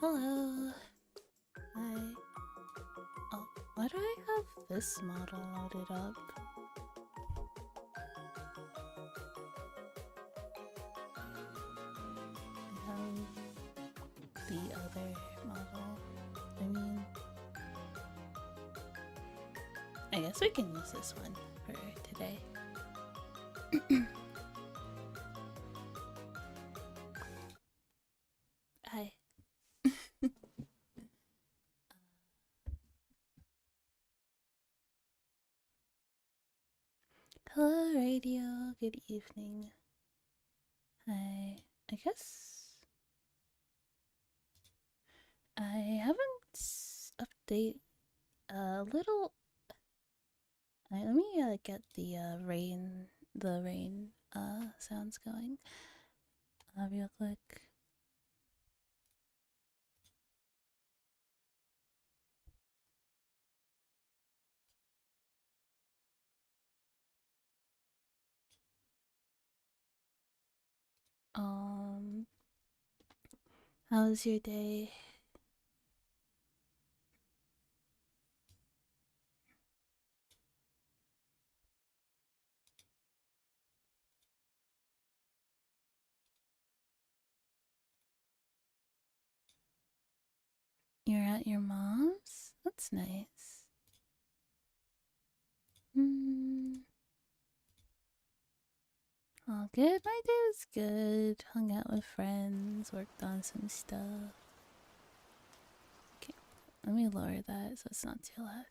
Hello. Hi. Oh, why do I have this model loaded up? I have the other model. I guess we can use this one for today. Hi. Hello, radio. Good evening. Hi. I guess I haven't update a little. Let me get the rain sounds going. Real quick. How's your day? You're at your mom's? That's nice. All good. My day was good. Hung out with friends, worked on some stuff. Okay, let me lower that so it's not too loud.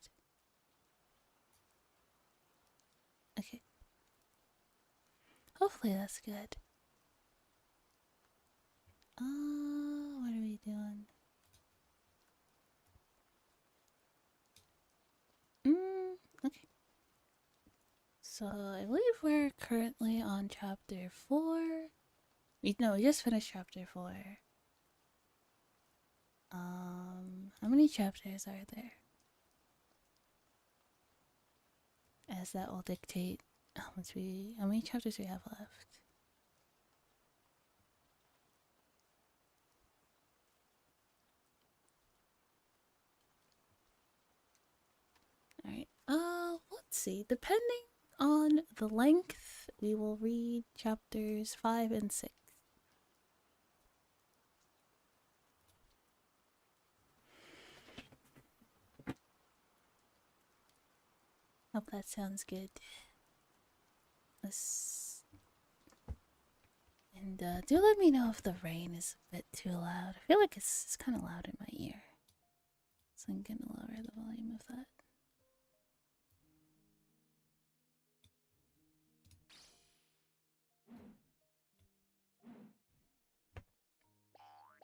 Okay. Hopefully that's good. What are we doing? Okay. So I believe we're currently on chapter 4. We just finished chapter 4. How many chapters are there? As that will dictate how many chapters we have left. Alright. Let's see. Depending on the length, we will read chapters 5 and 6. Hope that sounds good. And do let me know if the rain is a bit too loud. I feel like it's kind of loud in my ear. So I'm gonna lower the volume of that.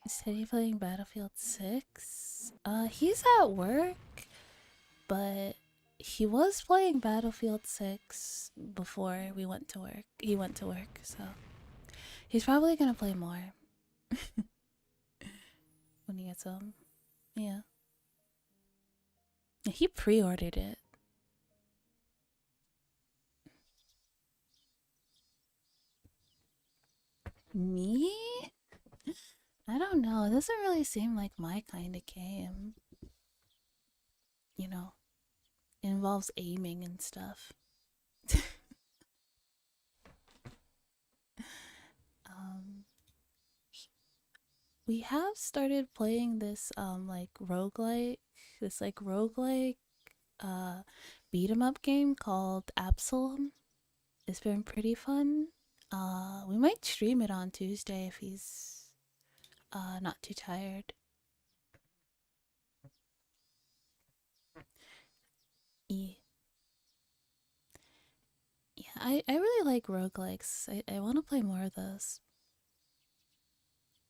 Is Teddy playing Battlefield 6? He's at work, but he was playing Battlefield 6 before we went to work. He went to work, so he's probably gonna play more when he gets home. Yeah. He pre-ordered it. Me? I don't know. It doesn't really seem like my kind of game. You know, it involves aiming and stuff. um, we have started playing this roguelike beat 'em up game called Absalom. It's been pretty fun. We might stream it on Tuesday if he's not too tired. Yeah. Yeah, I really like roguelikes. I want to play more of those.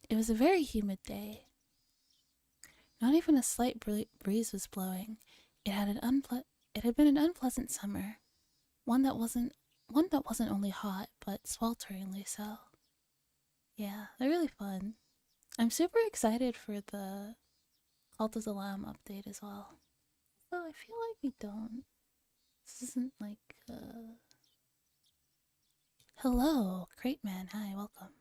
It was a very humid day. Not even a slight breeze was blowing. It had it had been an unpleasant summer, one that wasn't only hot but swelteringly so. Yeah, they're really fun. I'm super excited for the Cult of the Lamb update as well. Though I feel like we don't. This isn't like Hello, Crate Man. Hi, welcome.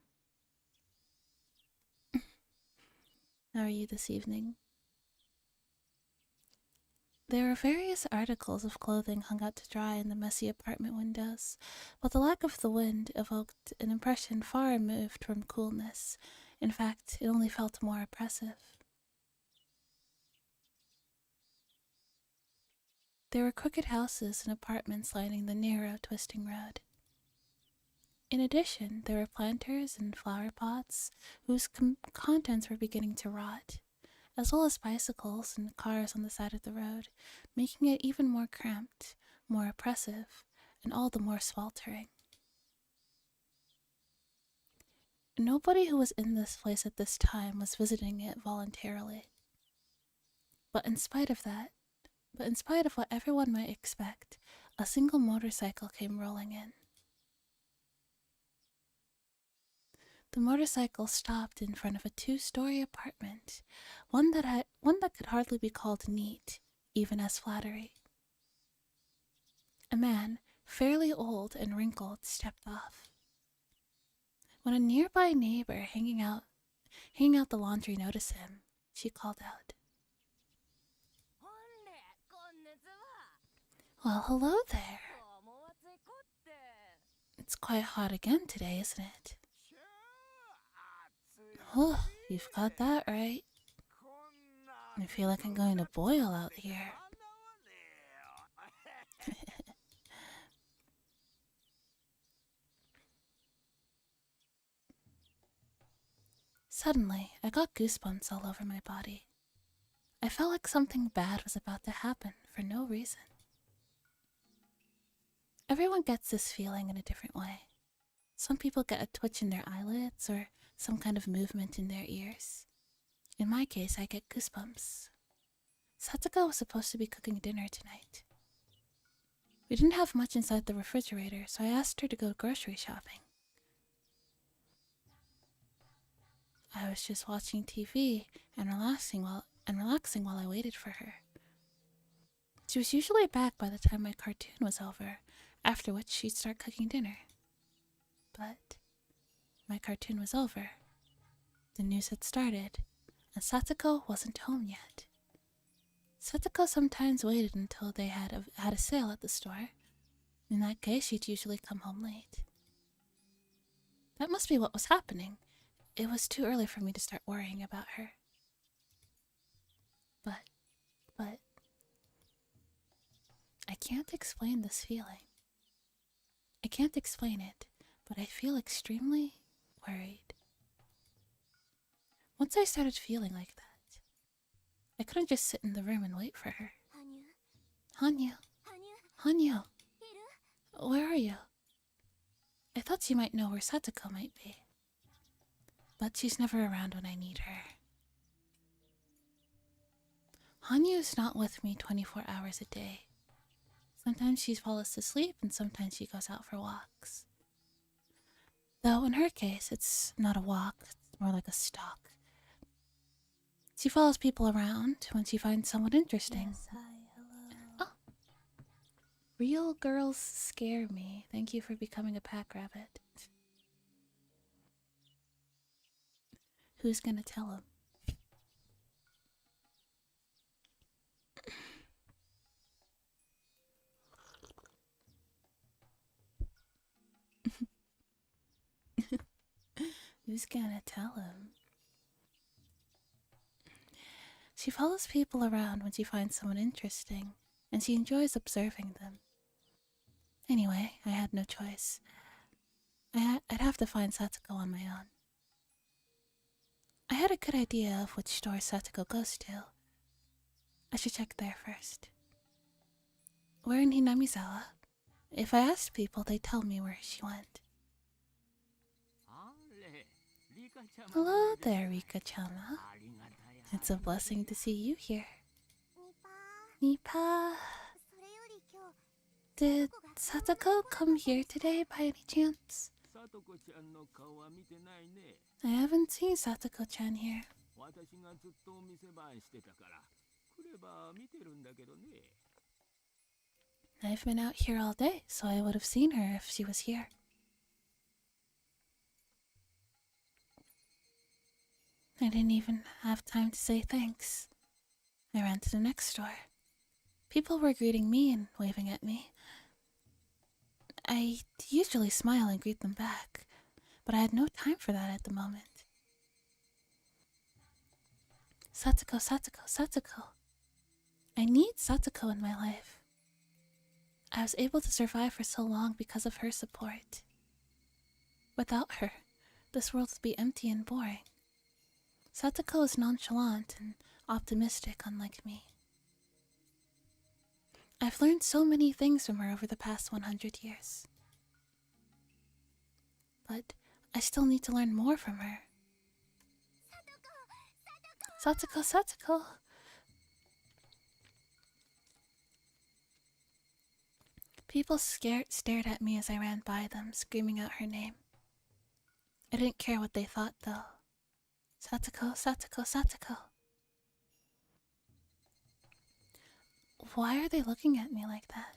How are you this evening? There were various articles of clothing hung out to dry in the messy apartment windows, but the lack of the wind evoked an impression far removed from coolness. In fact, it only felt more oppressive. There were crooked houses and apartments lining the narrow, twisting road. In addition, there were planters and flower pots whose contents were beginning to rot, as well as bicycles and cars on the side of the road, making it even more cramped, more oppressive, and all the more sweltering. Nobody who was in this place at this time was visiting it voluntarily. But in spite of what everyone might expect, a single motorcycle came rolling in. The motorcycle stopped in front of a 2-story apartment, one that could hardly be called neat, even as flattery. A man, fairly old and wrinkled, stepped off. When a nearby neighbor hanging out the laundry noticed him, she called out, "Well, hello there. It's quite hot again today, isn't it?" "Oh, you've got that right. I feel like I'm going to boil out here." Suddenly, I got goosebumps all over my body. I felt like something bad was about to happen for no reason. Everyone gets this feeling in a different way. Some people get a twitch in their eyelids or some kind of movement in their ears. In my case, I get goosebumps. Satsuko was supposed to be cooking dinner tonight. We didn't have much inside the refrigerator, so I asked her to go grocery shopping. I was just watching TV and relaxing while I waited for her. She was usually back by the time my cartoon was over, after which she'd start cooking dinner. But my cartoon was over. The news had started, and Satsuko wasn't home yet. Satsuko sometimes waited until they had a sale at the store. In that case, she'd usually come home late. That must be what was happening. It was too early for me to start worrying about her. But I can't explain this feeling. I can't explain it, but I feel extremely worried. Once I started feeling like that, I couldn't just sit in the room and wait for her. Hanyu, Hanyu, where are you? I thought she might know where Satsuko might be. But she's never around when I need her. Hanyu's not with me 24 hours a day. Sometimes she falls asleep and sometimes she goes out for walks. Though in her case, it's not a walk, it's more like a stalk. She follows people around when she finds someone interesting. Yes, hi, hello. Oh. Real girls scare me. Thank you for becoming a pack rabbit. Who's gonna tell him? Who's gonna tell him? She follows people around when she finds someone interesting, and she enjoys observing them. Anyway, I had no choice. I'd have to find Satsuko on my own. I had a good idea of which store Satsuko goes to. I should check there first. We're in Hinamizawa. If I asked people, they'd tell me where she went. Hello there, Rika-chama. It's a blessing to see you here. Nipa. Did Satsuko come here today by any chance? I haven't seen Satsuko-chan here. I've been out here all day, so I would have seen her if she was here. I didn't even have time to say thanks. I ran to the next store. People were greeting me and waving at me. I usually smile and greet them back, but I had no time for that at the moment. Satsuko, Satsuko, Satsuko. I need Satsuko in my life. I was able to survive for so long because of her support. Without her, this world would be empty and boring. Satsuko is nonchalant and optimistic, unlike me. I've learned so many things from her over the past 100 years. But I still need to learn more from her. Satsuko, Satsuko! People stared at me as I ran by them, screaming out her name. I didn't care what they thought, though. Satsuko, Satsuko, Satsuko. Why are they looking at me like that?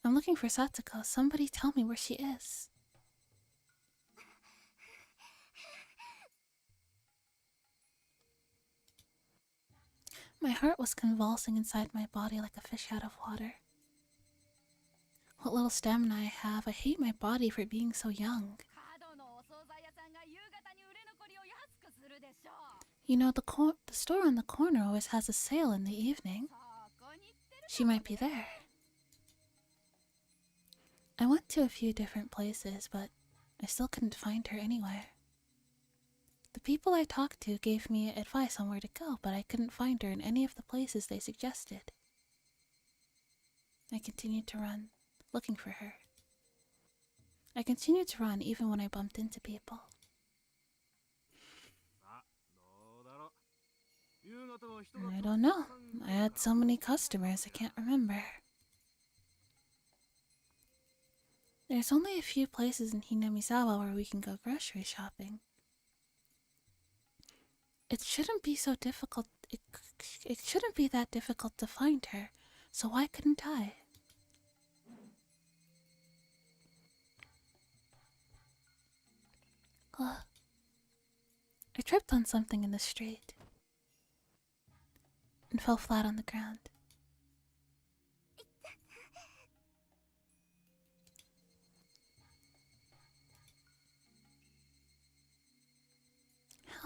I'm looking for Satsuko. Somebody tell me where she is. My heart was convulsing inside my body like a fish out of water. What little stamina I have, I hate my body for being so young. You know, the store on the corner always has a sale in the evening. She might be there. I went to a few different places, but I still couldn't find her anywhere. The people I talked to gave me advice on where to go, but I couldn't find her in any of the places they suggested. I continued to run, looking for her. I continued to run even when I bumped into people. I don't know. I had so many customers, I can't remember. There's only a few places in Hinamizawa where we can go grocery shopping. It shouldn't be so difficult. It shouldn't be that difficult to find her, so why couldn't I? I tripped on something in the street and fell flat on the ground.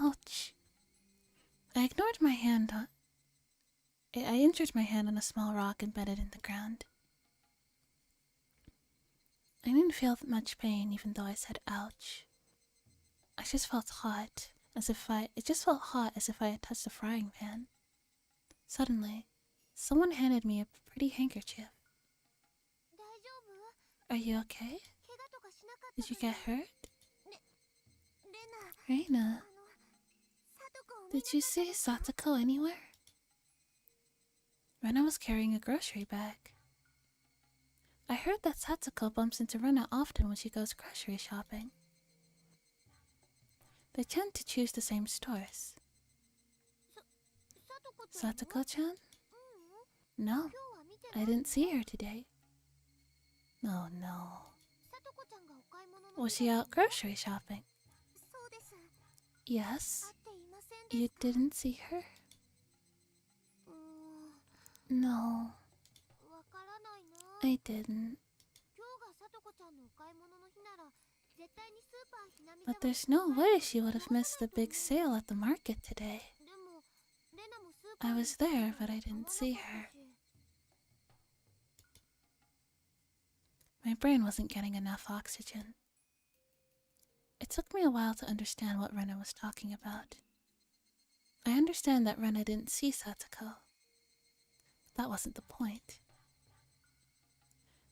Ouch. I ignored my hand on... I injured my hand on a small rock embedded in the ground. I didn't feel much pain even though I said ouch. I just felt hot, it just felt hot as if I had touched a frying pan. Suddenly, someone handed me a pretty handkerchief. Are you okay? Did you get hurt? Reina, did you see Satsuko anywhere? Rena was carrying a grocery bag. I heard that Satsuko bumps into Rena often when she goes grocery shopping. They tend to choose the same stores. Satsuko-chan? No, I didn't see her today. Oh no. Was she out grocery shopping? Yes. You didn't see her? No. I didn't. But there's no way she would have missed the big sale at the market today. I was there, but I didn't see her. My brain wasn't getting enough oxygen. It took me a while to understand what Rena was talking about. I understand that Rena didn't see Satsuko. That wasn't the point.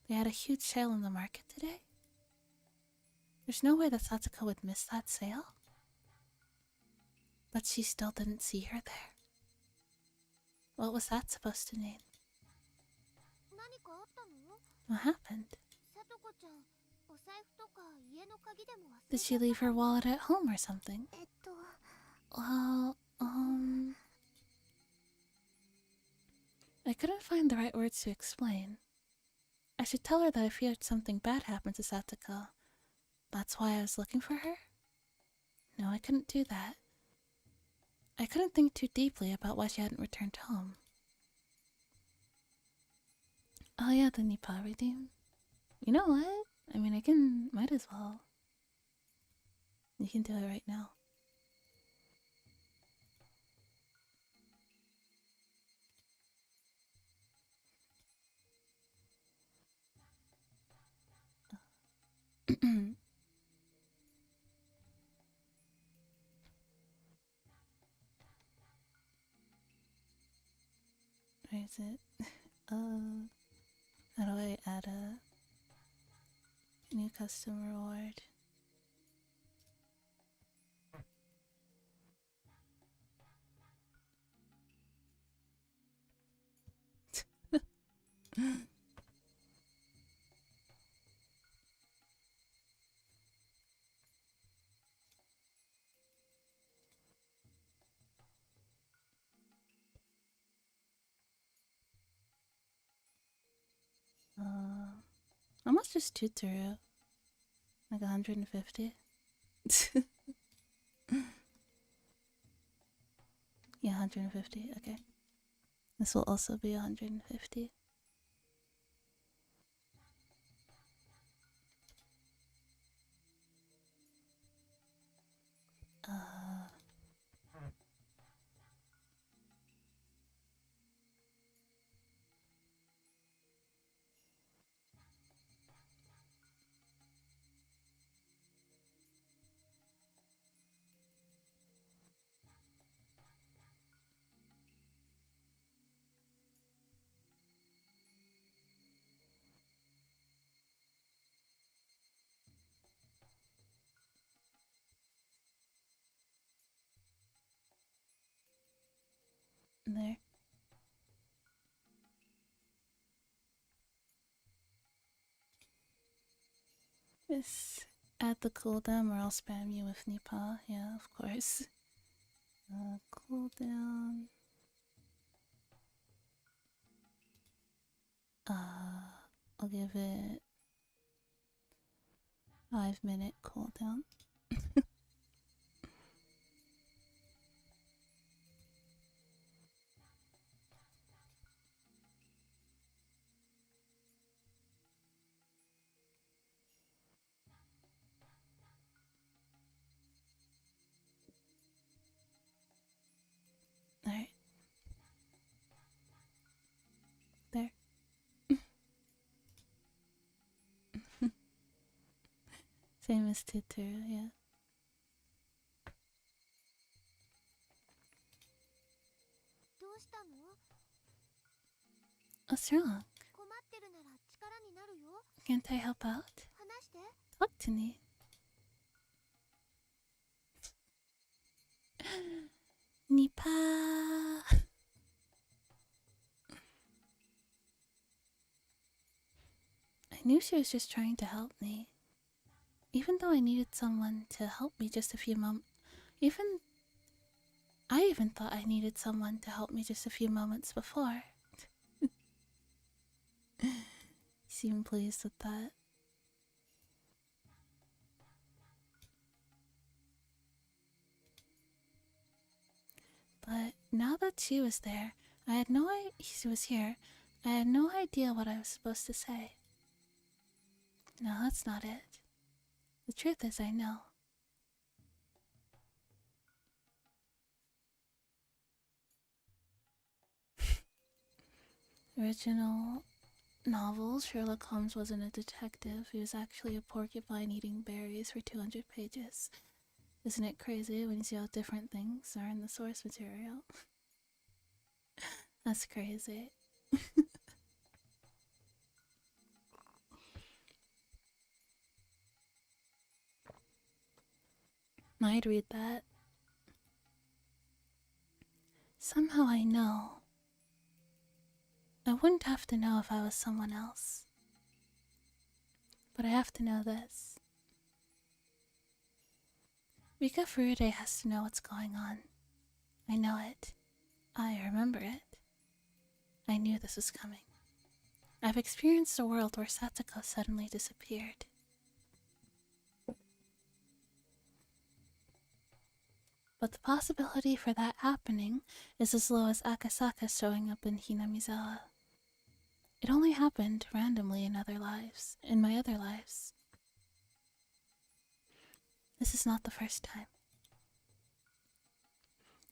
They had a huge sale in the market today. There's no way that Satsuko would miss that sale. But she still didn't see her there. What was that supposed to mean? What happened? Did she leave her wallet at home or something? Well, I couldn't find the right words to explain. I should tell her that I feared something bad happened to Satsuko. That's why I was looking for her? No, I couldn't do that. I couldn't think too deeply about why she hadn't returned home. Oh yeah, the Nipa redeem. You know what? I mean, might as well. You can do it right now. Where is it? How do I add a new custom reward? How much is Tuturu? Like 150? Yeah, 150. Okay. This will also be 150. There. Just add the cooldown or I'll spam you with Nipa. Yeah, of course. Cooldown. I'll give it 5-minute cooldown. Alright. There. Same as Tuturu, yeah. What's wrong? Can't I help out? Talk to me. Nipa. I knew she was just trying to help me. Even though I needed someone to help me just a few moments. I even thought I needed someone to help me just a few moments before. Seem pleased with that. But now that she was there, she was here. I had no idea what I was supposed to say. No, that's not it. The truth is, I know. Original novels, Sherlock Holmes wasn't a detective. He was actually a porcupine eating berries for 200 pages. Isn't it crazy when you see how different things are in the source material? That's crazy. I'd read that. Somehow I know. I wouldn't have to know if I was someone else. But I have to know this. Rika Furude has to know what's going on. I know it. I remember it. I knew this was coming. I've experienced a world where Satoko suddenly disappeared. but the possibility for that happening is as low as Akasaka showing up in Hinamizawa. It only happened randomly in other lives, in my other lives. This is not the first time.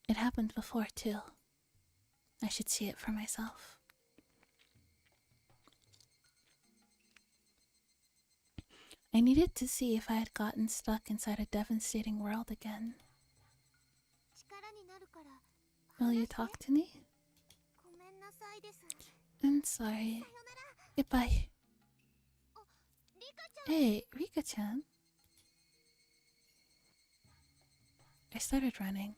It happened before, too. I should see it for myself. I needed to see if I had gotten stuck inside a devastating world again. Will you talk to me? I'm sorry. Goodbye. Hey, Rika-chan. I started running.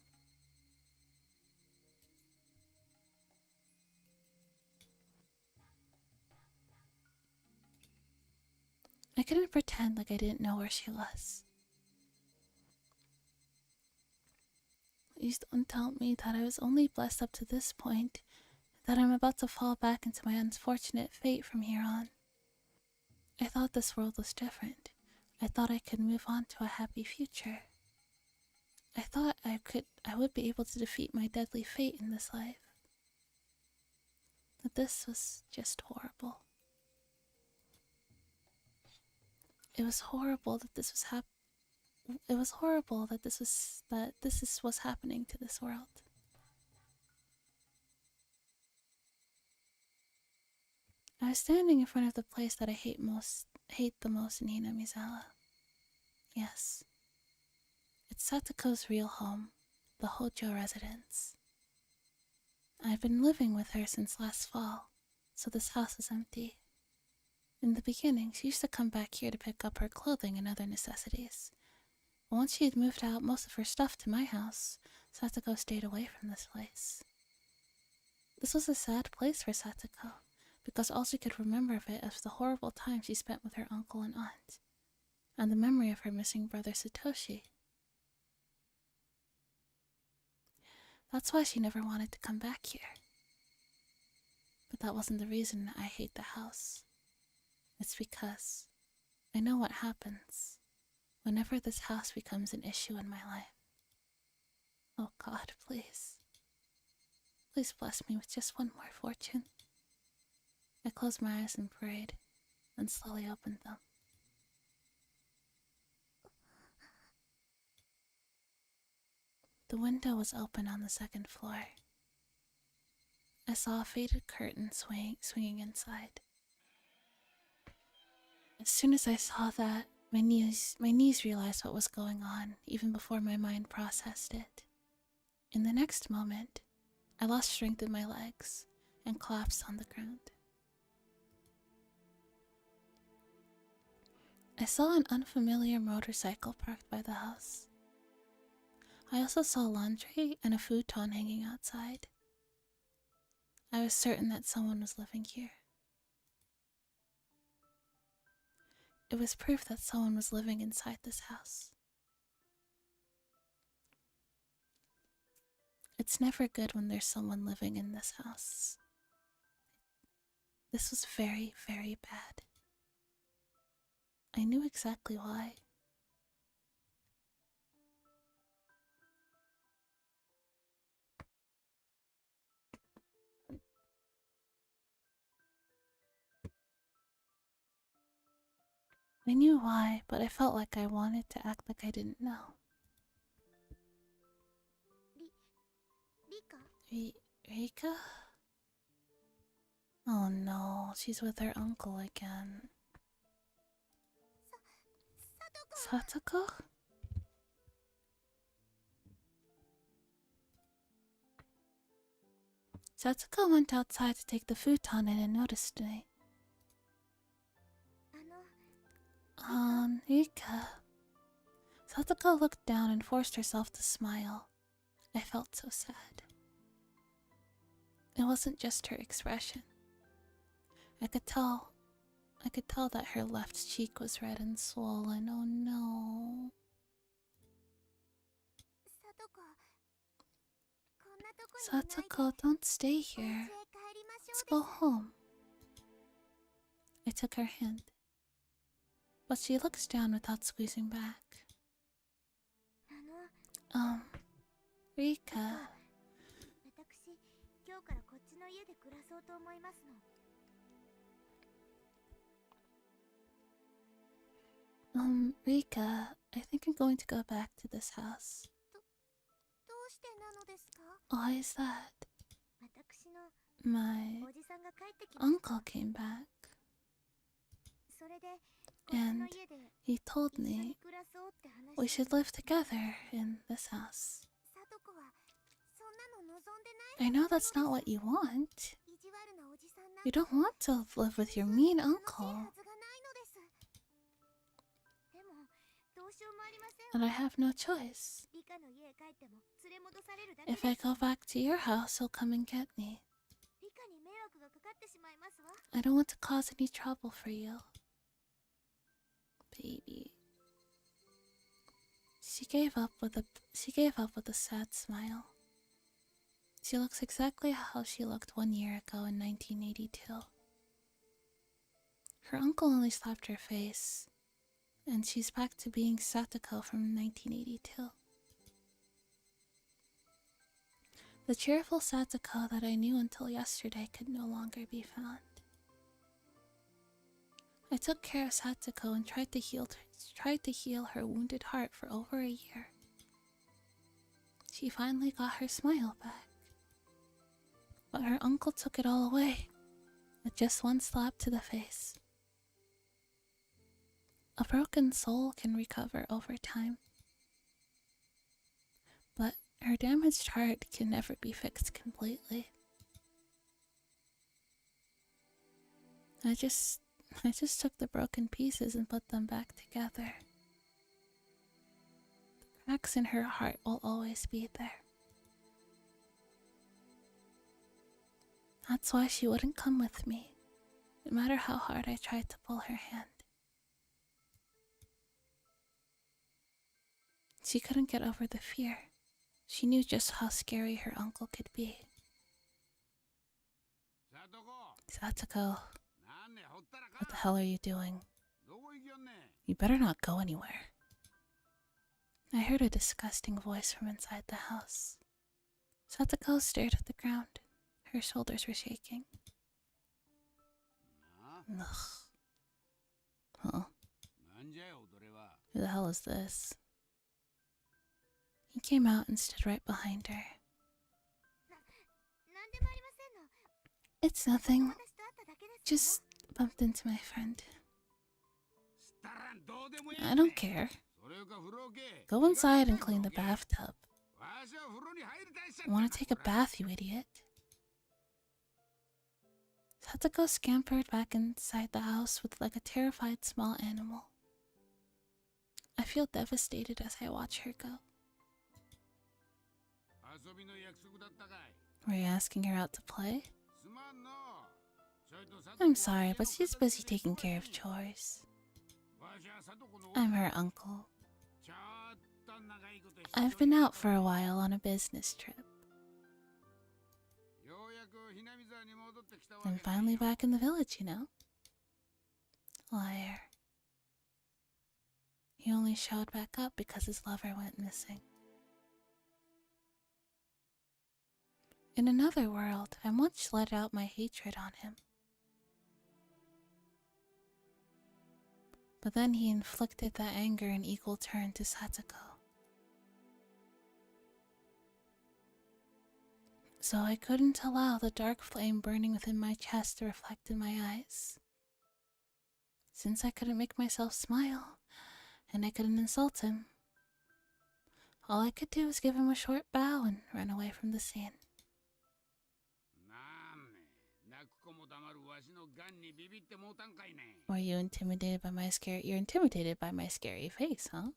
I couldn't pretend like I didn't know where she was. Please don't tell me that I was only blessed up to this point, that I'm about to fall back into my unfortunate fate from here on. I thought this world was different. I thought I could move on to a happy future. I thought I would be able to defeat my deadly fate in this life. But this was just horrible. It was horrible that this was what's happening to this world. I was standing in front of the place that I hate the most in Hinamizawa. Yes. It's Satoko's real home, the Hojo residence. I've been living with her since last fall, so this house is empty. In the beginning, she used to come back here to pick up her clothing and other necessities. But once she had moved out most of her stuff to my house, Satoko stayed away from this place. This was a sad place for Satoko, because all she could remember of it was the horrible time she spent with her uncle and aunt, and the memory of her missing brother Satoshi. That's why she never wanted to come back here. But that wasn't the reason I hate the house. It's because I know what happens whenever this house becomes an issue in my life. Oh God, please. Please bless me with just one more fortune. I closed my eyes and prayed, then slowly opened them. The window was open on the second floor. I saw a faded curtain swinging inside. As soon as I saw that, my knees realized what was going on, even before my mind processed it. In the next moment, I lost strength in my legs and collapsed on the ground. I saw an unfamiliar motorcycle parked by the house. I also saw laundry and a futon hanging outside. I was certain that someone was living here. It was proof that someone was living inside this house. It's never good when there's someone living in this house. This was very, very bad. I knew exactly why. I knew why, but I felt like I wanted to act like I didn't know. Rika? Oh no, she's with her uncle again. Satoko? Satoko went outside to take the futon in and noticed me. Rika. Satoko looked down and forced herself to smile. I felt so sad. It wasn't just her expression. I could tell that her left cheek was red and swollen. Oh no. Satoko, don't stay here. Let's go home. I took her hand, but she looks down without squeezing back. Rika. Rika, I think I'm going to go back to this house. Why is that? My uncle came back. And he told me we should live together in this house. I know that's not what you want. You don't want to live with your mean uncle. And I have no choice. If I go back to your house, he'll come and get me. I don't want to cause any trouble for you. Baby. She gave up with a sad smile. She looks exactly how she looked 1 year ago in 1982. Her uncle only slapped her face, and she's back to being Satoko from 1982. The cheerful Satoko that I knew until yesterday could no longer be found. I took care of Satoko and tried to heal her wounded heart for over a year. She finally got her smile back. But her uncle took it all away with just one slap to the face. A broken soul can recover over time, but her damaged heart can never be fixed completely. I just took the broken pieces and put them back together. The cracks in her heart will always be there. That's why she wouldn't come with me, no matter how hard I tried to pull her hand. She couldn't get over the fear. She knew just how scary her uncle could be. Satoko, what the hell are you doing? You better not go anywhere. I heard a disgusting voice from inside the house. Satoko stared at the ground. Her shoulders were shaking. Ugh. Huh? Who the hell is this? He came out and stood right behind her. It's nothing. Just bumped into my friend. I don't care. Go inside and clean the bathtub. I want to take a bath, you idiot. Satoko scampered back inside the house with like a terrified small animal. I feel devastated as I watch her go. Were you asking her out to play? I'm sorry, but she's busy taking care of chores. I'm her uncle. I've been out for a while on a business trip. I'm finally back in the village, you know? Liar. He only showed back up because his lover went missing. In another world, I once let out my hatred on him. But then he inflicted that anger in equal turn to Satoko. So I couldn't allow the dark flame burning within my chest to reflect in my eyes. Since I couldn't make myself smile, and I couldn't insult him, all I could do was give him a short bow and run away from the scene. Were you intimidated by my scary? You're intimidated by my scary face, huh?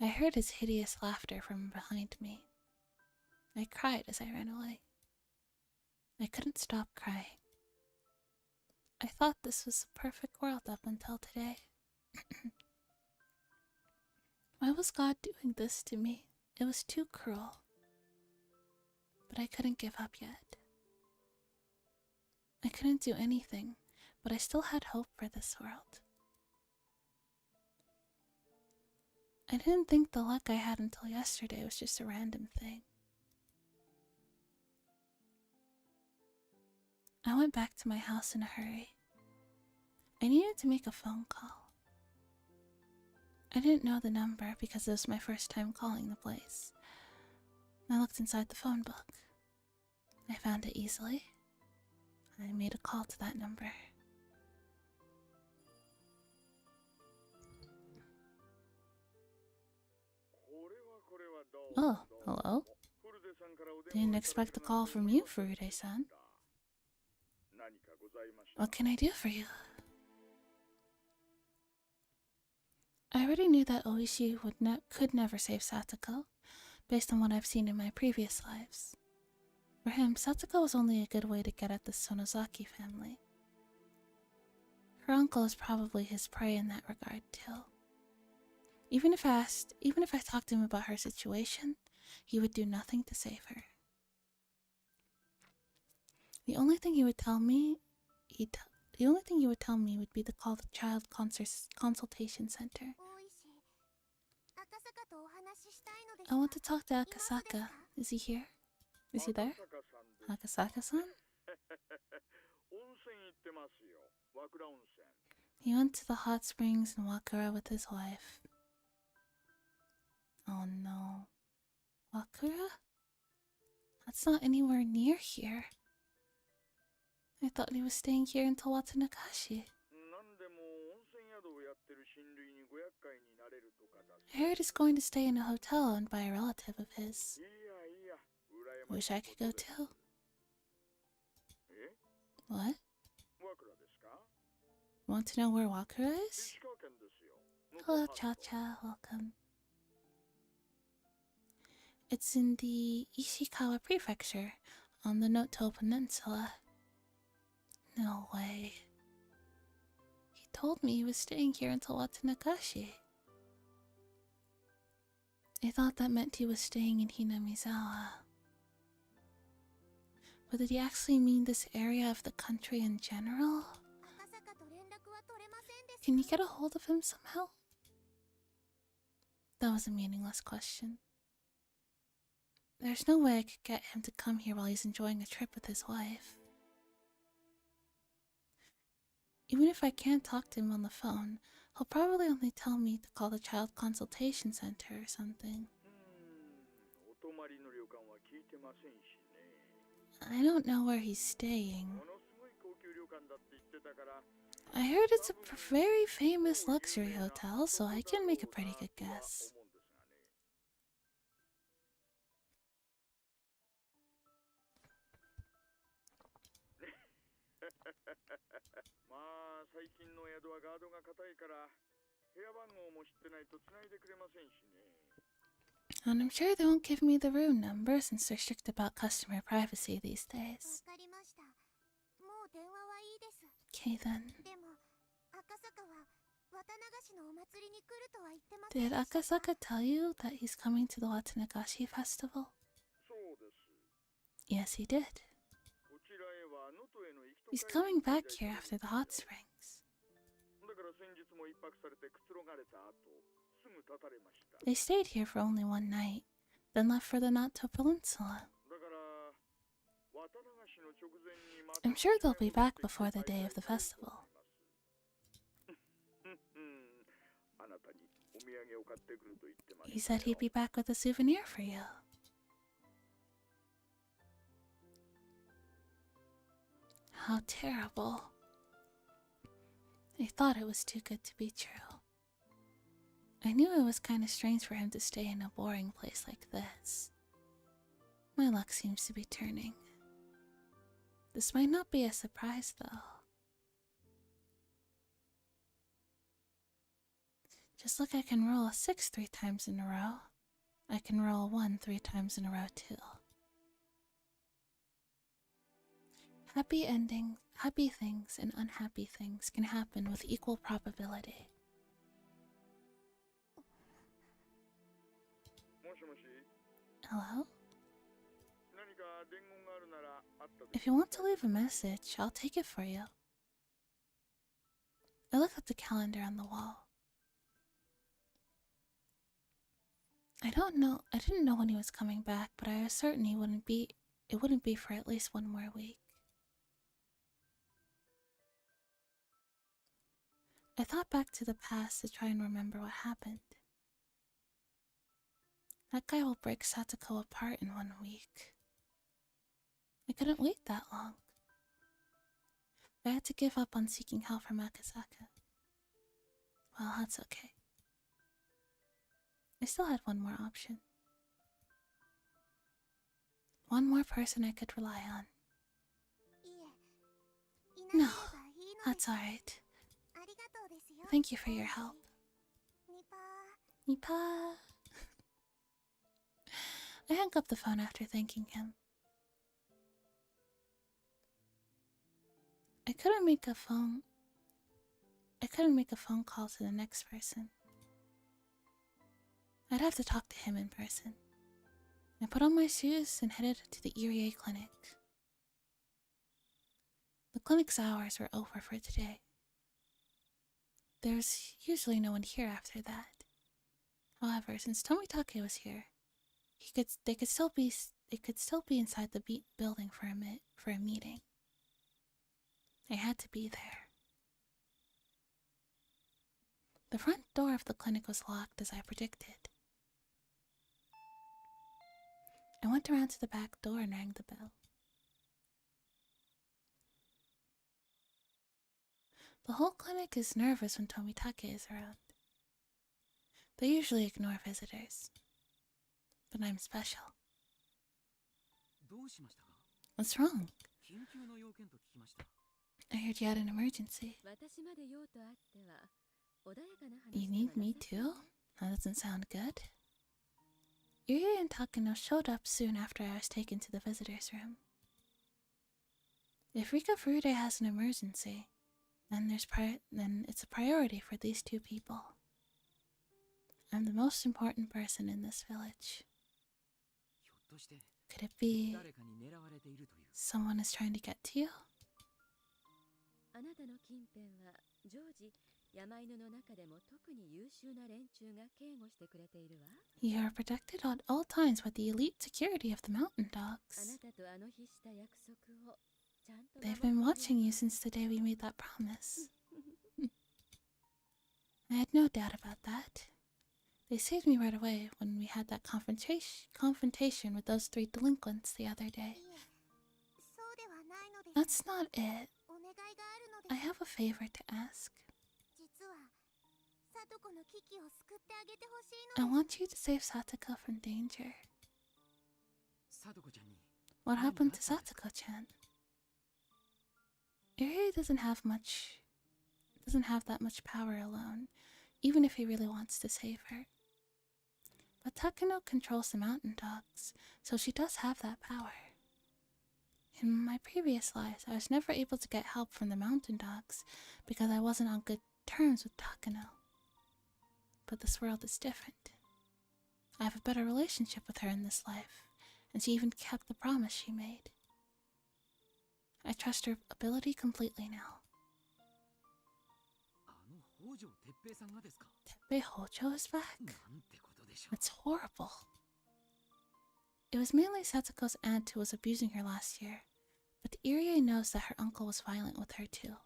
I heard his hideous laughter from behind me. I cried as I ran away. I couldn't stop crying. I thought this was the perfect world up until today. Why was God doing this to me? It was too cruel. But I couldn't give up yet. I couldn't do anything, but I still had hope for this world. I didn't think the luck I had until yesterday was just a random thing. I went back to my house in a hurry. I needed to make a phone call. I didn't know the number because it was my first time calling the place. I looked inside the phone book. I found it easily. I made a call to that number. Oh, hello? Didn't expect a call from you, Furude-san. What can I do for you? I already knew that Oishi could never save Satoko, based on what I've seen in my previous lives. For him, Satoko was only a good way to get at the Sonozaki family. Her uncle is probably his prey in that regard, too. Even if I talked to him about her situation, he would do nothing to save her. The only thing he would tell me would be to call the child consultation center. I want to talk to Akasaka. Is he here? Is he there? Akasaka-san? He went to the hot springs in Wakura with his wife. Oh no. Wakura? That's not anywhere near here. I thought he was staying here until Watanagashi. I heard he's going to stay in a hotel owned by a relative of his. Wish I could go too. What? Want to know where Wakura is? Hello, Cha-Cha. Welcome. It's in the Ishikawa Prefecture, on the Noto Peninsula. No way. He told me he was staying here until Watanagashi. I thought that meant he was staying in Hinamizawa. But did he actually mean this area of the country in general? Can you get a hold of him somehow? That was a meaningless question. There's no way I could get him to come here while he's enjoying a trip with his wife. Even if I can't talk to him on the phone, he'll probably only tell me to call the child consultation center or something. I don't know where he's staying. I heard it's a very famous luxury hotel, so I can make a pretty good guess. And I'm sure they won't give me the room number since they're strict about customer privacy these days. Okay then. Did Akasaka tell you that he's coming to the Watanagashi festival? Yes, he did. He's coming back here after the hot springs. They stayed here for only one night, then left for the Noto Peninsula. I'm sure they'll be back before the day of the festival. He said he'd be back with a souvenir for you. How terrible. I thought it was too good to be true. I knew it was kind of strange for him to stay in a boring place like this. My luck seems to be turning. This might not be a surprise, though. Just like I can roll a 6 3 times in a row, I can roll a 1 3 times in a row, too. Happy things and unhappy things can happen with equal probability. Hello? If you want to leave a message, I'll take it for you. I looked at the calendar on the wall. I don't know. I didn't know when he was coming back, but I was certain he wouldn't be. It wouldn't be for at least one more week. I thought back to the past to try and remember what happened. That guy will break Satoko apart in 1 week. I couldn't wait that long. I had to give up on seeking help from Akasaka. Well, that's okay. I still had one more option. One more person I could rely on. No, that's alright. Thank you for your help. Nipa. I hung up the phone after thanking him. I couldn't make a phone call to the next person. I'd have to talk to him in person. I put on my shoes and headed to the Irie clinic. The clinic's hours were over for today. There's usually no one here after that. However, since Tomitake was here, they could still be inside the building for a meeting. I had to be there. The front door of the clinic was locked as I predicted. I went around to the back door and rang the bell. The whole clinic is nervous when Tomitake is around. They usually ignore visitors. But I'm special. What's wrong? I heard you had an emergency. You need me too? That doesn't sound good. Yuri and Takano showed up soon after I was taken to the visitors' room. If Rika Furude has an emergency, then it's a priority for these two people. I'm the most important person in this village. Could it be someone is trying to get to you? You are protected at all times by the elite security of the mountain dogs. They've been watching you since the day we made that promise. I had no doubt about that. They saved me right away when we had that confrontation with those 3 delinquents the other day. That's not it. I have a favor to ask. I want you to save Satoko from danger. What happened to Satoko-chan? Iri doesn't have that much power alone, even if he really wants to save her. But Takano controls the mountain dogs, so she does have that power. In my previous lives, I was never able to get help from the mountain dogs because I wasn't on good terms with Takano. But this world is different. I have a better relationship with her in this life, and she even kept the promise she made. I trust her ability completely now. Teppei Hojo is back? That's horrible. It was mainly Satsuko's aunt who was abusing her last year, but Irie knows that her uncle was violent with her too.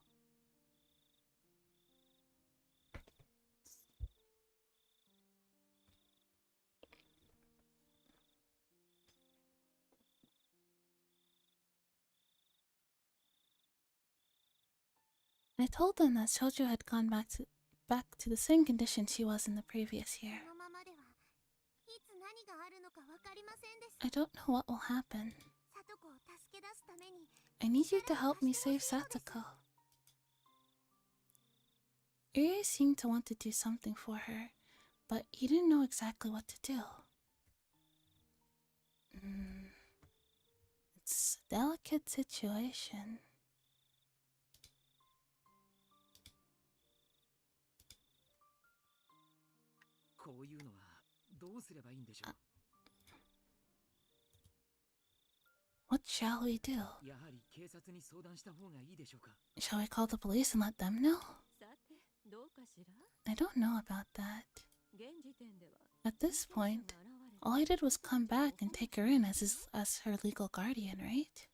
I told them that Shoujo had gone back to the same condition she was in the previous year. I don't know what will happen. I need you to help me save Satoko. Irie seemed to want to do something for her, but he didn't know exactly what to do. It's a delicate situation. What shall we do? Shall we call the police and let them know? I don't know about that. At this point, all I did was come back and take her in as her legal guardian, right?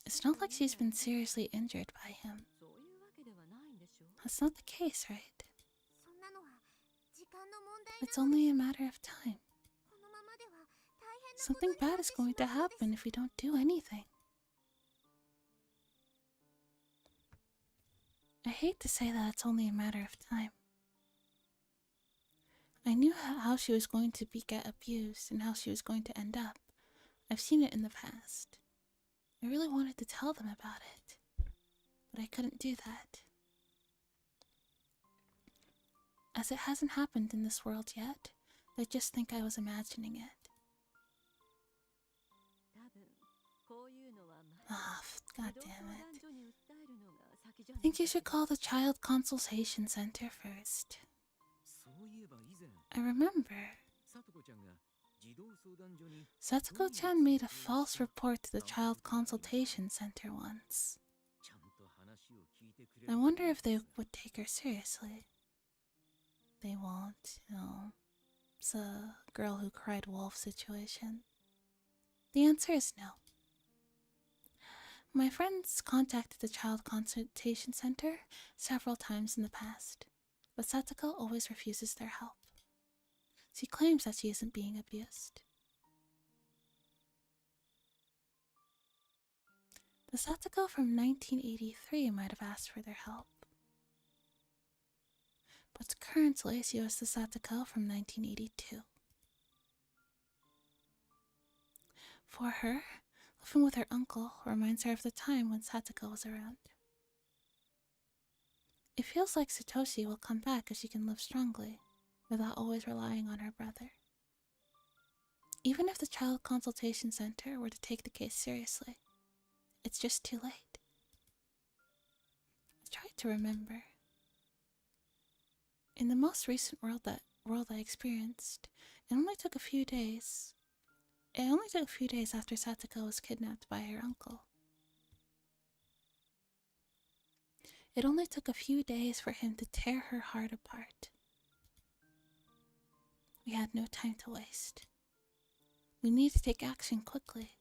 It's not like she's been seriously injured by him. That's not the case, right? It's only a matter of time. Something bad is going to happen if we don't do anything. I hate to say that it's only a matter of time. I knew how she was going to get abused and how she was going to end up. I've seen it in the past. I really wanted to tell them about it, but I couldn't do that. As it hasn't happened in this world yet, they just think I was imagining it. Ah, god damn it. I think you should call the Child Consultation Center first. I remember. Satoko-chan made a false report to the Child Consultation Center once. I wonder if they would take her seriously. They won't, no. It's a girl who cried wolf situation. The answer is no. My friends contacted the Child Consultation Center several times in the past, but Satoko always refuses their help. She claims that she isn't being abused. The Satoko from 1983 might have asked for their help. But currently she was the Satoko from 1982. For her, living with her uncle reminds her of the time when Satoko was around. It feels like Satoshi will come back if she can live strongly, without always relying on her brother. Even if the Child Consultation Center were to take the case seriously, it's just too late. I tried to remember. In the most recent world I experienced, it only took a few days. It only took a few days after Satoko was kidnapped by her uncle. It only took a few days for him to tear her heart apart. We had no time to waste. We need to take action quickly.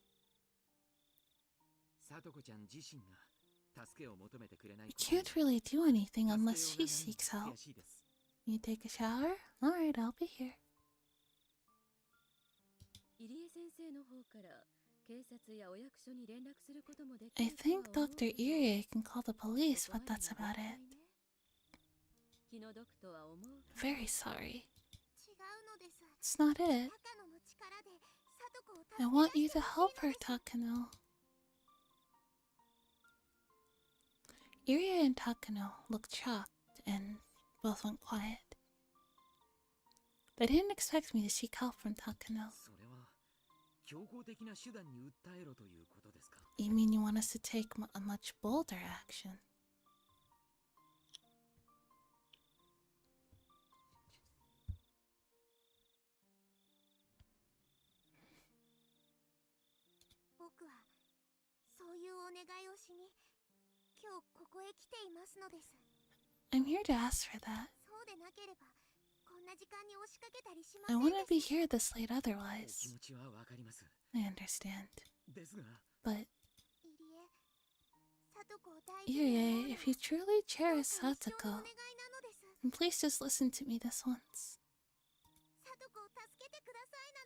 We can't really do anything unless she seeks help. You take a shower? Alright, I'll be here. I think Dr. Irie can call the police, but that's about it. Very sorry. It's not it. I want you to help her, Takano. Irie and Takano looked shocked and both went quiet. They didn't expect me to seek help from Takano. You mean you want us to take a much bolder action? I'm here to ask for that. I wouldn't be here this late otherwise. I understand. But Irie, if you truly cherish Satoko, then please just listen to me this once.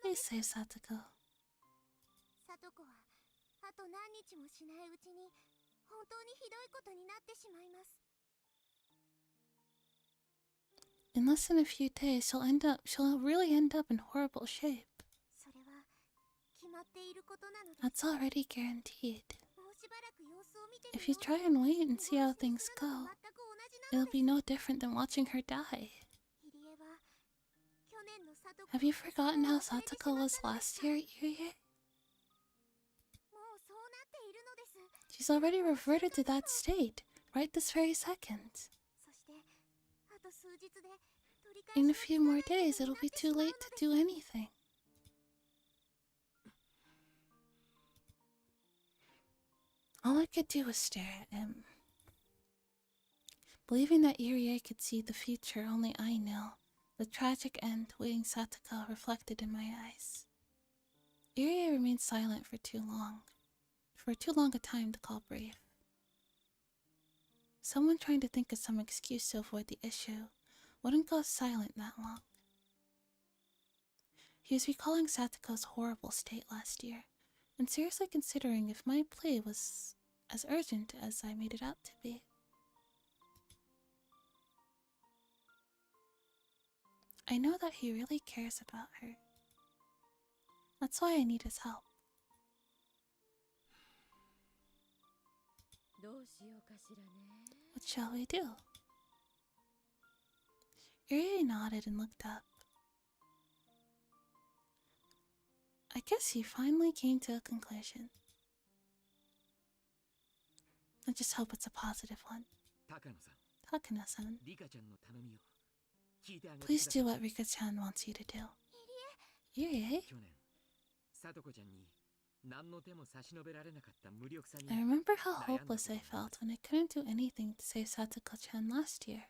Please save Satoko. In less than a few days, she'll really end up in horrible shape. That's already guaranteed. If you try and wait and see how things go, it'll be no different than watching her die. Have you forgotten how Satoko was last year, Irie? She's already reverted to that state, right this very second. In a few more days, it'll be too late to do anything. All I could do was stare at him. Believing that Irie could see the future only I know, the tragic end waiting Satoko reflected in my eyes. Irie remained silent for too long a time to call brief. Someone trying to think of some excuse to avoid the issue wouldn't go silent that long. He was recalling Satoko's horrible state last year, and seriously considering if my plea was as urgent as I made it out to be. I know that he really cares about her. That's why I need his help. What shall we do? Irie nodded and looked up. I guess he finally came to a conclusion. I just hope it's a positive one. Takano-san, please do what Rika-chan wants you to do. Irie? I remember how hopeless I felt when I couldn't do anything to save Satoko-chan last year.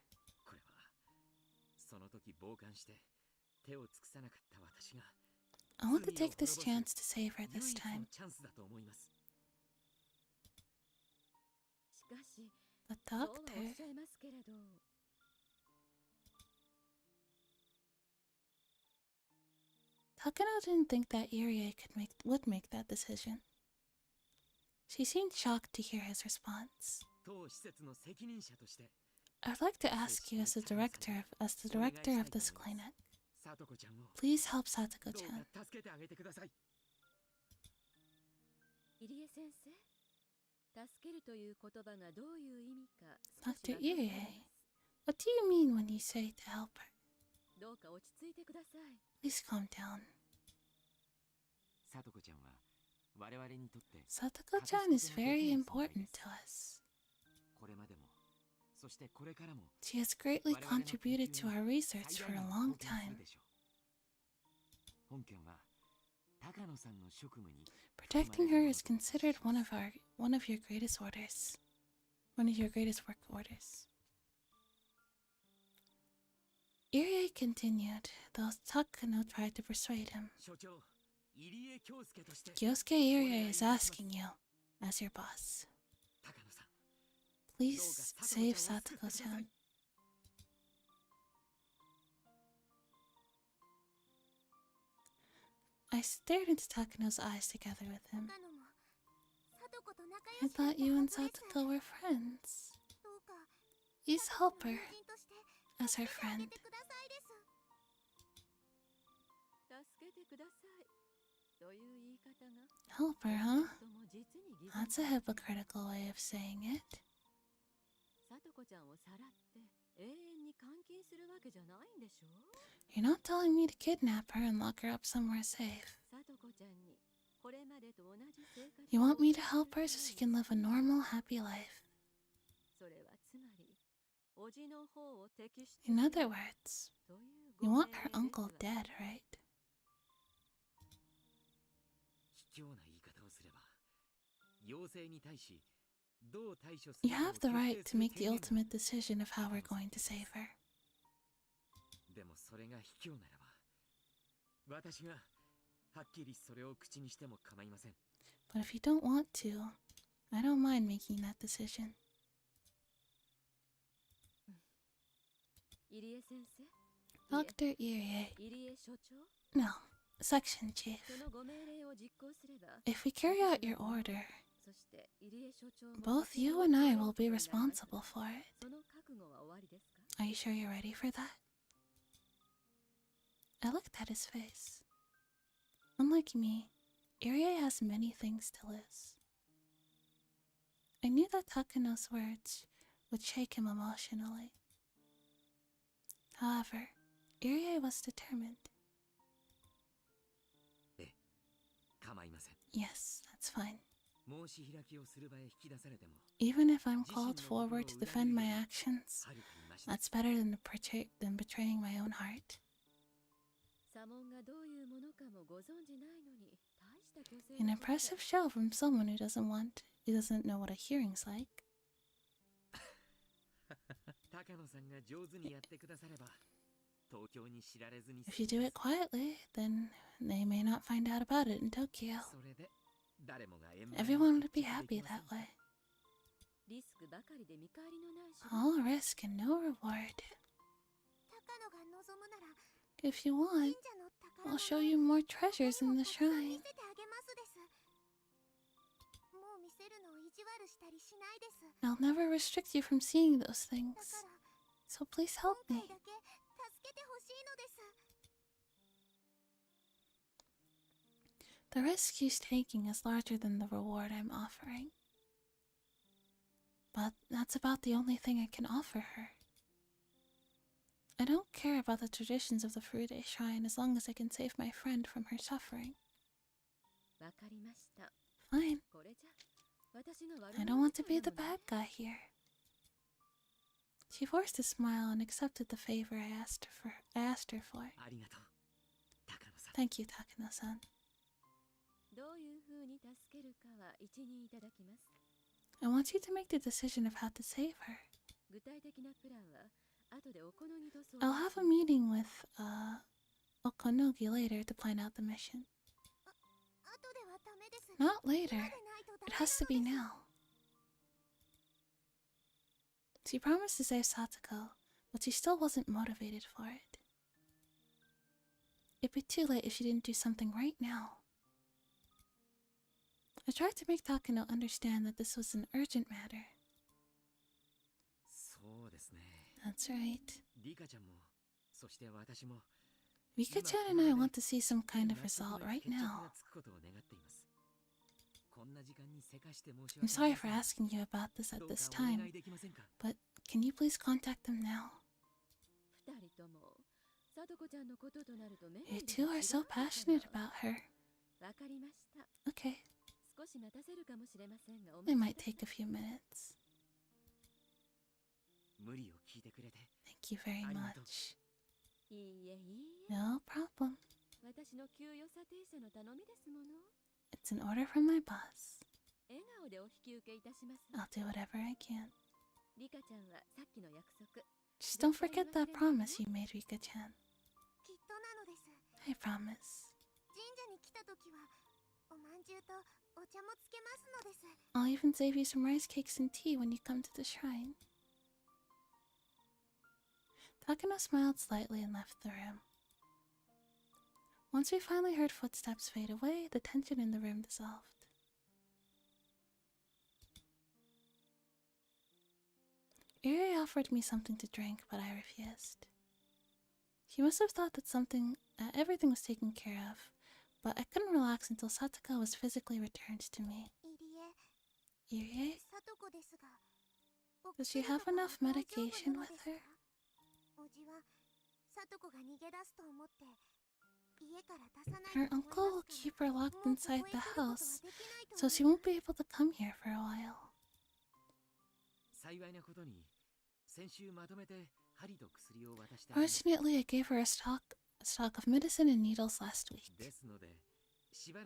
I want to take this chance to save her this time. But doctor... Takano didn't think that Irie would make that decision. She seemed shocked to hear his response. I'd like to ask you as the director of this clinic, please help Satoko-chan. Dr. Irie, what do you mean when you say to help her? Please calm down. Satoko-chan is very important to us. She has greatly contributed to our research for a long time. Protecting her is considered one of your greatest work orders. Irie continued, though Takano tried to persuade him. Kyosuke Irie is asking you, as your boss. Please save Satoko-chan. I stared into Takano's eyes together with him. I thought you and Satoko were friends. Please help her as her friend. Help her, huh? That's a hypocritical way of saying it. You're not telling me to kidnap her and lock her up somewhere safe. You want me to help her so she can live a normal, happy life. In other words, you want her uncle dead, right? You have the right to make the ultimate decision of how we're going to save her. But if you don't want to, I don't mind making that decision. Dr. Irie. No, Section Chief. If we carry out your order, both you and I will be responsible for it. Are you sure you're ready for that? I looked at his face. Unlike me, Irie has many things to lose. I knew that Takano's words would shake him emotionally. However, Irie was determined. Yes, that's fine. Even if I'm called forward to defend my actions, that's better than betraying my own heart. An impressive show from someone who doesn't know what a hearing's like. If you do it quietly, then they may not find out about it in Tokyo. Everyone would be happy that way. All risk and no reward. If you want, I'll show you more treasures in the shrine. I'll never restrict you from seeing those things. So please help me. The risk he's taking is larger than the reward I'm offering. But that's about the only thing I can offer her. I don't care about the traditions of the Furude Shrine as long as I can save my friend from her suffering. Fine. I don't want to be the bad guy here. She forced a smile and accepted the favor I asked her for. Thank you, Takano-san. I want you to make the decision of how to save her. I'll have a meeting with, Okonogi later to plan out the mission. Not later. It has to be now. She promised to save Satoko, but she still wasn't motivated for it. It'd be too late if she didn't do something right now. I tried to make Takano understand that this was an urgent matter. That's right. Rika-chan and I want to see some kind of result right now. I'm sorry for asking you about this at this time, but can you please contact them now? You two are so passionate about her. Okay. It might take a few minutes. Thank you very much. No problem. It's an order from my boss. I'll do whatever I can. Just don't forget that promise you made, Rika-chan. I promise. I'll even save you some rice cakes and tea when you come to the shrine. Takano smiled slightly and left the room. Once we finally heard footsteps fade away, the tension in the room dissolved. Iri offered me something to drink, but I refused. She must have thought that everything was taken care of, but I couldn't relax until Satoko was physically returned to me. Irie? Does she have enough medication with her? Her uncle will keep her locked inside the house, so she won't be able to come here for a while. Fortunately, I gave her a stock of medicine and needles last week.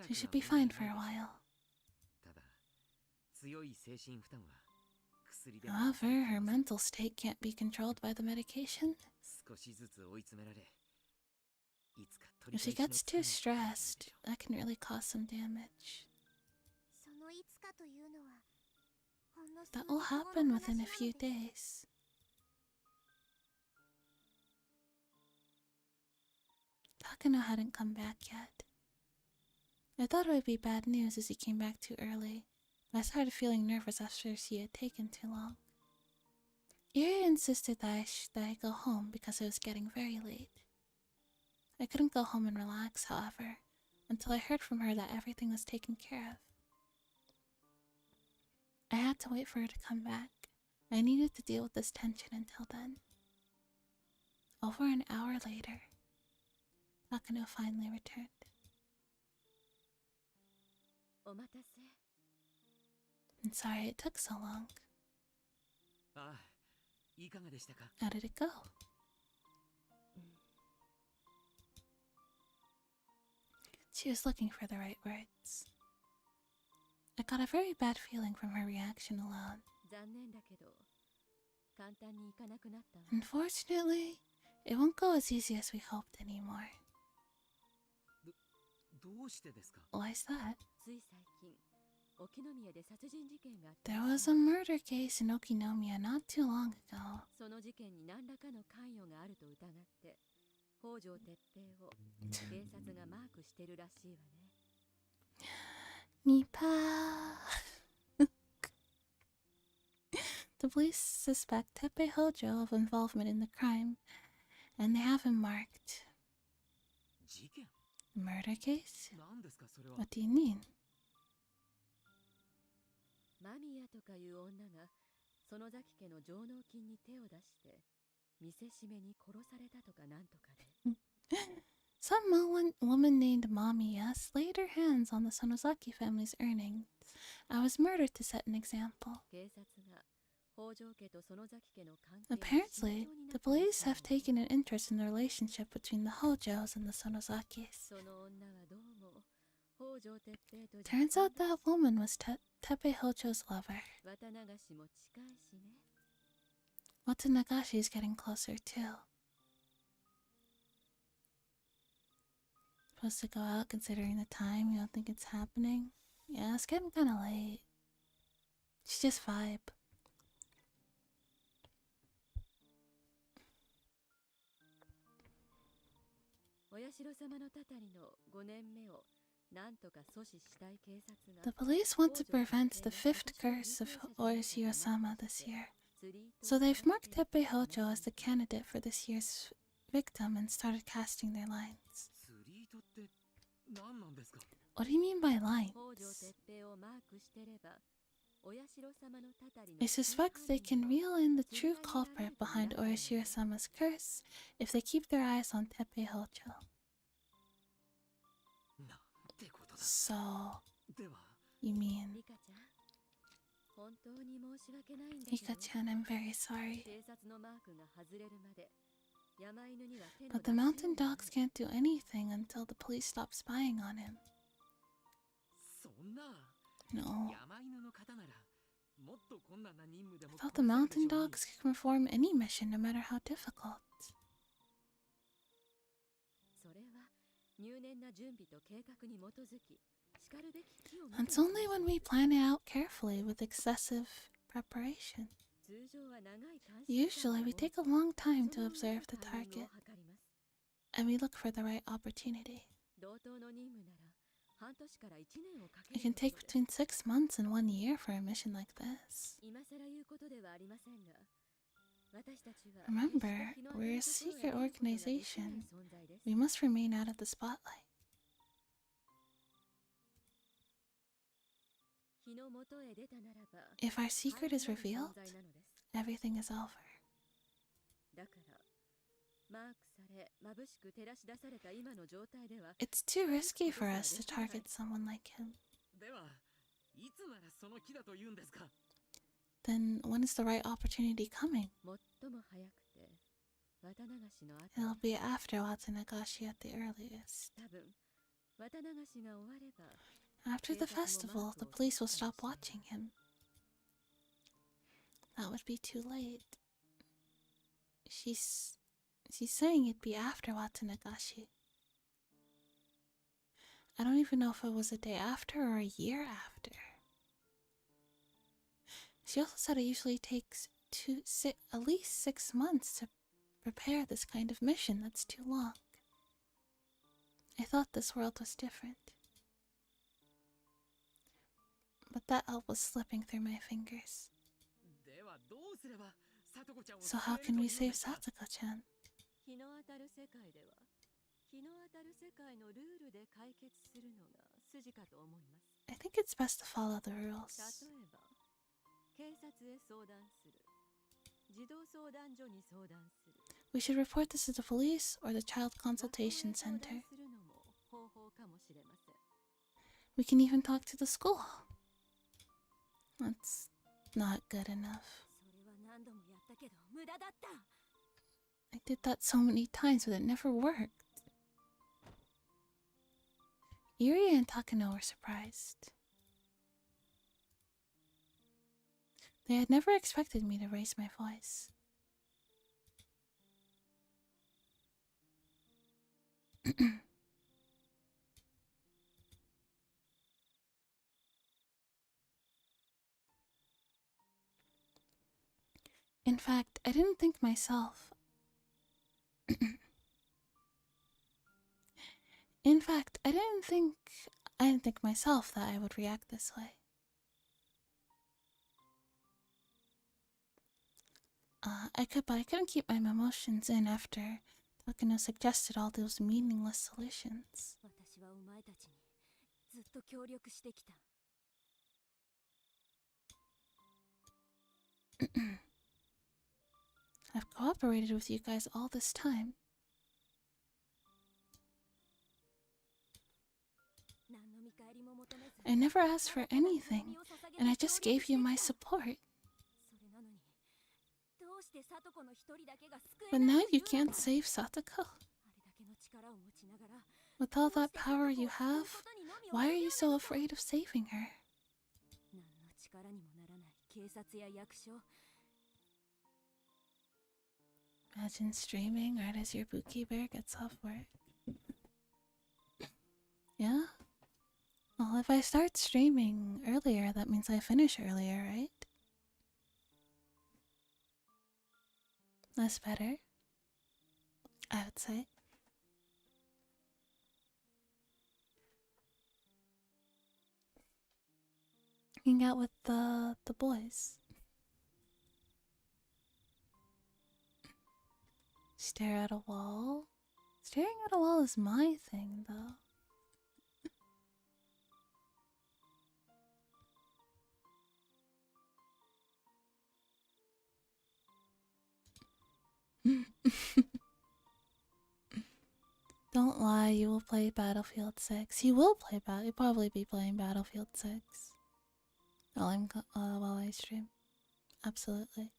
She should be fine for a while. However, her mental state can't be controlled by the medication. If she gets too stressed, that can really cause some damage. That will happen within a few days. Takano hadn't come back yet. I thought it would be bad news as he came back too early, but I started feeling nervous after she had taken too long. Iri insisted that I go home because it was getting very late. I couldn't go home and relax, however, until I heard from her that everything was taken care of. I had to wait for her to come back. I needed to deal with this tension until then. Over an hour later, Takano finally returned. I'm sorry it took so long. How did it go? She was looking for the right words. I got a very bad feeling from her reaction alone. Unfortunately, It won't go as easy as we hoped anymore. どうしてですか? Why is that? つい最近、沖宮で殺人事件があった。 There was a murder case in Okinomiya not too long ago. その事件に何らかの関与があると疑って、北条哲平を警察がマークしてるらしいわね。Nipa. The police suspect Teppei Hojo of involvement in the crime, and they have him marked. 事件? Murder case? 何ですかそれは? What do you mean? 間宮とかいう女が園崎家の上納金に手を出して見せしめに殺されたとかなんとかで。Some woman named Mamiya slayed her hands on the Sonozaki family's earnings. I was murdered to set an example. 警察が北条家と園崎家の関係に Apparently, the police have taken an interest in the relationship between the Hojos and the Sonozakis. その女はどうも北条哲平と Turns out that woman was Teppei Hojo's lover. 綿流しも近いしね。 Watanagashi is getting closer too. Supposed to go out considering the time. You don't think it's happening? Yeah, it's getting kind of late. It's just vibe. お社様のたたりの5年目をなんとか阻止したい警察が The police want to prevent the fifth curse of Oishiro-sama this year. So they've marked Teppei Hojo as the candidate for this year's victim and started casting their lines. 釣り糸って何なんですか? What do you mean by lines? 北条哲平をマークしてればお社様のたたりの They suspect they can reel in the true culprit behind Oishiro-sama's curse if they keep their eyes on Teppei Hojo. なんてことだ. So, では you mean... リカちゃん、本当に申し訳ないんだけど Rika-chan, I'm very sorry. 警察のマークが外れるまで山犬には手の But the 出しよう mountain がない dogs can't do anything until the police stop spying on him. そんな No. 山犬の方ならもっと困難な任務でも I thought the mountain dogs can perform any mission no matter how difficult. それは入念な準備と計画に基づきしかるべき機を It's only when we plan it out carefully with excessive preparation. 通常は長い監視 Usually, we take a long time to observe the タイミング target, を測ります and we look for the right opportunity. 同等の任務なら半年から1年をかけ It る can とこ take ろで between 6 months and 1 year for a mission like this. 今更言うことではありませんが私たちは Remember, 決して日の we're a 当たるところ secret へ出ることができない organization. 存在です We must remain out of the spotlight. 日の元へ出たならば If our secret is 廃れる revealed, 存在なのです everything is over. だからマークされ眩しく照らし出された今の状態では It's too risky for us to target someone like him. ではいつならその木だと言うんですか? Then when is the right opportunity coming? 最も早くて綿流しの後 It'll be after Watanagashi at the earliest. 多分綿流しが終われば After the festival, the police will stop watching him. That would be too late. She's saying it'd be after Watanagashi. I don't even know if it was a day after or a year after. She also said it usually takes at least 6 months to prepare this kind of mission. That's too long. I thought this world was different. But that help was slipping through my fingers. ではどうすればさとこちゃんを So 救 how える can と we 言うんで save すか? Satsuko-chan? 日の当たる世界では日の当たる世界のルールで解決するのが筋かと思います I think it's best to follow the 例 rules. えば警察へ相談する児童相談所に相談する We should report this to the police or the child consultation 学校へ相談 center. するのも方法かもしれません We can even talk to the school. That's not good enough. それは何度もやったけど無駄だった I did that so many times, but it never worked. Yuri and Takano were surprised. They had never expected me to raise my voice. In fact, I didn't think myself. In fact, I didn't think myself that I would react this way. But I couldn't keep my emotions in after Takano suggested all those meaningless solutions. 私はお前たちにずっと協力してきた。I've cooperated with you guys all this time. 何の見返りも求めず I never asked for anything, and I just gave you my support. それなのにどうしてサトコの一人だけが救え But ない now とい you うの can't save Satoko. あれだけの力を持ちながら With all that power you have, why are you so afraid of saving her? 何の力にもならない警察や役所 Imagine streaming right as your Buki bear gets off work. Yeah? Well, if I start streaming earlier, that means I finish earlier, right? That's better, I would say. Hang out with the boys. Stare at a wall. Staring at a wall is my thing, though. Don't lie, you will play Battlefield 6. You will play You'll probably be playing Battlefield 6 while I stream. Absolutely.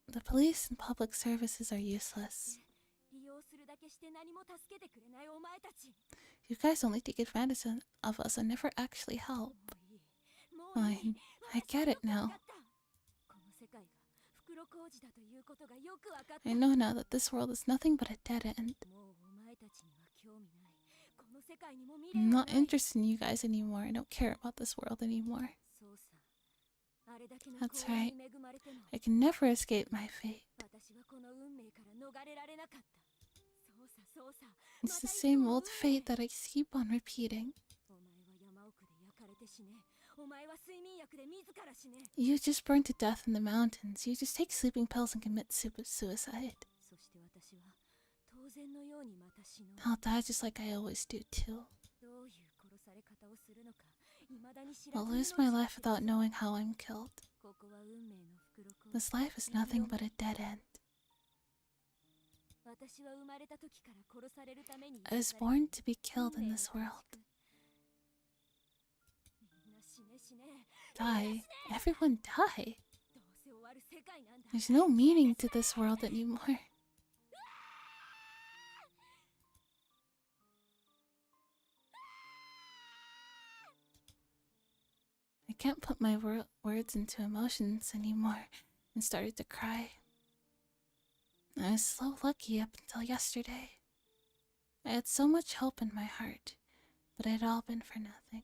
The police and public services are useless. 利用するだけして何も助けてくれないお前たち You guys only take advantage of us and never actually help. もういい Fine, I get it now. この世界が袋小路だということがよくわかった I know now that this world is nothing but a dead end. もうお前たちには興味ないこの世界にも未 I'm 練は not ない interested in you guys anymore. I don't care about this world anymore. そうさあれだけの That's 幸運 right. に恵まれても I can never escape my fate. 私はこの運命から逃れられなかったそうさそうさ It's the same old fate that I keep on repeating. お前は山奥で焼かれて死ねお前は睡眠薬で自ら死ね You just burn to death in the mountains. You just take sleeping pills and commit suicide. そして私は当然のようにまた死のう I'll die just like I always do too. どういう殺され方をするのか未だに知ら I'll ず lose my life without knowing how I'm killed. ここは運命の袋小路 This life is nothing but a dead end. 私は生まれた時から殺されるために I was born to be killed in this world. みんな死ね死ね Die. Everyone die. どうせ終わる世界なんだ There's no meaning to this world anymore. I can't put my words into emotions anymore and started to cry. I was so lucky up until yesterday. I had so much hope in my heart, but it had all been for nothing.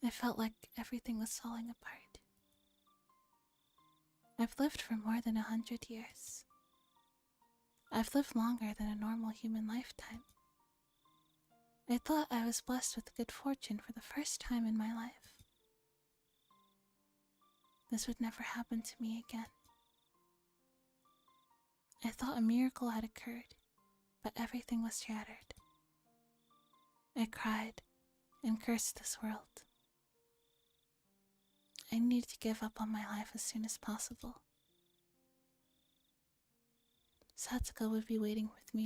I felt like everything was falling apart. I've lived for more than 100 years. I've lived longer than a normal human lifetime. I thought I was blessed with good fortune for the first time in my life. This would never happen to me again. I thought a miracle had occurred, but everything was shattered. I cried and cursed this world. I needed to give up on my life as soon as possible. Satsuko would be waiting for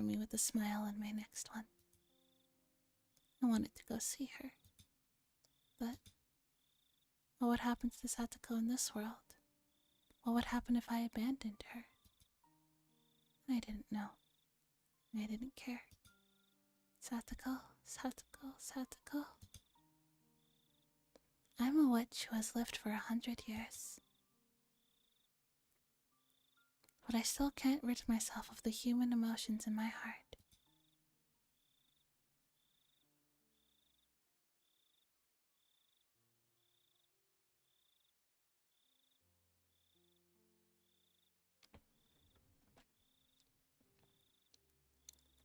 me with a smile on my next one. I wanted to go see her. But what would happen to Satsuko in this world? What would happen if I abandoned her? I didn't know. I didn't care. Satsuko, Satsuko, Satsuko. I'm a witch who has lived for 100 years. But I still can't rid myself of the human emotions in my heart.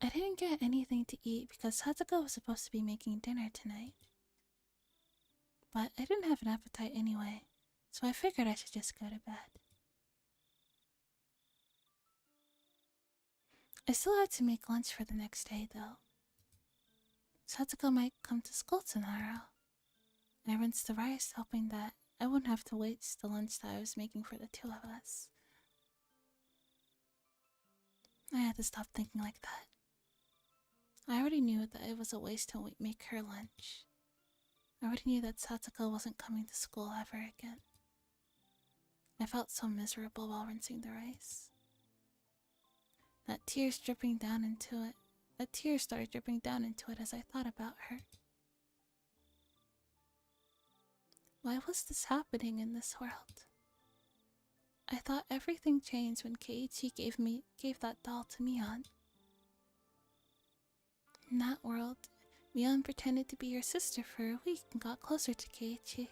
I didn't get anything to eat because Satsuko was supposed to be making dinner tonight. But I didn't have an appetite anyway, so I figured I should just go to bed. I still had to make lunch for the next day, though. Satsuko might come to school tomorrow. I rinsed the rice, hoping that I wouldn't have to waste the lunch that I was making for the two of us. I had to stop thinking like that. I already knew that it was a waste to make her lunch. I already knew that Satsuko wasn't coming to school ever again. I felt so miserable while rinsing the rice. That tears started dripping down into it as I thought about her. Why was this happening in this world? I thought everything changed when Keiichi gave that doll to Mion. In that world, Mion pretended to be your sister for a week and got closer to Keiichi.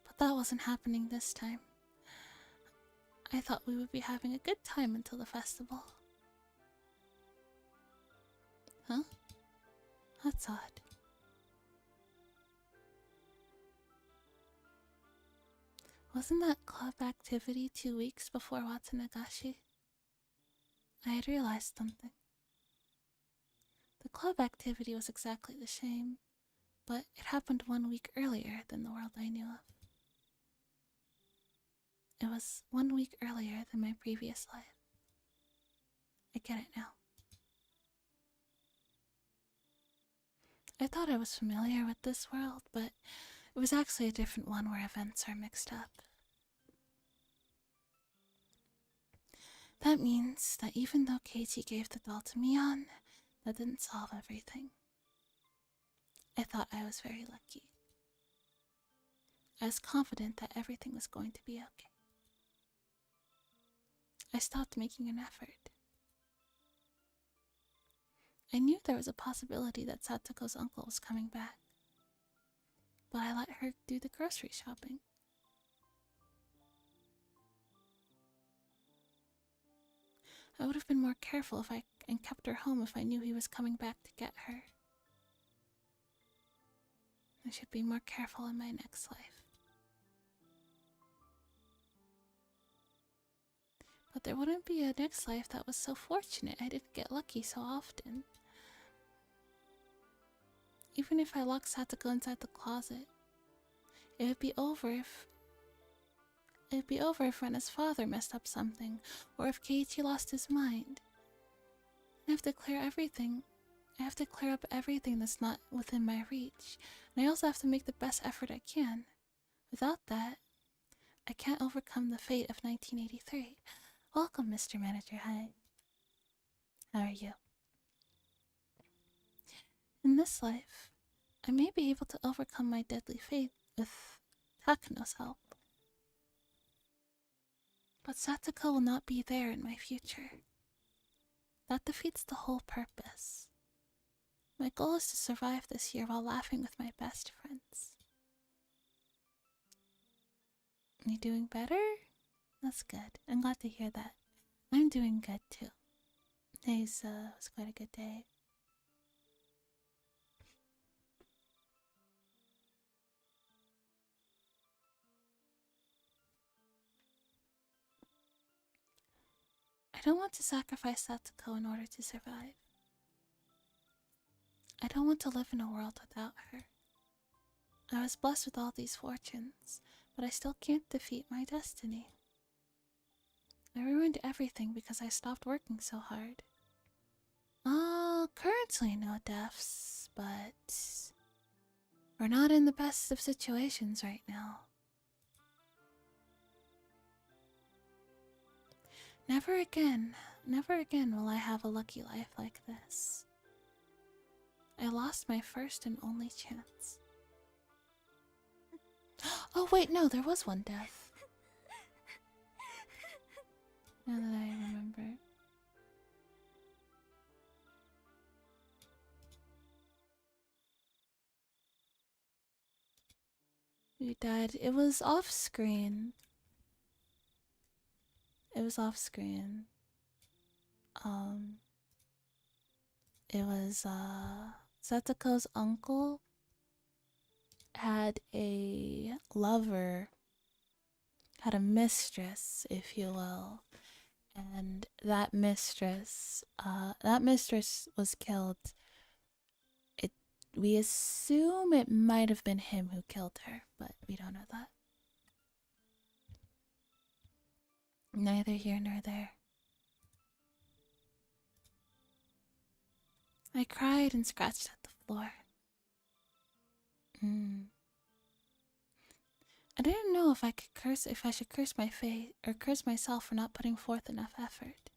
But that wasn't happening this time. I thought we would be having a good time until the festival. Huh? That's odd. Wasn't that club activity 2 weeks before Watsunagashi? I had realized something. The club activity was exactly the same, but it happened 1 week earlier than the world I knew of. It was 1 week earlier than my previous life. I get it now. I thought I was familiar with this world, but it was actually a different one where events are mixed up. That means that even though Keiichi gave the doll to Mion, that didn't solve everything. I thought I was very lucky. I was confident that everything was going to be okay. I stopped making an effort. I knew there was a possibility that Satsuko's uncle was coming back, but I let her do the grocery shopping. I would have been more careful and kept her home if I knew he was coming back to get her. I should be more careful in my next life. But there wouldn't be a next life that was so fortunate. I didn't get lucky so often. Even if I locked Satsuko inside the closet, it would be over if Rena's father messed up something, or if Keiichi lost his mind. I have to clear everything. I have to clear up everything that's not within my reach, and I also have to make the best effort I can. Without that, I can't overcome the fate of 1983. Welcome, Mr. Manager. Hi. How are you? In this life, I may be able to overcome my deadly fate with Takano's help. But Satsuko will not be there in my future. That defeats the whole purpose. My goal is to survive this year while laughing with my best friends. You doing better? That's good. I'm glad to hear that. I'm doing good too. Today's was quite a good day. I don't want to sacrifice Satsuko in order to survive. I don't want to live in a world without her. I was blessed with all these fortunes, but I still can't defeat my destiny. I ruined everything because I stopped working so hard. Currently no deaths, but we're not in the best of situations right now. Never again will I have a lucky life like this. I lost my first and only chance. Oh wait, no, there was one death. Now that I remember. Who died? It was off screen. It was off screen. It was Satoko's uncle had a lover, had a mistress, if you will, and that mistress was killed. We assume it might have been him who killed her, but we don't know that. Neither here nor there. I cried and scratched at the floor. I didn't know if I should curse my fate or curse myself for not putting forth enough effort.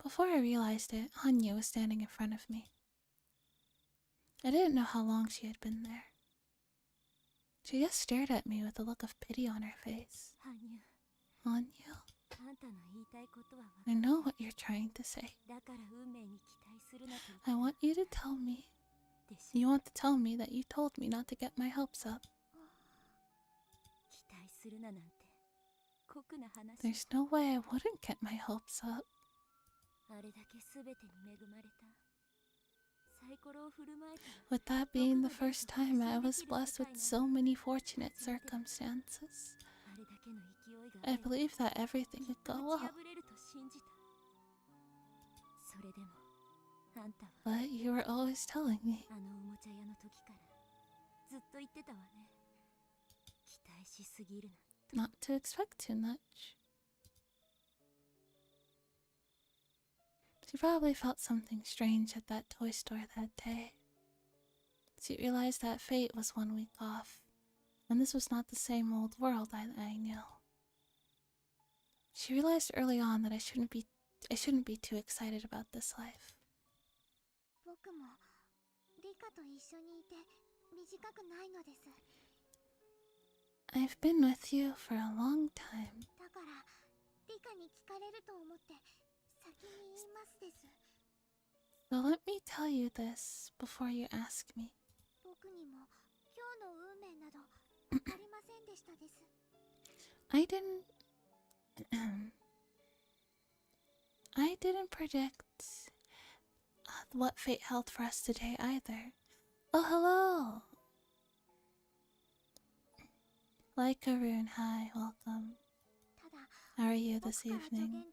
Before I realized it, Hanya was standing in front of me. I didn't know how long she had been there. She just stared at me with a look of pity on her face. Hanya, I know what you're trying to say. I want you to tell me. You want to tell me that you told me not to get my hopes up. There's no way I wouldn't get my hopes up. With that being the first time I was blessed with so many fortunate circumstances, I believed that everything would go well. But you were always telling me not to expect too much. She probably felt something strange at that toy store that day. She realized that fate was 1 week off, and this was not the same old world I knew. She realized early on that I shouldn't be too excited about this life. I've been with you for a long time. So let me tell you this before you ask me. I didn't predict what fate held for us today either. Oh, hello! Like Karun, hi, welcome. How are you this evening?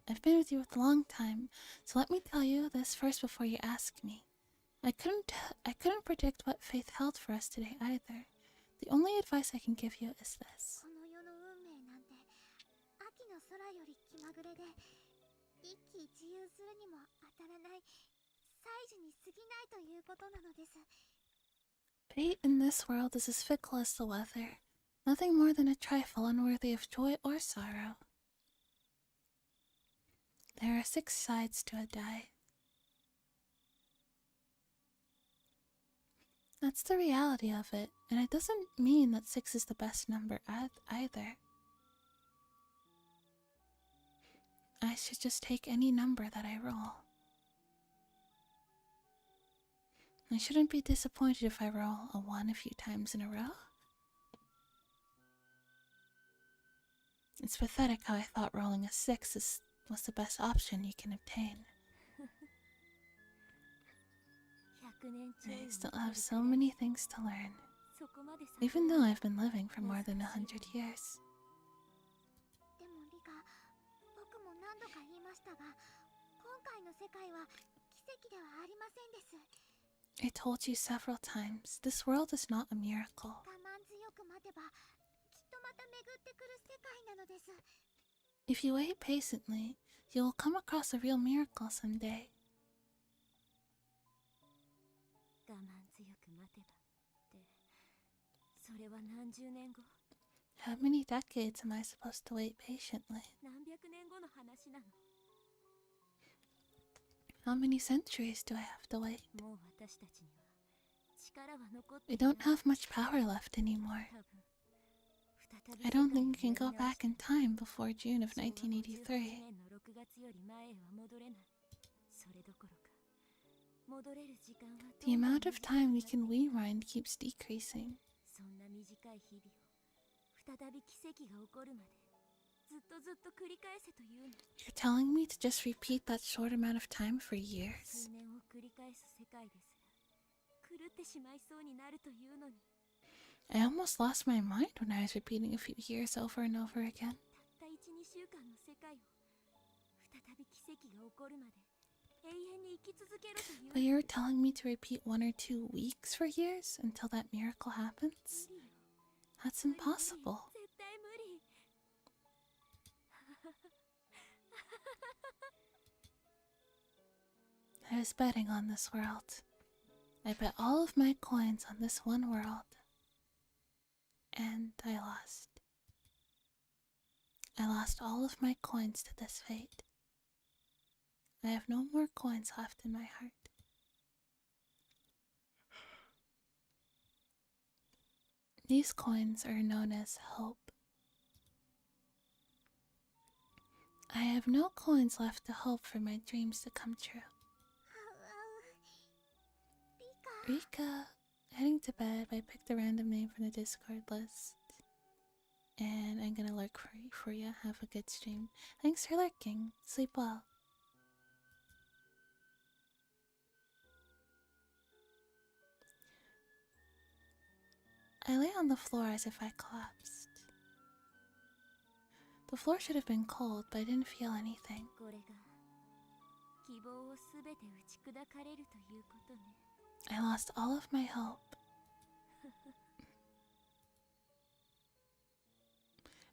I've been with you for a long time, so let me tell you this first before you ask me. I couldn't predict what fate held for us today either. The only advice I can give you is this. Fate in this world is as fickle as the weather, nothing more than a trifle unworthy of joy or sorrow. There are 6 sides to a die. That's the reality of it, and it doesn't mean that 6 is the best number either. I should just take any number that I roll. I shouldn't be disappointed if I roll a 1 a few times in a row. It's pathetic how I thought rolling a 6 was the best option you can obtain. I still have so many things to learn, even though I've been living for more than 100 years. I told you several times, this world is not a miracle. If you wait patiently, you will come across a real miracle someday. How many decades am I supposed to wait patiently? 何百年後の話なの。 How many centuries do I have to wait? もう私たちには力は残って We いない。 don't have much power left anymore. 多分再び I don't think we can go back in time before June of 1983. 年の6月より前へは戻れない。それどころか戻れる時間は The amount of time we can rewind keeps decreasing. そんな短い日々を再び奇跡が起こるまでずっとずっと繰り返せというの。 You're telling me to just repeat that short amount of time for years? 数年を繰り返す世界ですら狂ってしまいそうになるというのに。 I almost lost my mind when I was repeating a few years over and over again. たった 1,2 週間の世界を再び奇跡が起こるまで永遠に生き続けるという But you were telling me to repeat 1 or 2 weeks for years until that miracle happens? 無理よ。 That's impossible. 絶対無理。 I was betting on this world. I bet all of my coins on this one world. And I lost. I lost all of my coins to this fate. I have no more coins left in my heart. These coins are known as hope. I have no coins left to hope for my dreams to come true. Rika, heading to bed. I picked a random name from the Discord list. And I'm gonna lurk for you. Have a good stream. Thanks for lurking. Sleep well. I lay on the floor as if I collapsed. The floor should have been cold, but I didn't feel anything. これが希望をすべて打ち砕かれるということね。 I lost all of my hope.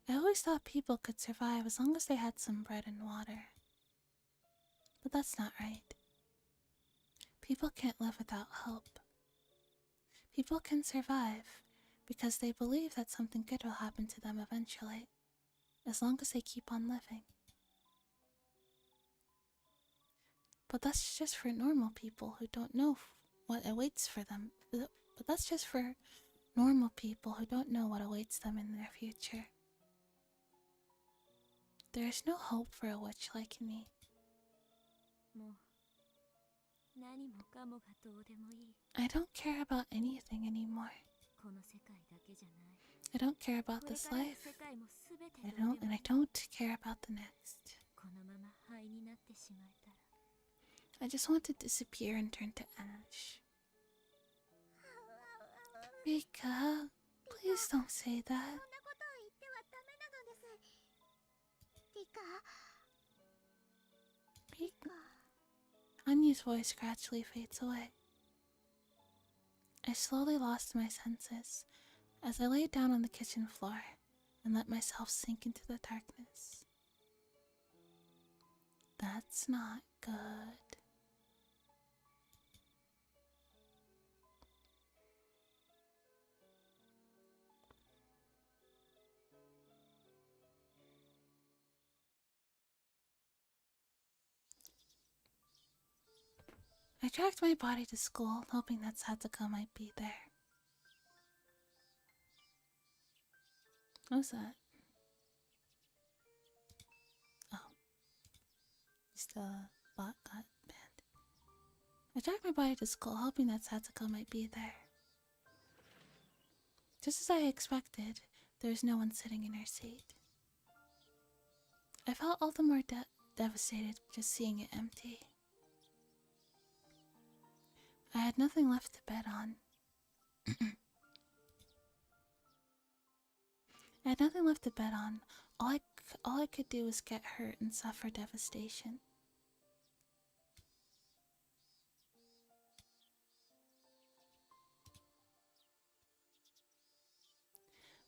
I always thought people could survive as long as they had some bread and water. But that's not right. People can't live without hope. People can survive because they believe that something good will happen to them eventually, as long as they keep on living. But that's just for normal people who don't know what awaits for them. But that's just for normal people who don't know what awaits them in their future. There is no hope for a witch like me. もう何もかもがどうでもいい。 I don't care about anything anymore. この世界だけじゃない。 I don't care about これ this からの life. 世界もすべて I どう don't, で and も I don't care about the next. このまま灰になってしまえたら。 I just want to disappear and turn to ash. Rika, please don't say that. そんなことを言ってはダメなのです。リカ、 Rika. Anya's voice gradually fades away. I slowly lost my senses as I lay down on the kitchen floor and let myself sink into the darkness. That's not good. I dragged my body to school, hoping that Satsuko might be there. What's that? Oh. Just a bot got banned. I dragged my body to school, hoping that Satsuko might be there. Just as I expected, there was no one sitting in her seat. I felt all the more devastated just seeing it empty. I had nothing left to bet on. I had nothing left to bet on. All I could do was get hurt and suffer devastation.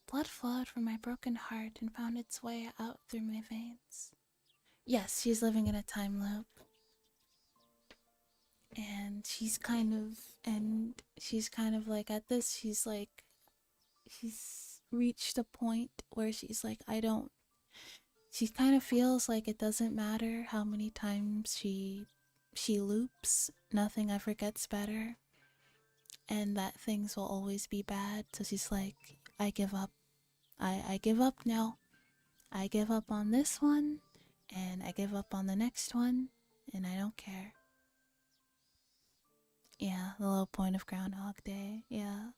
Blood flowed from my broken heart and found its way out through my veins. Yes, she's living in a time loop. And she's kind of like at this, she's reached a point where she's like, she kind of feels like it doesn't matter how many times she loops, nothing ever gets better, and that things will always be bad. So she's like, I give up. I give up now. I give up on this one, and I give up on the next one, and I don't care. Yeah, the low point of Groundhog Day. Yeah.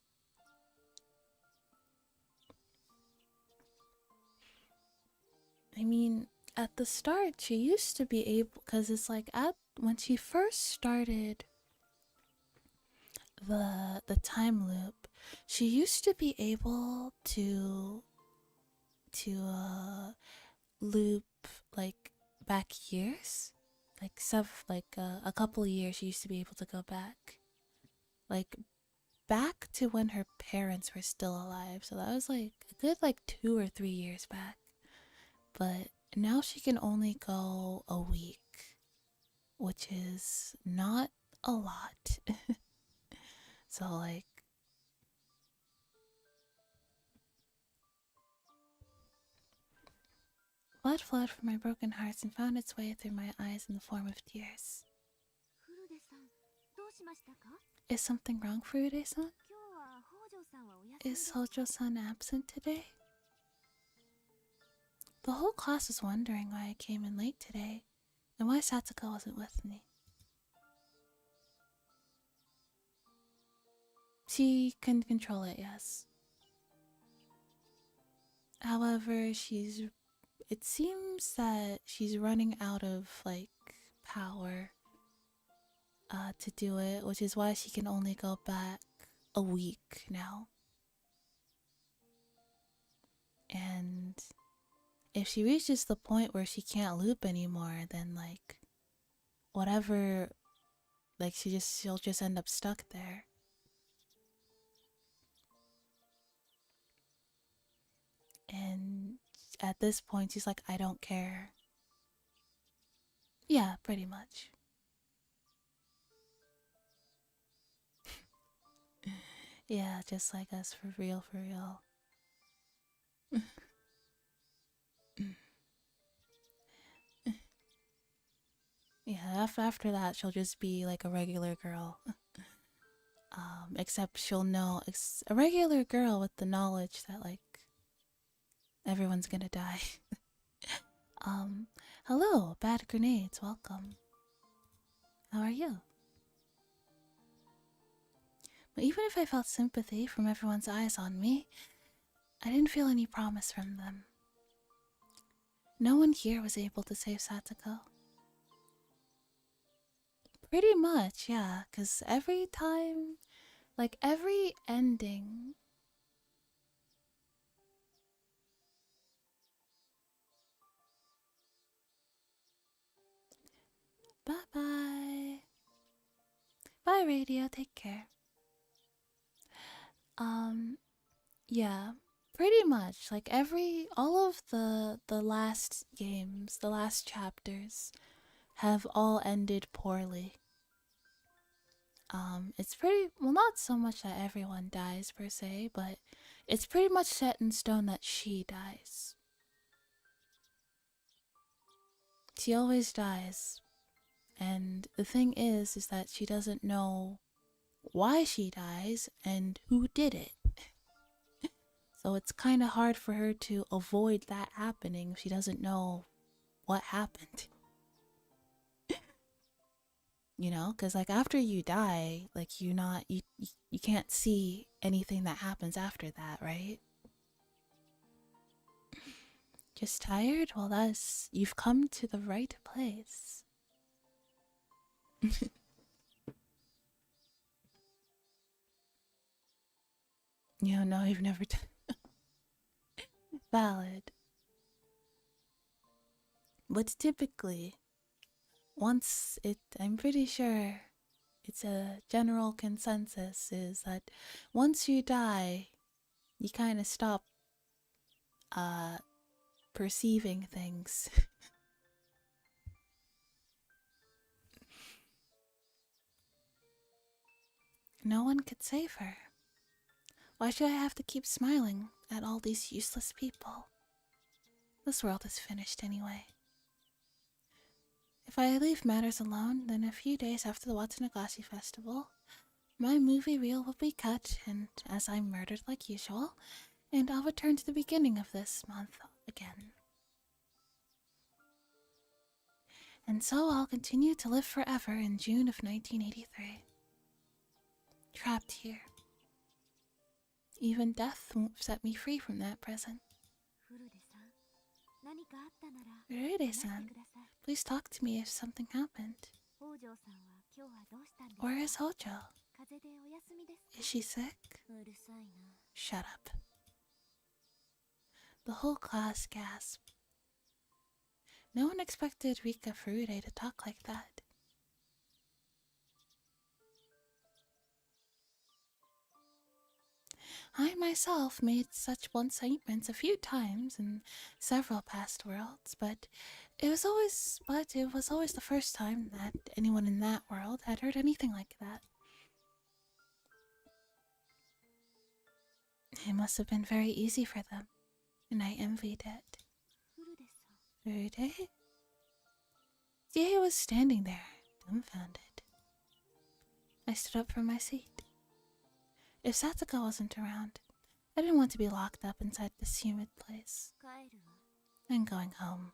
I mean, at the start, she used to be able, because it's like when she first started the time loop, she used to be able to loop like back years, like a couple of years. She used to be able to go back, like back to when her parents were still alive. So that was like a good like 2 or 3 years back. But now she can only go a week, which is not a lot. So like blood flowed from my broken hearts and found its way through my eyes in the form of tears. Is something wrong, Furude-san? Is Hojo-san absent today? The whole class was wondering why I came in late today, and why Satsuko wasn't with me. She can control it, yes. However, it seems that she's running out of, like, power to do it, which is why she can only go back a week now. And if she reaches the point where she can't loop anymore, then, like, whatever, like, she'll just end up stuck there. And at this point, she's like, I don't care. Yeah, pretty much. Yeah, just like us, for real, for real. Yeah, after that, she'll just be like a regular girl. Except she'll know a regular girl with the knowledge that, like, everyone's gonna die. Hello, Bad Grenades, welcome. How are you? But even if I felt sympathy from everyone's eyes on me, I didn't feel any promise from them. No one here was able to save Satsuko. Pretty much, yeah, because every time, like every ending. Bye bye. Bye, radio, take care. Yeah, pretty much. Like all of the last games, the last chapters, have all ended poorly. It's pretty, well, not so much that everyone dies per se, but it's pretty much set in stone that she dies. She always dies. And the thing is that she doesn't know why she dies and who did it. So it's kind of hard for her to avoid that happening if she doesn't know what happened. You know, because like after you die, like you can't see anything that happens after that, right? Just tired? Well, you've come to the right place. No, you've never done. Valid. But typically, I'm pretty sure it's a general consensus is that once you die, you kind of stop perceiving things. No one could save her. Why should I have to keep smiling at all these useless people? This world is finished anyway. If I leave matters alone, then a few days after the Watsunagashi festival, my movie reel will be cut, and as I'm murdered like usual, and I'll return to the beginning of this month again. And so I'll continue to live forever in June of 1983. Trapped here. Even death won't set me free from that prison. フルデさん、何かあったなら Rude-san, ください。 please talk to me if something happened. 北条さんは今日はどうしたんですか？ Where is Hojo? 風邪でお休みですか？ Is she sick? うるさいな。 Shut up. The whole class gasped. No one expected Rika Furude to talk like that. I myself made such blunt statements a few times in several past worlds, but it was always the first time that anyone in that world had heard anything like that. It must have been very easy for them, and I envied it. フルデさん。 Furude? Jie was standing there, dumbfounded. I stood up from my seat. If Satsuka wasn't around, I didn't want to be locked up inside this humid place. 帰るわ。 I'm going home.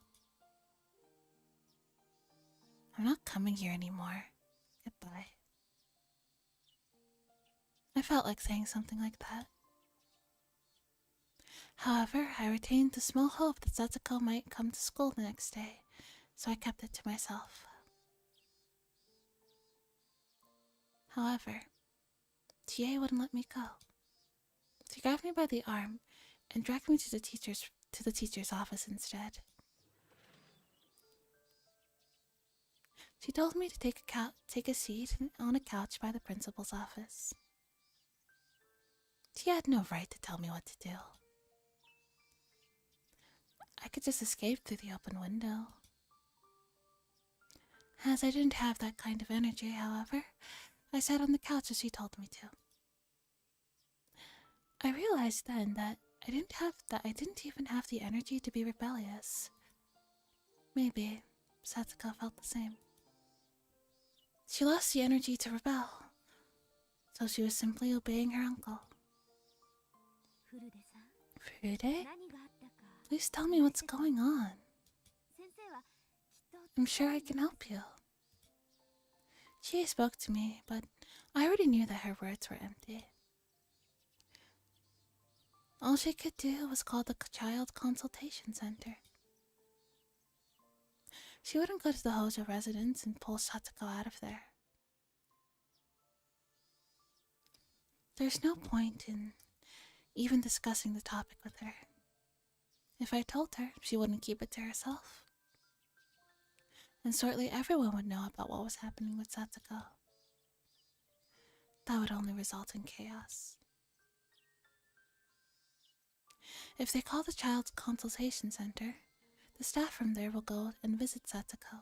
I'm not coming here anymore. Goodbye. I felt like saying something like that. However, I retained the small hope that Satsuko might come to school the next day, so I kept it to myself. However, Chie wouldn't let me go. She grabbed me by the arm and dragged me to the teacher's office instead. She told me to take a seat on a couch by the principal's office. She had no right to tell me what to do. I could just escape through the open window. As I didn't have that kind of energy, however, I sat on the couch as she told me to. I realized then that I didn't even have the energy to be rebellious. Maybe Satsuko felt the same. She lost the energy to rebel, so she was simply obeying her uncle. フルデさん。 Furude, 何があったか。 please tell me what's going on. 先生はきっと。 I'm sure I can help you. She spoke to me, but I already knew that her words were empty. All she could do was call the child consultation center. She wouldn't go to the Hojo residence and pull Satsuko out of there. There's no point in even discussing the topic with her. If I told her, she wouldn't keep it to herself. And shortly everyone would know about what was happening with Satsuko. That would only result in chaos. If they call the child's consultation center, the staff from there will go and visit Satsuko.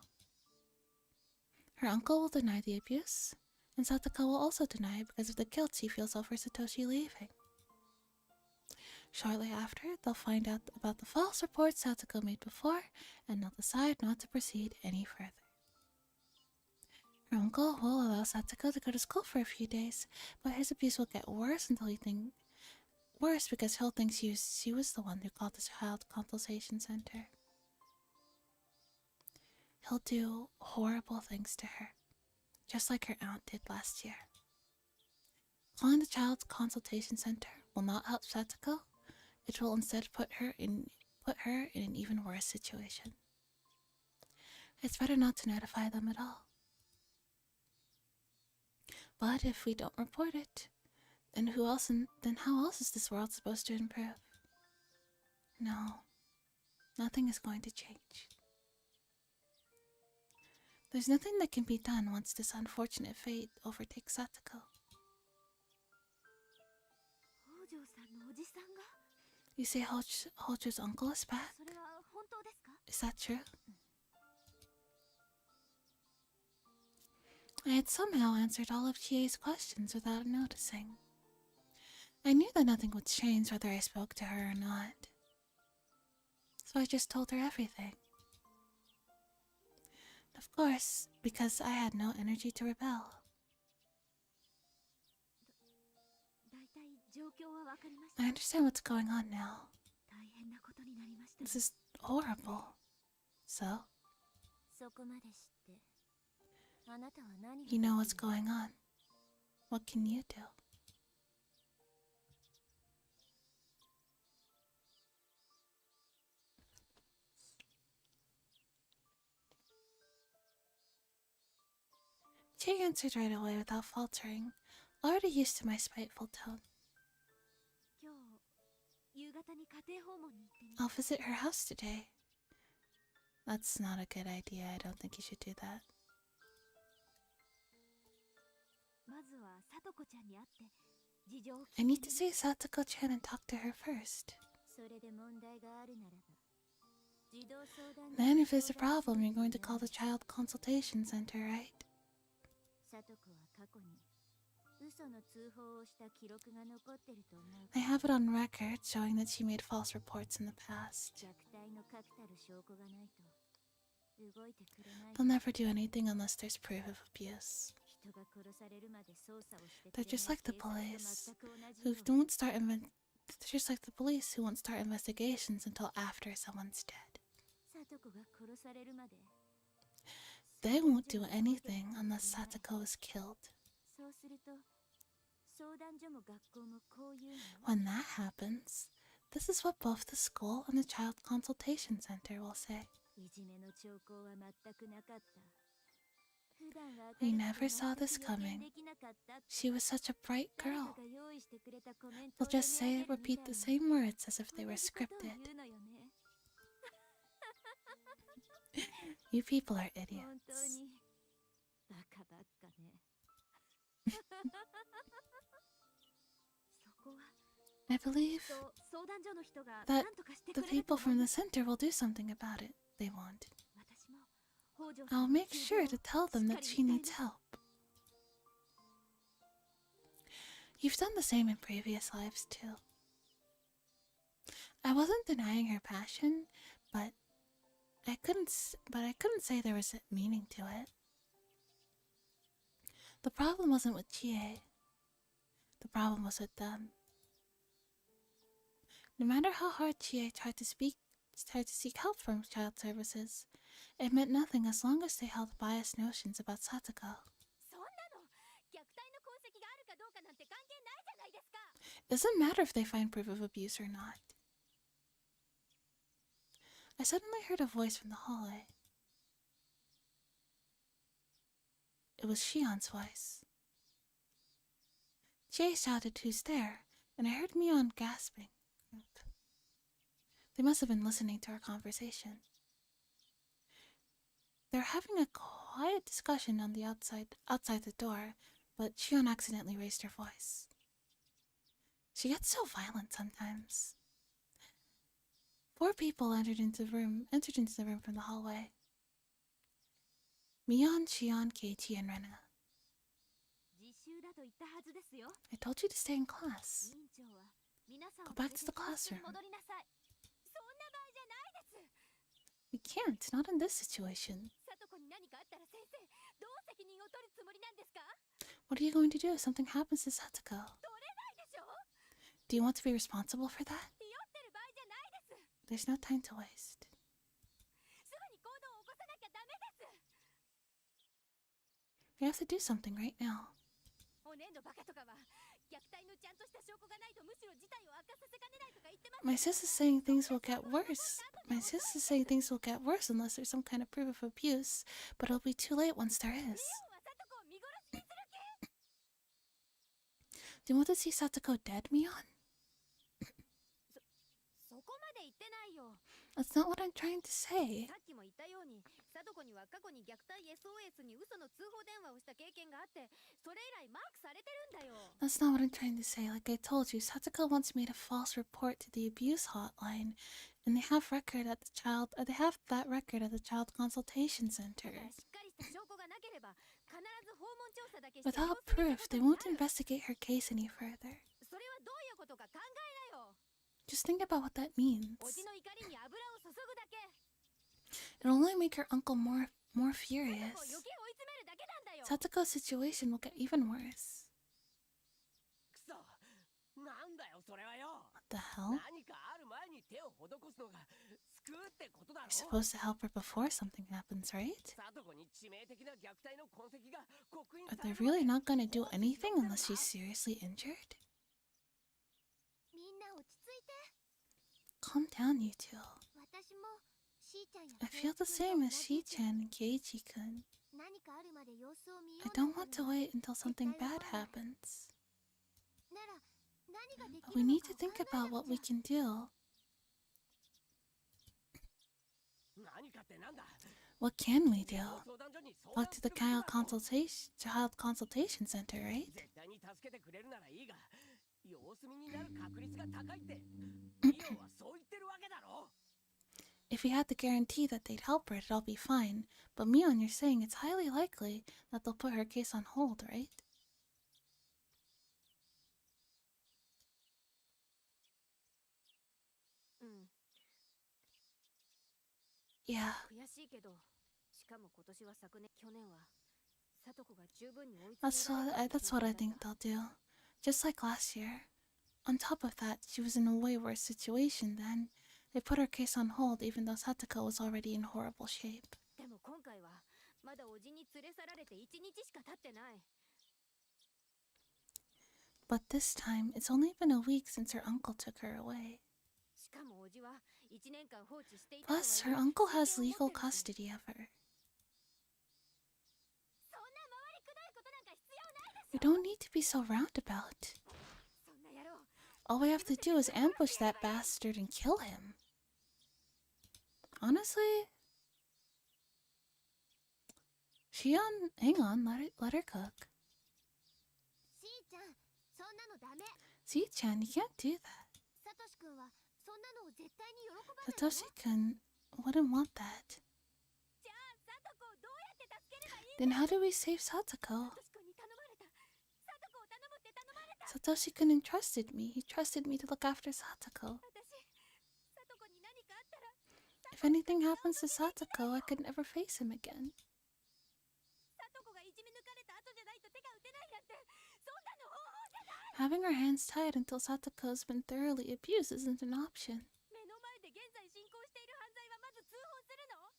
Her uncle will deny the abuse, and Satsuko will also deny it because of the guilt she feels over Satoshi leaving. Shortly after, they'll find out about the false reports Satsuko made before, and they'll decide not to proceed any further. Her uncle will allow Satsuko to go to school for a few days, but his abuse will get worse because he'll think she was the one who called the child consultation center. He'll do horrible things to her, just like her aunt did last year. Calling the child's consultation center will not help Satsuko. It will instead put her in an even worse situation. It's better not to notify them at all. But if we don't report it, then how else is this world supposed to improve? No, nothing is going to change. There's nothing that can be done once this unfortunate fate overtakes Satsuko. 北条さんのおじさんが。 You say Hojo's uncle is back? それは本当ですか？ Is that true? I had somehow answered all of Chie's questions without noticing. I knew that nothing would change whether I spoke to her or not. So I just told her everything. Of course, because I had no energy to rebel. だいたい状況はわかりました。 I understand what's going on now. 大変なことになりました。 This is horrible. So, そこまで知って、あなたは何が you know what's going on. What can you do? She answered right away without faltering, already used to my spiteful tone. 今日夕方に家庭訪問に行ってみ I'll visit her house today. That's not a good idea. I don't think you should do that. まずはさとこちゃんに会って事情を聞 I い need て to み see Satoko-chan and talk to her first. それで問題があるならば児童相談所 Then に if there's a 相談す problem, る you're going to って call the child consultation center, right? さとこは過去に嘘の通報をした記録が残ってると思う I have it on record showing that she made false reports in the past. 虐待の確たる証拠がないと動いてくれない They'll never do anything unless there's proof of abuse. 人が殺されるまで捜査をしてく They're れない just like the 警察と police, 全く同じ who よ don't start They're just like the police who won't start investigations until after someone's dead. さとこが殺されるまで They won't do anything unless Satoko is killed. そうすると相談所も学校もこういうの When that happens, this is what both the school and the child consultation center will say. いじめの兆候は全くなかった。普段は We 明るく never て saw this 全く予見 coming. できなかったって She was such a bright 誰 girl. かが用意してくれたコメント They'll を just say, 読み上げるみ repeat たい the に same words as if they 同 were じことを scripted. 言うのよね。 You people are 本 idiots. 当にバカばっかね。そこは I believe と相談所の人が that 何とかして the くれる people と from 思い the ます。 center will do something about it. They won't. 私も北条さ I'll んの make 救 sure 助 to を tell them しっ that かり she 見 needs たいの。 help. You've done the same in previous lives too. I wasn't denying her passion, but I couldn't say there was a meaning to it. The problem wasn't with Chie. The problem was with them. No matter how hard Chie tried to seek help from child services, it meant nothing as long as they held biased notions about Satoko. そんなの虐待の痕跡があるかどうかなんて関係ないじゃないですか。 It doesn't matter if they find proof of abuse or not. I suddenly heard a voice from the hallway. It was Shion's voice. Chie shouted, "Who's there?" and I heard Mion gasping. They must have been listening to our conversation. They were having a quiet discussion on the outside the door, but Shion accidentally raised her voice. She gets so violent sometimes. 4 people entered into the room from the hallway. Mion, Shion, Keiichi, and Rena. 自習だと言ったはずですよ。 I told you to stay in class. 委員長は皆さん Go を back 連れ to て the 教室に classroom. 戻りなさい。そんな場合じゃないです。 We can't, not in this situation. さとこに何かあったら先生、どう責任を取るつもりなんですか？ What are you going to do if something happens to Satoko? 取れないでしょ？ Do you want to be responsible for that? 酔ってる場合じゃないです。 There's no time to waste. すぐに行動を起こさなきゃダメです。 We have to do something right now. おねんのバカとかは虐待のちゃんとした証拠がないとむしろ事態を悪化させかねないとか言ってます。 My sister's saying things will get worse. My sister's saying things will get worse unless there's some kind of proof of abuse, but it'll be too late once there is. レオンはさとこを見殺しにする気？ Do you want to see Satoko dead, Mion? そこまで言ってないよ。 That's not what I'm trying to say. さっきも言ったように、さとこには過去に虐待 SOS に嘘の通報電話をした経験があって、それ以来マークされてるんだよ。 That's not what I'm trying to say. Like I told you, Satoko once made a false report to the abuse hotline, and they have that record at the child consultation だ center. からしっかりした証拠がなければ、必ず訪問調査だけして Without 様子見た proof, こと they にな won't る。 investigate her case any further. それはどういう Just think about what that means. おじの怒りに油を注ぐだけ。 It'll only make your uncle more 貞子を furious. 余計追い詰めるだけなんだよ。 Satsuko's situation will get even worse. くそ、なんだよそれはよ。 What the hell? 何かある前に手を施すのが救うってことだろ。 You're supposed to help her before something happens, right? 貞子に致命的な虐待の痕跡が刻印 Are さ they れる really not gonna do anything unless she's seriously injured? みんな落ち着いて。 Calm down, you two. 私もしーちゃんや I feel the same as Shi-chan and Keiichi-kun. 何かあるまで様子を見よ I う don't want to wait until something bad happens. なら何ができ But る we の need か to を think 考えな about what く we ちゃ。 can do. 何かってなんだ。 What can we do? 相談所に相談 Talk to す the ることだろ。 child consultation center, right? 絶対に助けてくれるならいいが、様子見になる確率が高いってミオはそう言ってるわけだろ。 If we had the guarantee that they'd help her, it'd all be fine. But Mion, you're saying it's highly likely that they'll put her case on hold, right? うん。 Yeah, 悔しいけど、しかも今年は昨年、去年は貞子が十分に追い詰められた that's what I think they'll do. Just like last year. On top of that, she was in a way worse situation then. They put her case on hold even though Satoko was already in horrible shape. でも今回はまだおじに連れ去られて1日しか経ってない。 But this time, it's only been a week since her uncle took her away. しかもおじは1年間放置していたとはいえ Plus, her uncle has 親権を legal 持ってるし custody of her. そんな回りくどいことなんか必要ないでしょ。 We don't need to be so roundabout. そんな野郎。 All we have to do is ambush that bastard and kill him. Honestly, Shion, hang on, let her cook. しーちゃん、そんなのダメ。 See-chan, you can't do that. サトシ君はそんなのを絶対に喜ばないよ。 Satoshi-kun wouldn't want that. じゃあ、サトコをどうやって助ければいい？ Then how do we save Satoko? サトシ君に頼まれた。サトコを頼むって頼まれた。 Satoshi-kun entrusted me. He trusted me to look after Satoko. 私、サトコに何かあったら、 If anything happens to Satoko, I could never face him again. サトコがいじめ抜かれた後じゃないと手が打てないなんて、そんなの方法じゃない。 Having our hands tied until Satoko's been thoroughly abused isn't an option. 目の前で現在進行している犯罪はまず通報するの？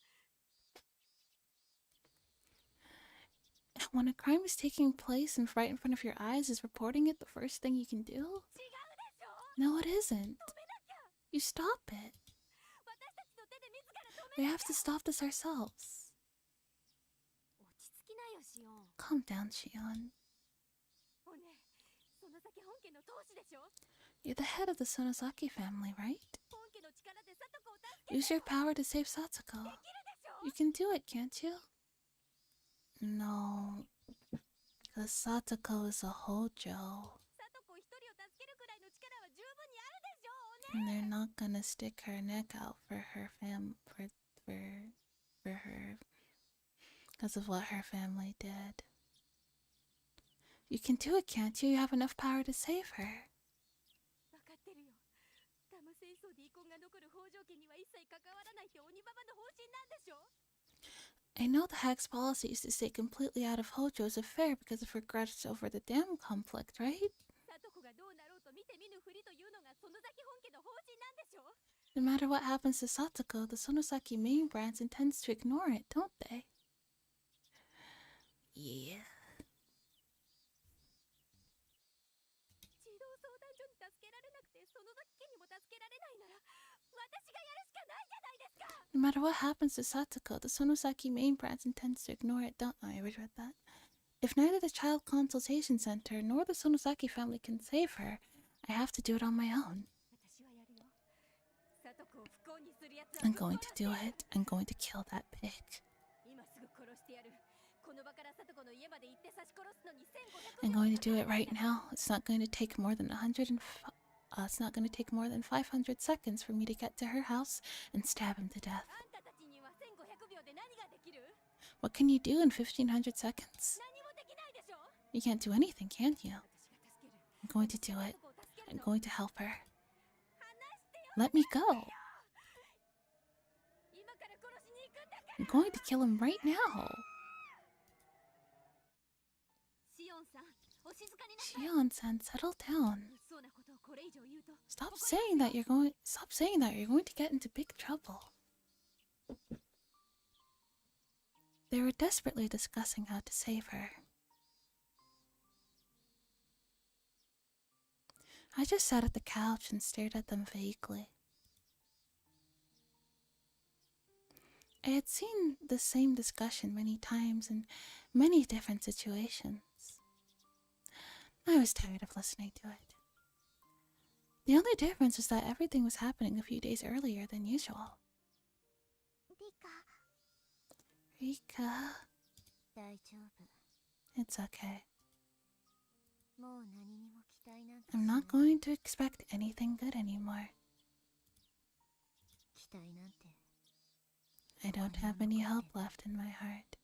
When a crime is taking place right in front of your eyes, is reporting it the first thing you can do? 違うでしょ。 No, it isn't. 止めなきゃ。 You stop it. 私たちの手で自ら止 We めな have きゃ。 to stop this ourselves. 落ち着きなよ、シオン。 Calm down, Shion. おね、その先本家の当主でしょ。 You're the head of the Sonosaki family, right? 本家の力でサトコを助けて。 Use your power to save Satoko. できるでしょ。 You can do it, can't you? No. Because Satoko is a Hojo. サトコ一人を助けるくらいの力は十分にあるでしょう And ね。 they're not gonna stick her neck out for her for her because of what her family did. You can do it, can't you? You have enough power to save her. 分かってるよ。ダム戦争で遺恨が残る北条家には一切関わらないって鬼ババの方針なんでしょ。 I know the Hag's policy is to stay completely out of Hojo's affair because of regrets over the dam conflict, right? サトコがどうなろうと見て見ぬふりというのがその先本家の方針なんでしょ。 No matter what happens to Satoko, the Sonosaki main branch intends to ignore it, don't they? Yeah. 児童相談所に助けられなくてその先家にも助けられないなら私がやるしかないじゃないですか。 No matter what happens to Satoko, the Sonosaki main branch intends to ignore it, don't I? I already read that. If neither the Child Consultation Center nor the Sonosaki family can save her, I have to do it on my own. 私はやるよ。サトコを不幸にするやつは I'm going to do it. I'm going to kill that pig. 今すぐ殺してやる。この場からサトコの家まで行って刺し殺すのに1500 I'm going to do it right now. It's not going to take more than it's not going to take more than 500 seconds for me to get to her house and stab him to death. あんたたちには1500秒で何ができる？ What can you do in 1500 seconds? 何もできないでしょ。 You can't do anything, can you? 私が助ける。 I'm going to do it. サトコを助け I'm going to help her. Let me go. I'm going to kill him right now. Shion-san, settle down. Stop saying that you're going to get into big trouble. They were desperately discussing how to save her. I just sat at the couch and stared at them vaguely. I had seen the same discussion many times in many different situations. I was tired of listening to it. The only difference was that everything was happening a few days earlier than usual. Rika. It's okay. I'm not going to expect anything good anymore. I don't have any hope left in my heart.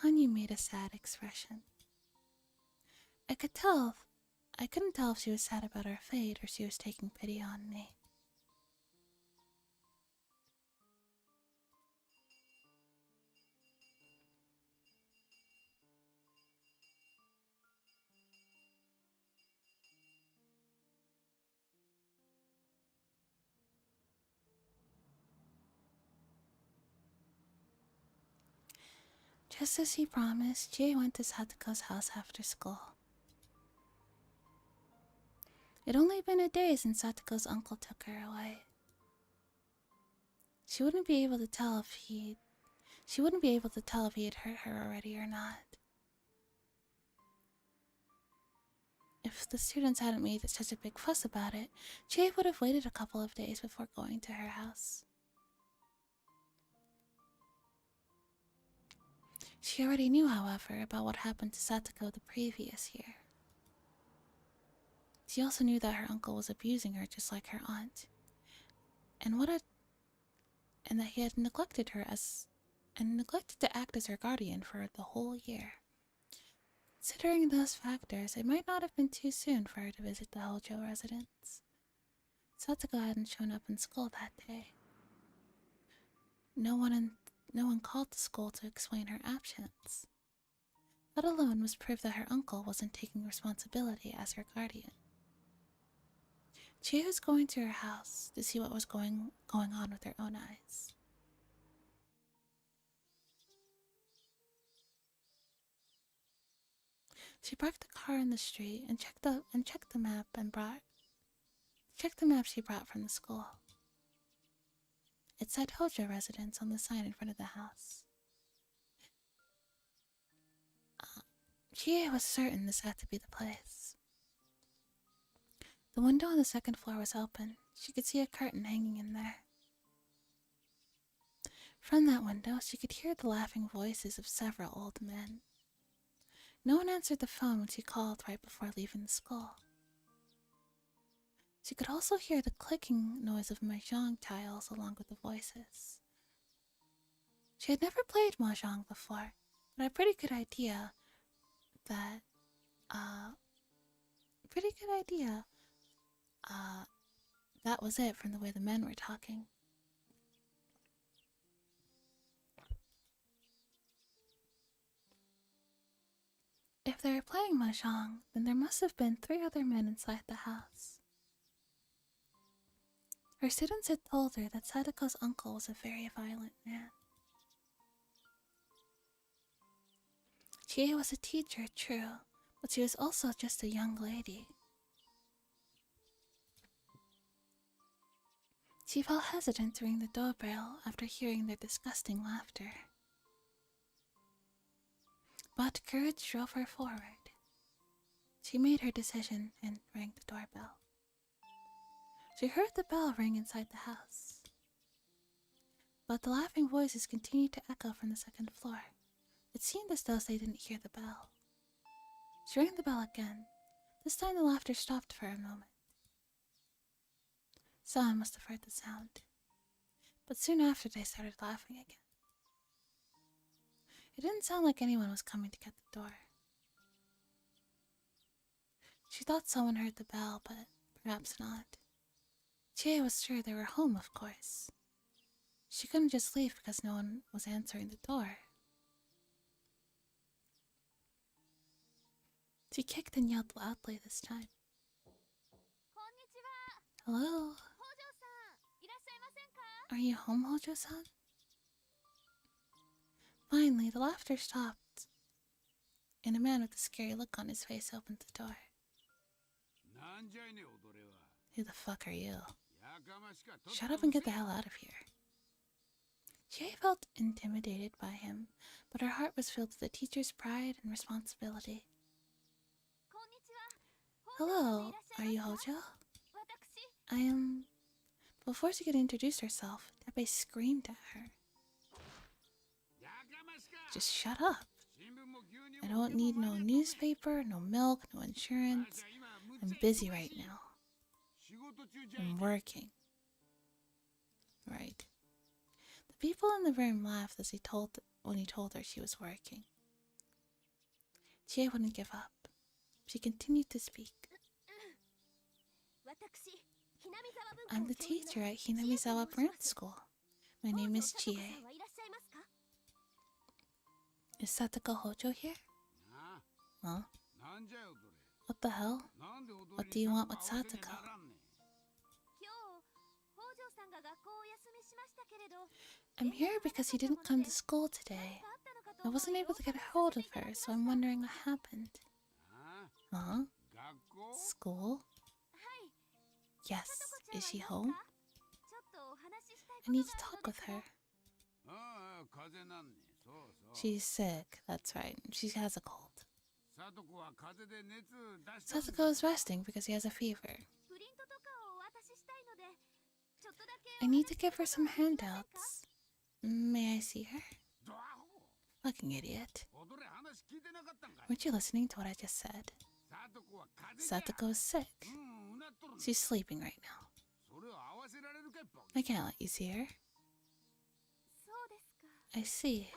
Hanyu made a sad expression. I couldn't tell if she was sad about our fate or she was taking pity on me. Just as he promised, Jay went to Satoko's house after school. It'd only been a day since Satoko's uncle took her away. She wouldn't be able to tell if he had hurt her already or not. If the students hadn't made such a big fuss about it, Jay would have waited a couple of days before going to her house. She already knew, however, about what happened to Satoko the previous year. She also knew that her uncle was abusing her just like her aunt, and that he had neglected to act as her guardian for the whole year. Considering those factors, it might not have been too soon for her to visit the Hojo residence. Satoko hadn't shown up in school that day. No one called the school to explain her absence. That alone was proof that her uncle wasn't taking responsibility as her guardian. Chie was going to her house to see what was going on with her own eyes. She parked the car in the street and checked the map she brought from the school. It said Hojo residence on the sign in front of the house. Chie was certain this had to be the place. The window on the second floor was open. She could see a curtain hanging in there. From that window, she could hear the laughing voices of several old men. No one answered the phone when she called right before leaving the school. She could also hear the clicking noise of mahjong tiles along with the voices. She had never played mahjong before, but had a pretty good idea that that was it from the way the men were talking. If they were playing mahjong, then there must have been 3 other men inside the house. Her students had told her that Sadako's uncle was a very violent man. Chie was a teacher, true, but she was also just a young lady. She felt hesitant to ring the doorbell after hearing their disgusting laughter. But courage drove her forward. She made her decision and rang the doorbell. She heard the bell ring inside the house. But the laughing voices continued to echo from the second floor. It seemed as though they didn't hear the bell. She rang the bell again. This time the laughter stopped for a moment. Someone must have heard the sound. But soon after they started laughing again. It didn't sound like anyone was coming to get the door. She thought someone heard the bell, but perhaps not. Chie was sure they were home, of course. She couldn't just leave because no one was answering the door. She kicked and yelled loudly this time. Hello? Are you home, Hojo-san? Finally, the laughter stopped, and a man with a scary look on his face opened the door. Who the fuck are you? Shut up and get the hell out of here. Chie felt intimidated by him, but her heart was filled with the teacher's pride and responsibility. Hello, are you Hojo? I am... Before she could introduce herself, Teppei screamed at her. Just shut up. I don't need no newspaper, no milk, no insurance. I'm busy right now. I'm working. Right. The people in the room laughed as when he told her she was working. Chie wouldn't give up. She continued to speak. I'm the teacher at Hinamizawa Branch School. My name is Chie. Is Satoko Hojo here? Huh? What the hell? What do you want with Satoko? I'm here because he didn't come to school today. I wasn't able to get a hold of her, so I'm wondering what happened. Huh? School? Yes. Is she home? I need to talk with her. She's sick, that's right. She has a cold. Satoko is resting because he has a fever. I need to give her some handouts. May I see her? Fucking idiot. Weren't you listening to what I just said? Satoko is sick. She's sleeping right now. I can't let you see her. I see.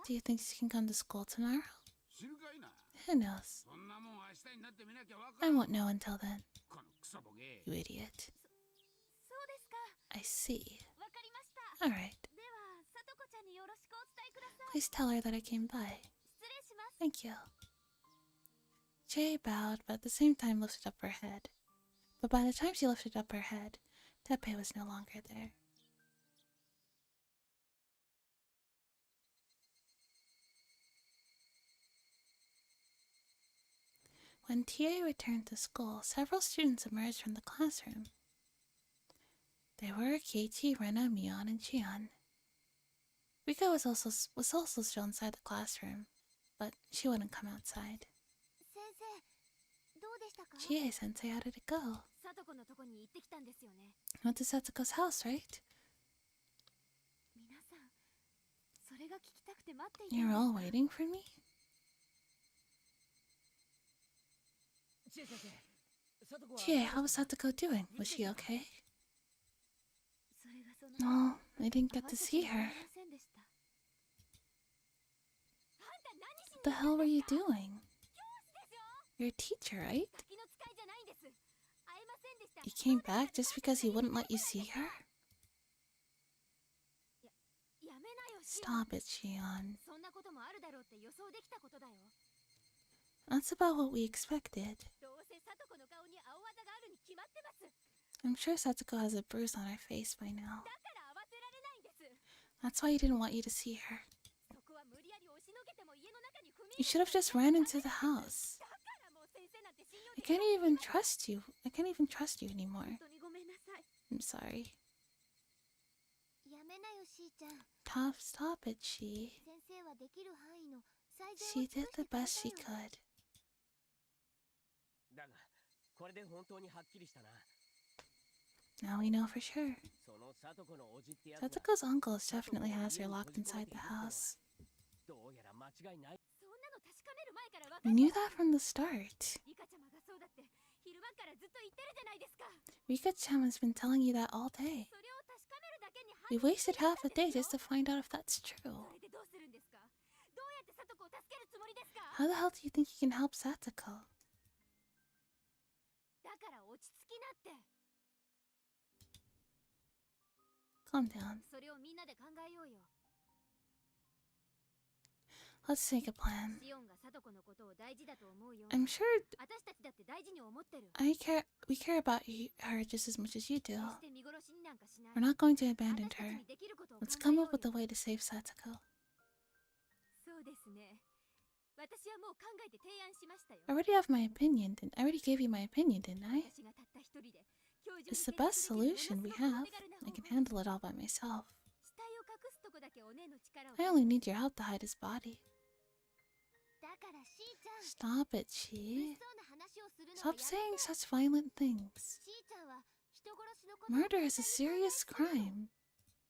Do you think she can come to school tomorrow? Who knows? I won't know until then. You idiot. I see. Alright. Please tell her that I came by. Thank you. Chie bowed, but at the same time lifted up her head. But by the time she lifted up her head, Teppei was no longer there. When Tie returned to school, several students emerged from the classroom. They were Keiichi, Rena, Mion, and Chion. Rika was also still inside the classroom, but she wouldn't come outside. Chie-sensei, how did it go? Went to Satoko's house, right? You're all waiting for me? Chie, how was Satoko doing? Was she okay? No, I didn't get to see her. What the hell were you doing? You're a teacher, right? You came back just because he wouldn't let you see her? Stop it, Shion. That's about what we expected. I'm sure Satoko has a bruise on her face by now. That's why he didn't want you to see her. You should have just ran into the house. I can't even trust you. I can't even trust you anymore. I'm sorry. Stop it, She did the best she could. Now we know for sure. Satoko's uncle definitely has her locked inside the house. We knew that from the start. Rika-chan has been telling you that all day. We wasted half a day just to find out if that's true. How the hell do you think you can help Satoko? Calm down. それをみんなで考えようよ。 Let's make a plan. シオンがサトコのことを大事だと思うよ。 I'm sure 私たちだって大事に思ってる。 we care about her just as much as you do. 決して見殺しになんかしない。 We're not going to abandon 私たち her. にできることを考 Let's え come よう up with よ。 a way to save Satoko. そうですね。私はもう考えて提案しましたよ。 I already have my opinion. I already gave you my opinion, didn't I? 私がたった一人で今日中に It's the 生活 best できる solution もの we すごくお have. 手軽な I 方 can 法。 handle it all by myself. 死体を隠すとこだけお姉の力を。 I only need your help to hide his body. だからしーちゃん。 Stop it, Chi. 物騒な話をするのは Stop やめ saying て。 such violent things. しーちゃんは人殺しのことを Murder is a 簡単に考え serious すぎるの。 crime.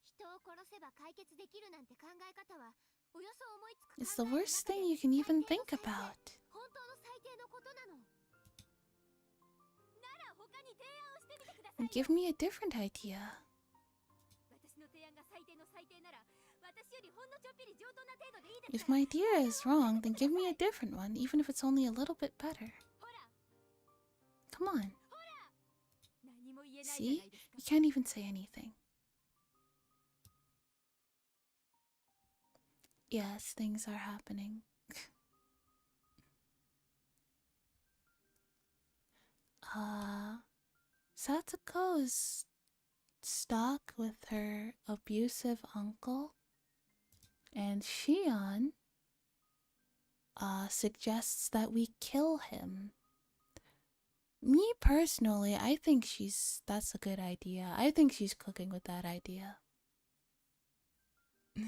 人を殺せば解決できるなんて考え方はおよそ思いつく It's 考 the えの worst 中で thing you can even 最低 think の最低 about. 本当の最低のことなの。なら他に提案をしてみてください And よ。 give me a different idea. 私の提案が最低の最低なら私よりほんのちょっぴり上等な程度でいいです If から。 my idea is wrong, then give me a different one, even if it's only a little bit better. ほら Come on. 何も言えないじゃ See? ないですか。 You can't even say anything. Yes, things are happening. Satoko is stuck with her abusive uncle, and Shion suggests that we kill him. Me personally, I think that's a good idea. I think she's cooking with that idea. 私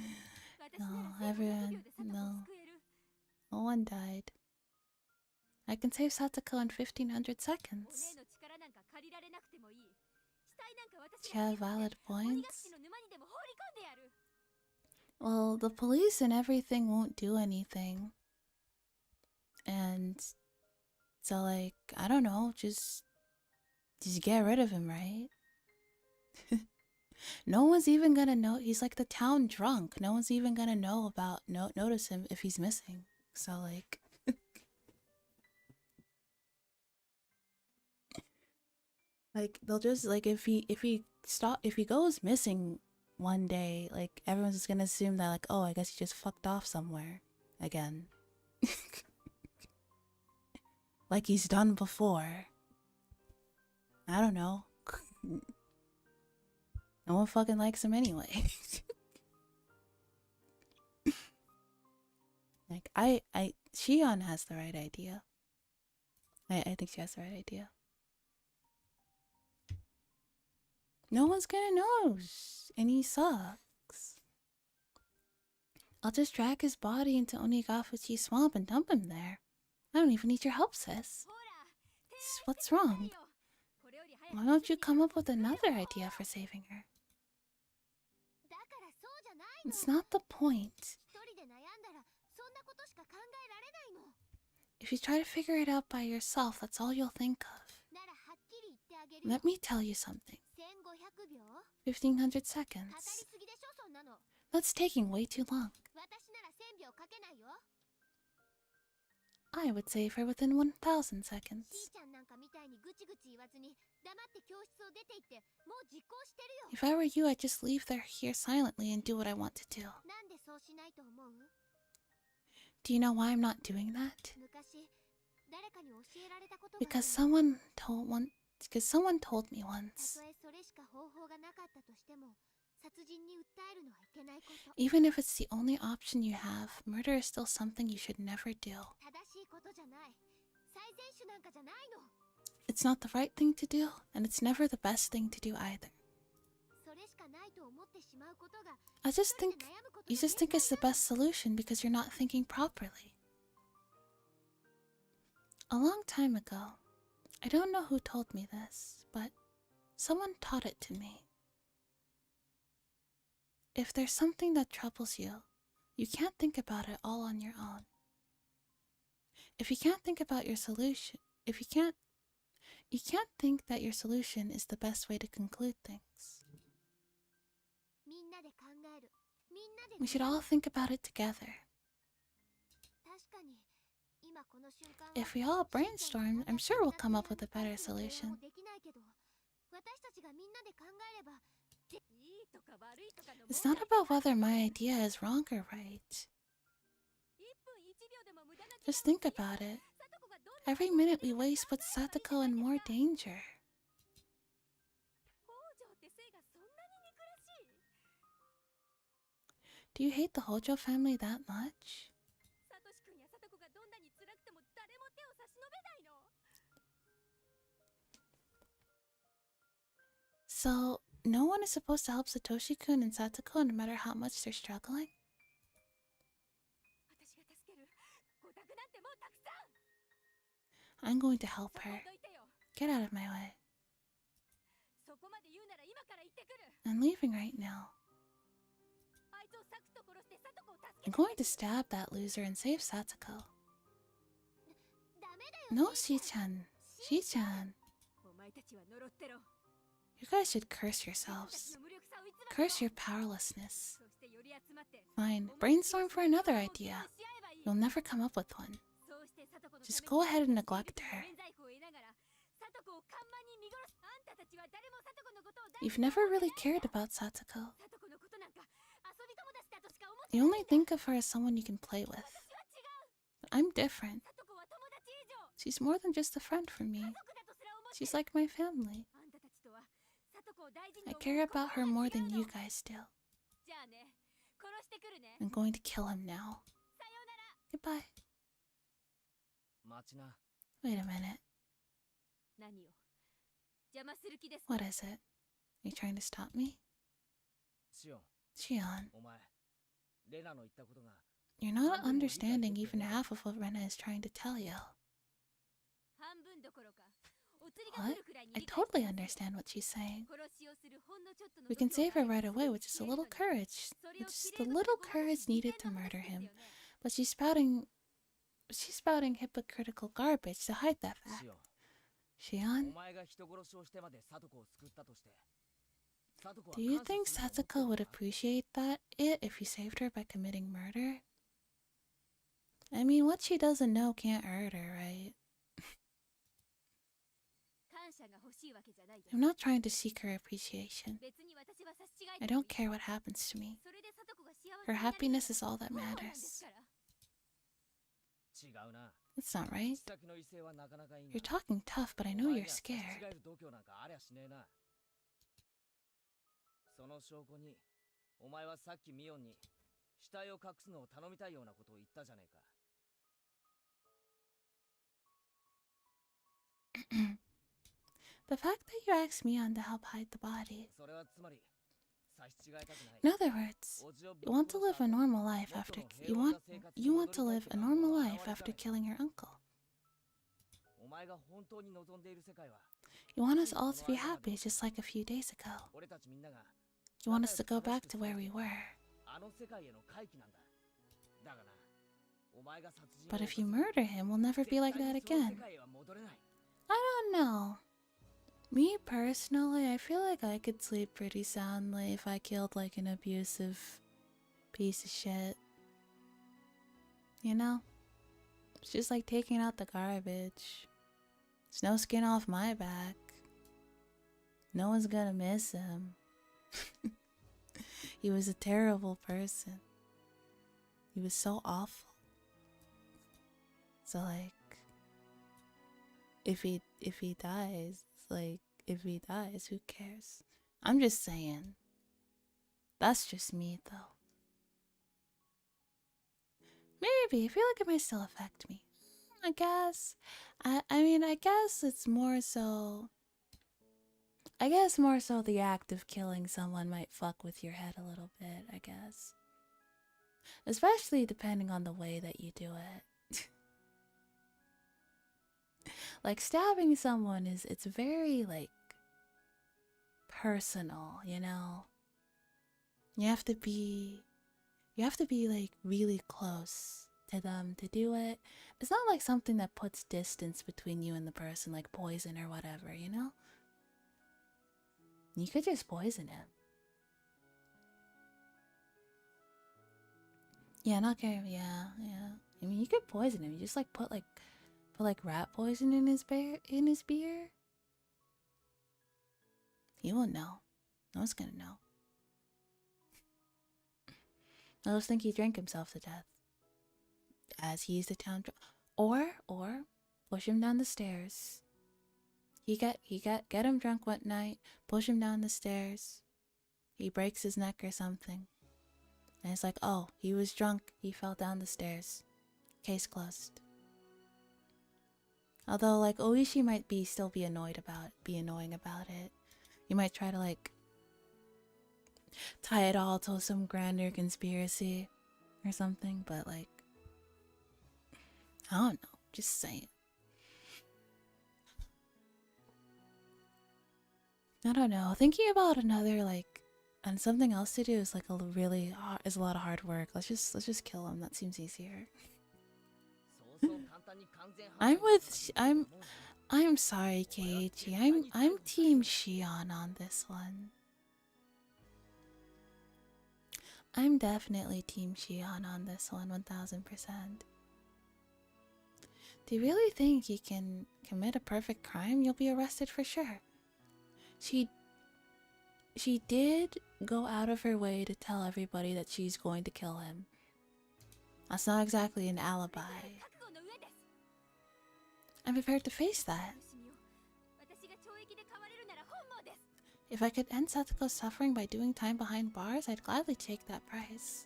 なら No, 生後6 everyone, 秒でサトコを no. 救える。 No one died. I can save Satoko in 1500 お姉 seconds. の力なんか借りられなくてもいい。死体なんか私 She が had 引き取 valid って鬼ヶ points. 島の沼にでも放り込んでやる。 Well, the police and everything won't do anything. And so, like, I don't know, just get rid of him, right? No one's even gonna know. He's like the town drunk. No one's even gonna know about notice him if he's missing. So like like they'll just like if he goes missing one day, like everyone's just gonna assume that like, oh, I guess he just fucked off somewhere again. Like he's done before. I don't know. No one fucking likes him anyway. Like Shion has the right idea. I think she has the right idea. No one's gonna know, and he sucks. I'll just drag his body into Onigafuchi Swamp and dump him there. I don't even need your help, sis. ほら、提案して What's ください wrong? よ。これより早く Why don't すぐ you に come up サト with コを another 救える方 idea 法 for saving her? だからそうじゃないの。 It's not the point. 一人で悩んだらそんなことしか考えられないの。 If you try to figure it out by yourself, that's all you'll think of. ならはっきり言ってあげるよ。 Let me tell you something. 1500秒 1500 かかり seconds. すぎでしょ、そんなの。 That's taking way too long. 私なら1000秒かけないよ。 I would save her within 1000 しー seconds. ちゃんなんかみたいにぐちぐち言わずに黙って教室を出て行ってもう実行してるよ。 If I were you, I'd just leave her here silently and do what I want to do. なんでそうしないと思う？ Do you know why I'm not doing that? 昔誰かに教えられたことがある Because の。 someone told me た once. とえそれしか方法がなかったとしても殺人に訴えるのはいけないこと。 Even if it's the only option you have, murder is still something you should never do. 正しいことじゃない。最善手なんかじゃないの。 It's not the right thing to do, and it's never the best thing to do either. それしかないと思ってしまうことが I just 一人 think で悩むこと you の just think 限 it's the 界なの。 best solution because you're not thinking properly. A long time ago, I don't know who told me this, but someone taught it to me. If there's something that troubles you, you can't think about it all on your own. If you can't think about your solution, you can't think that your solution is the best way to conclude things. みんなで考える。みんなで We should 悩む。 all think about it together. 確かに今この瞬間は If we all brainstorm, I'm sure we'll come up with a better しーちゃんに対する提案 solution. もできないけど私たちがみんなで考えれば It's not about whether my idea is wrong or right. Just think about it. Every minute we waste puts Satoko in more danger. Do you hate the Hojo family that much? So, no one is supposed to help Satoshi-kun and Satoko no matter how much they're struggling? I'm going to help her. Get out of my way. I'm leaving right now. I'm going to stab that loser and save Satoko. No, Shi-chan. Shi-chan. You guys should curse yourselves. Curse your powerlessness. Fine, brainstorm for another idea. You'll never come up with one. Just go ahead and neglect her. You've never really cared about Satoko. You only think of her as someone you can play with. But I'm different. She's more than just a friend for me. She's like my family. I care about her more than you guys do. I'm going to kill him now. Goodbye. Wait a minute. What is it? Are you trying to stop me? Shion, you're not understanding even half of what Rena is trying to tell you. What? I totally understand what she's saying. We can save her right away with just a little courage. With just the little courage needed to murder him. But she's spouting hypocritical garbage to hide that fact. Shion? Do you think Satsuko would appreciate it if you saved her by committing murder? I mean, what she doesn't know can't hurt her, right? I'm not trying to seek her appreciation. I don't care what happens to me. Her happiness is all that matters. That's not right. You're talking tough, but I know you're scared. The fact that you asked Mion to help hide the body. In other words, you want to live a normal life after you want to live a normal life after killing your uncle. You want us all to be happy just like a few days ago. You want us to go back to where we were. But if you murder him, we'll never be like that again. I don't know. Me personally, I feel like I could sleep pretty soundly if I killed like an abusive piece of shit. You know? It's just like taking out the garbage. There's no skin off my back. No one's gonna miss him. He was a terrible person. He was so awful. So like, if he dies, who cares? I'm just saying. That's just me though. Maybe, I feel like it might still affect me. I guess. I mean, I guess it's more so... I guess more so the act of killing someone might fuck with your head a little bit, I guess. Especially depending on the way that you do it. Like, stabbing someone it's very, like, personal, you know? You have to be, like, really close to them to do it. It's not like something that puts distance between you and the person, like poison or whatever, you know? You could just poison him. Yeah, not care. Yeah. I mean, you could poison him. You just like put rat poison in his beer. He won't know. No one's gonna know. I just think he drank himself to death, as he's the town or push him down the stairs. Get him drunk one night, push him down the stairs. He breaks his neck or something. And it's like, oh, he was drunk, he fell down the stairs. Case closed. Although, like, Oishi might still be annoying about it. You might try to, like, tie it all to some grander conspiracy or something, but, like, I don't know. Just saying. I don't know. Thinking about another, like, and something else to do is like a lot of hard work. Let's just kill him. That seems easier. I'm sorry, Keiichi. I'm Team Shion on this one. I'm definitely Team Shion on this one, 1000%. Do you really think you can commit a perfect crime? You'll be arrested for sure. She did go out of her way to tell everybody that she's going to kill him. That's not exactly an alibi. I'm prepared to face that. If I could end Satoko's suffering by doing time behind bars, I'd gladly take that price.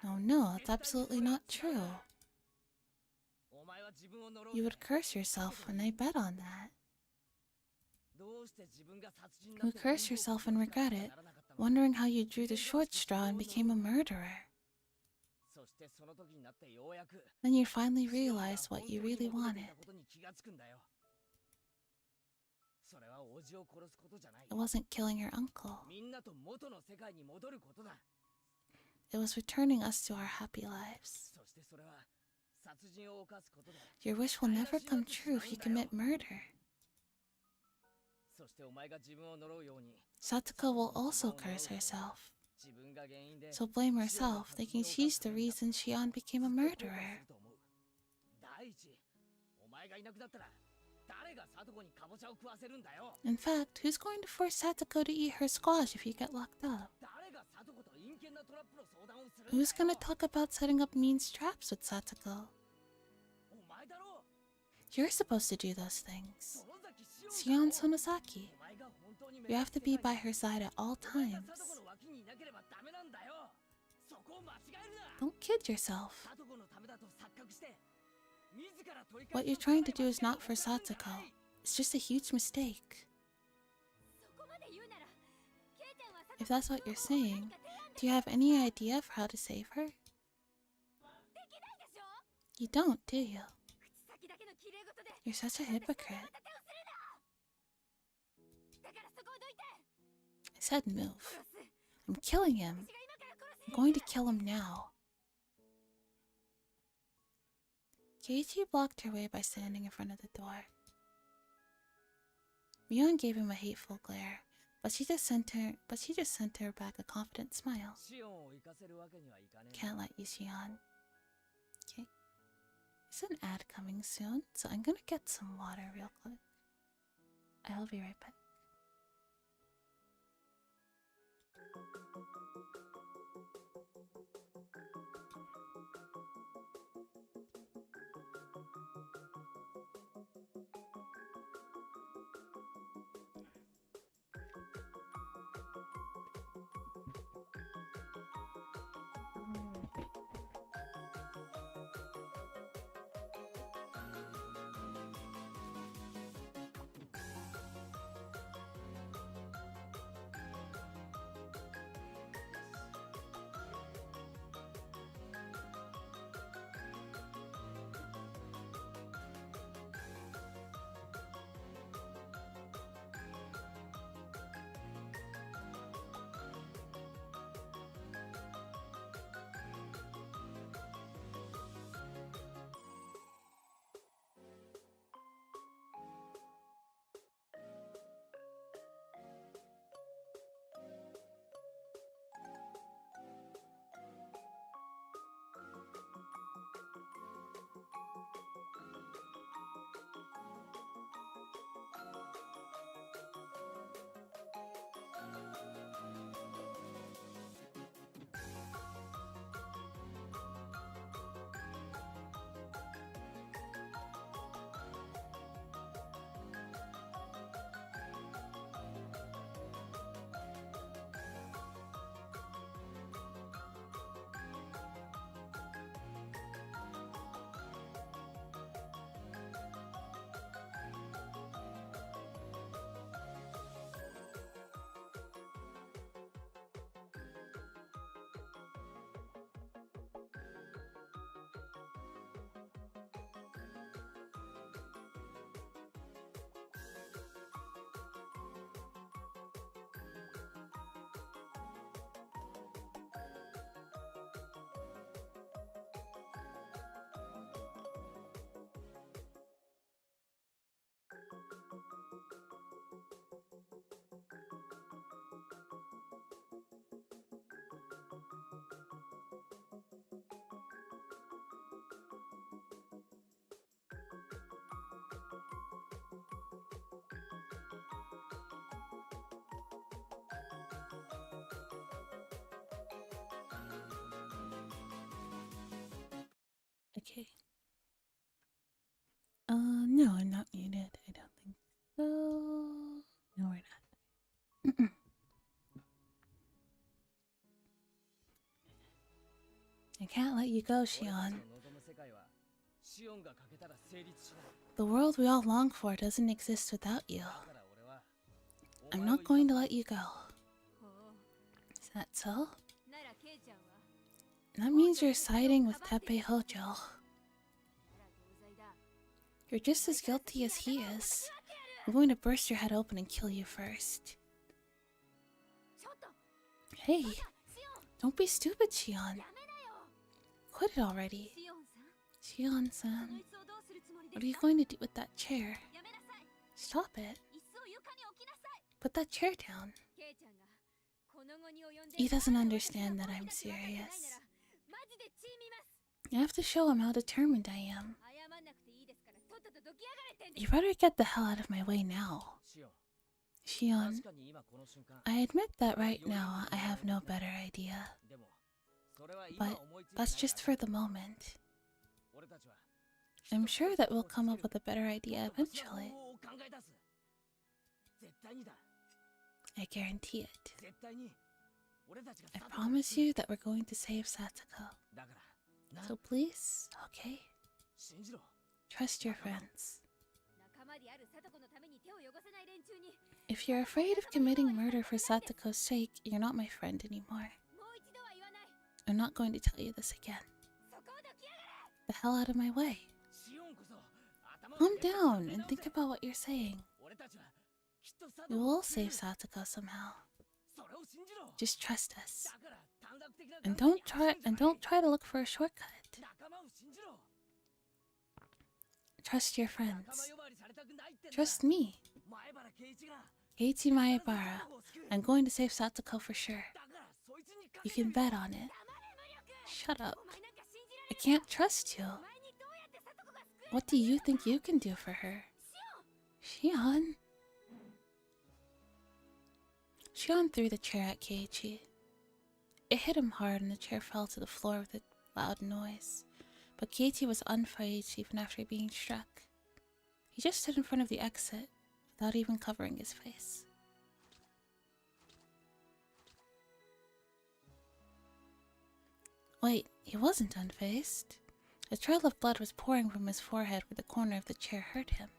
Oh no, that's absolutely not true. You would curse yourself when I bet on that. You would curse yourself and regret it, wondering how you drew the short straw and became a murderer. Then you finally realized what you really wanted. It wasn't killing your uncle. It was returning us to our happy lives. Your wish will never come true if you commit murder. Satoko will also curse herself. So blame herself, thinking she's the reason Shion became a murderer. In fact, who's going to force Satoko to eat her squash if you get locked up? Who's going to talk about setting up mean traps with Satoko? You're supposed to do those things. Shion Sonosaki. You have to be by her side at all times. Don't kid yourself. What you're trying to do is not for Satoko. It's just a huge mistake. If that's what you're saying, do you have any idea for how to save her? You don't, do you? You're such a hypocrite. I said move. I'm killing him. I'm going to kill him now. Keiichi blocked her way by standing in front of the door. Mion gave him a hateful glare, but she just sent her back a confident smile. Can't let you, Shion. Okay. There's an ad coming soon, so I'm gonna get some water real quick. I'll be right back. No, I'm not muted. I don't think so. No, we're not. I can't let you go, Shion. The world we all long for doesn't exist without you. I'm not going to let you go. Is that so? That means you're siding with Teppei Hojo. You're just as guilty as he is. I'm going to burst your head open and kill you first. Hey, don't be stupid, Shion. Quit it already. Shion-san, what are you going to do with that chair? Stop it. Put that chair down. He doesn't understand that I'm serious. You have to show him how determined I am. You better get the hell out of my way now. Shion, I admit that right now I have no better idea. But that's just for the moment. I'm sure that we'll come up with a better idea eventually. I guarantee it. I promise you that we're going to save Satoko. So please, okay? Trust your friends. If you're afraid of committing murder for Satoko's sake, you're not my friend anymore. I'm not going to tell you this again. The hell out of my way. Calm down and think about what you're saying. We will save Satoko somehow. Just trust us. And don't try to look for a shortcut. Trust your friends. Trust me. Keiichi Maebara. I'm going to save Satoko for sure. You can bet on it. Shut up. I can't trust you. What do you think you can do for her? Shion. Shion threw the chair at Keiichi. It hit him hard and the chair fell to the floor with a loud noise. But Keiichi was unfazed even after being struck. He just stood in front of the exit without even covering his face. Wait, he wasn't unfazed. A trail of blood was pouring from his forehead where the corner of the chair hurt him.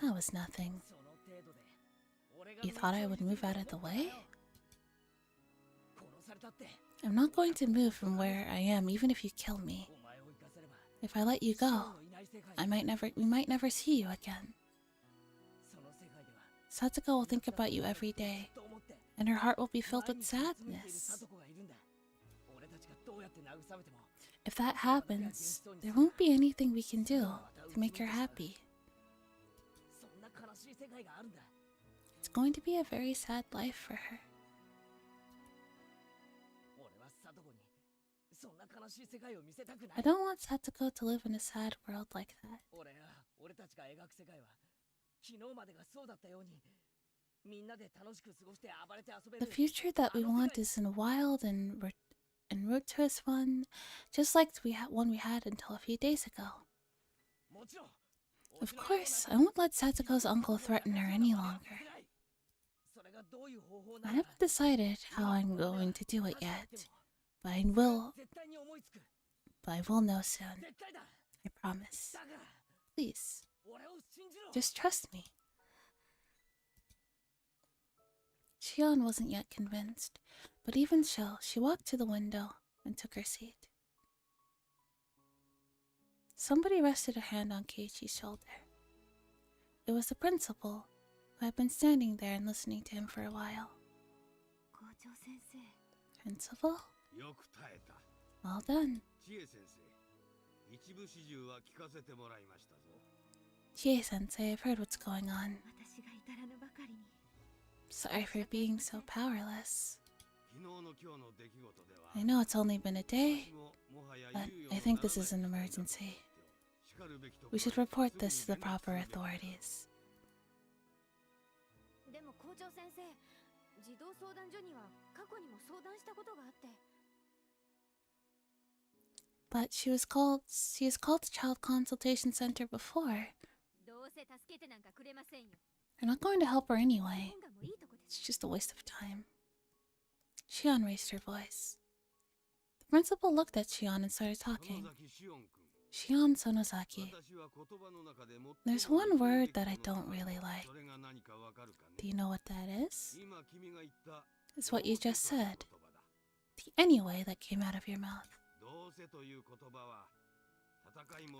That was nothing. You thought I would move out of the way? I'm not going to move from where I am even if you kill me. If I let you go, we might never see you again. Satoko will think about you every day, and her heart will be filled with sadness. If that happens, there won't be anything we can do to make her happy. It's going to be a very sad life for her. I don't want Satoko to live in a sad world like that. The future that we want is a wild and roadless one, just like one we had until a few days ago. Of course, I won't let Satoko's uncle threaten her any longer. I haven't decided how I'm going to do it yet, but I will know soon. I promise. Please, just trust me. Shion wasn't yet convinced, but even so, she walked to the window and took her seat. Somebody rested a hand on Keiichi's shoulder. It was the principal, who had been standing there and listening to him for a while. Principal? Well done. Chie-sensei, I've heard what's going on. Sorry for being so powerless. I know it's only been a day, but I think this is an emergency. We should report this to the proper authorities. But she has called the child consultation center before. どうせ助けてなんかくれませんよ。 They're not going to help her 日 anyway. 本がもういいとこで It's す。 just a waste of time. Shion raised her voice. The principal looked at Shion and started talking. Shion Sonozaki. There's one word that I don't really like. Do you know what that is? It's what you just said. The anyway that came out of your mouth.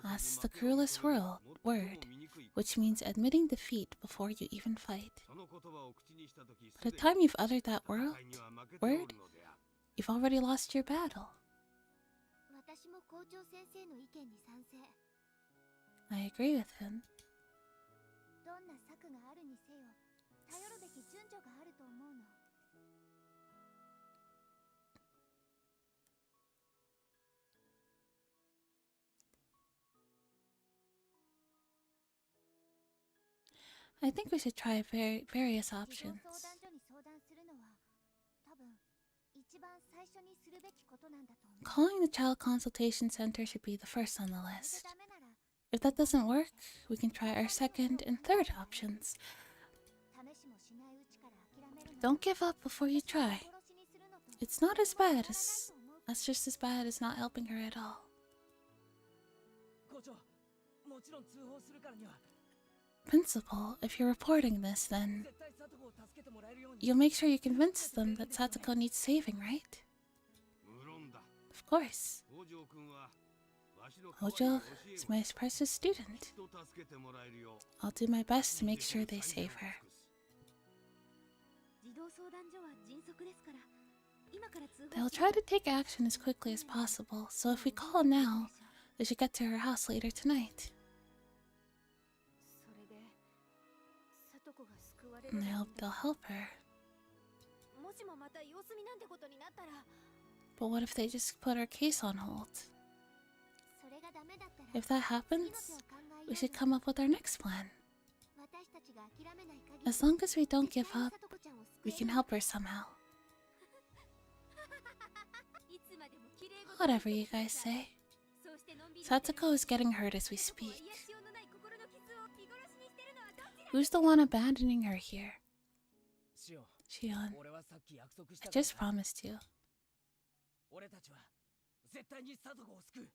That's the cruelest word, which means admitting defeat before you even fight. By the time you've uttered that word, you've already lost your battle. 私も校長先生の意見に賛成。 I agree with him. どんな策があるにせよ、頼るべき順序があると思うの。 I think we should try various 児童 options. 相談所に相談するのは、多分一番最初にするべきことなんだと思う。 Calling the child consultation center should be the first on the それ list. でダメなら、 If that doesn't work, we can try our second and third options. 試しもしないうちから諦めるの。 Don't give up before you try. 殺しにするのと It's not as 変わら bad ない as と思う。 that's just as bad as not helping her at all. 校長、もちろん通報するからには Principal, if you're reporting this, then 絶対佐藤を助けてもらえるように。 you'll make sure you convince them that Satoko needs saving, right? Of course. Hojo is my precious student. I'll do my best to make sure they save her. 児童相談所は迅速ですから、今から通報 They'll try to take action as quickly as possible, so if we call now, they should get to her house later tonight. それで、里子が救われる And I の hope they'll help her. もしもまた様子見なんてことになったら、 But what if they just put our case on hold? それがダメだったら、 If that happens, we should come up with our next plan. 私たちが諦めない限り、 As long as we don't 絶 give 対に up, 里子ちゃんを救 we え can る。 help her somehow. いつまでも綺麗事 Whatever you guys say. そうしてのんびり Satoko is getting hurt as we 里子は speak. 癒しようのない心の傷を見殺しにしてるのはどっちだ。 Who's the one abandoning her here? シオン、 Shion, 俺はさっき約束し I たから just promised you. 俺たちは絶対に佐藤を救う。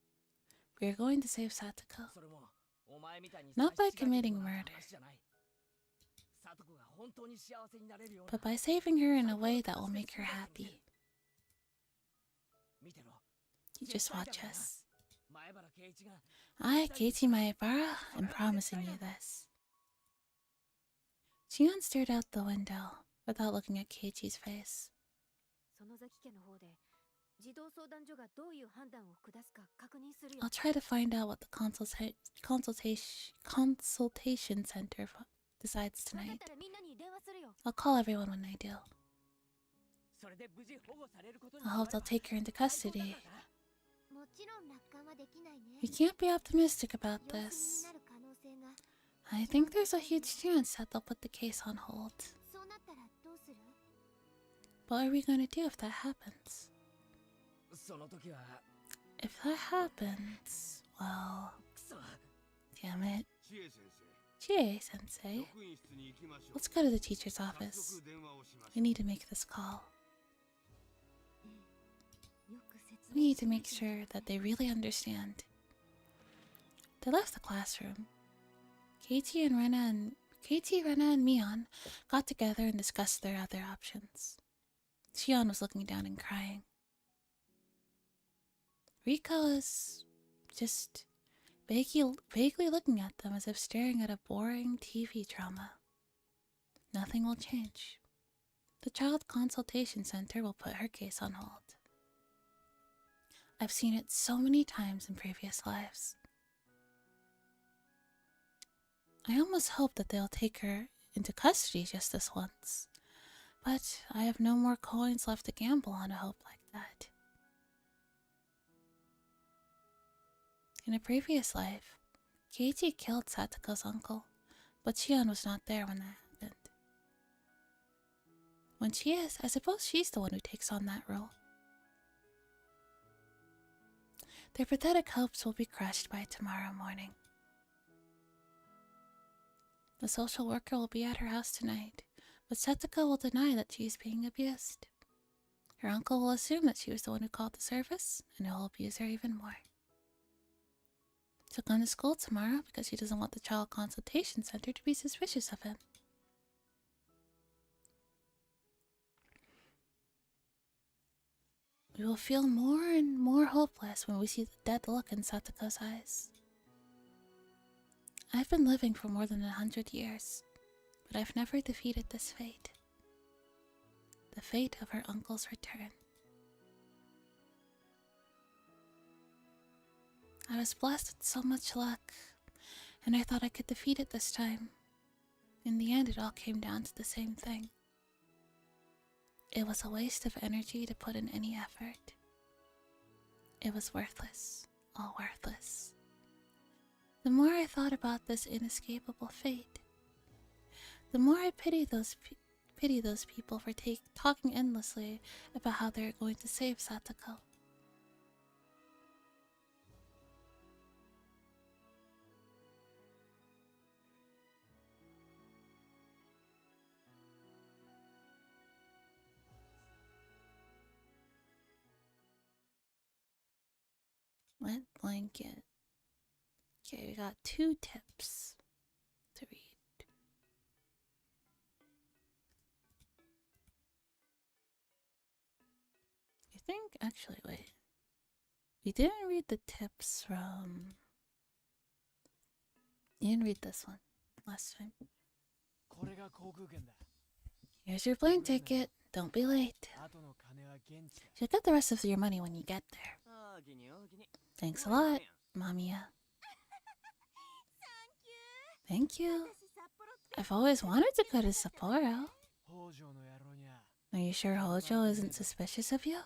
We are going to save Satoko. それもお前みたいに Not by 差し違えて committing るような murder. 話じゃない。佐藤が本当に幸せになれるような But by saving her in a way that will make her happy. 見てろ。 You just watch us. 前原圭一が I, Keiichi Maebara, am promising you this. Shion stared out the window without looking at Keiichi's face. 園崎家の方で児童相談所がどういう判断を下すか確認するよ。 I'll try to find out what the consultation center decides 分かっ tonight. たらみんなに電話するよ。 I'll call everyone when I do. それで無事保護されることに I hope they'll take her into custody. もちろん楽観はできないね。 We can't be optimistic about 様子見に this. なる可能性が。 I think there's a huge chance that they'll put the case on hold. そうなったらどうする？ What are we going to do if that happens? その時は If that happens, well, クソ damn it. Chie sensei, let's go to the teacher's office. We need to make this call. よく説 We 明 need to make sure that they really understand. They left the classroom. Keiichi, Rena, and Mion got together and discussed their other options. Shion was looking down and crying. Rika was just vaguely looking at them as if staring at a boring TV drama. Nothing will change. The Child Consultation Center will put her case on hold. I've seen it so many times in previous lives. I almost hope that they'll take her into custody just this once, but I have no more coins left to gamble on a hope like that. In a previous life, Keiichi killed Satoko's uncle, but Shion was not there when that happened. When she is, I suppose she's the one who takes on that role. Their pathetic hopes will be crushed by tomorrow morning. The social worker will be at her house tonight, but Setsuko will deny that she is being abused. Her uncle will assume that she was the one who called the service, and he'll abuse her even more. She'll come to school tomorrow because she doesn't want the child consultation center to be suspicious of him. We will feel more and more hopeless when we see the dead look in Satsuko's eyes. I've been living for more than 100 years, but I've never defeated this fate. The fate of her uncle's return. I was blessed with so much luck, and I thought I could defeat it this time. In the end, it all came down to the same thing. It was a waste of energy to put in any effort. It was worthless, all worthless. The more I thought about this inescapable fate, the more I pity those people for talking endlessly about how they are going to save Satsuko. Wet blanket. Okay, we got 2 tips to read. I think, actually, wait. We didn't read the tips from... You didn't read this one last time. Here's your plane ticket. Don't be late. You'll get the rest of your money when you get there. Thanks a lot, Mamiya. Thank you. I've always wanted to go to Sapporo. Are you sure Hojo isn't suspicious of you?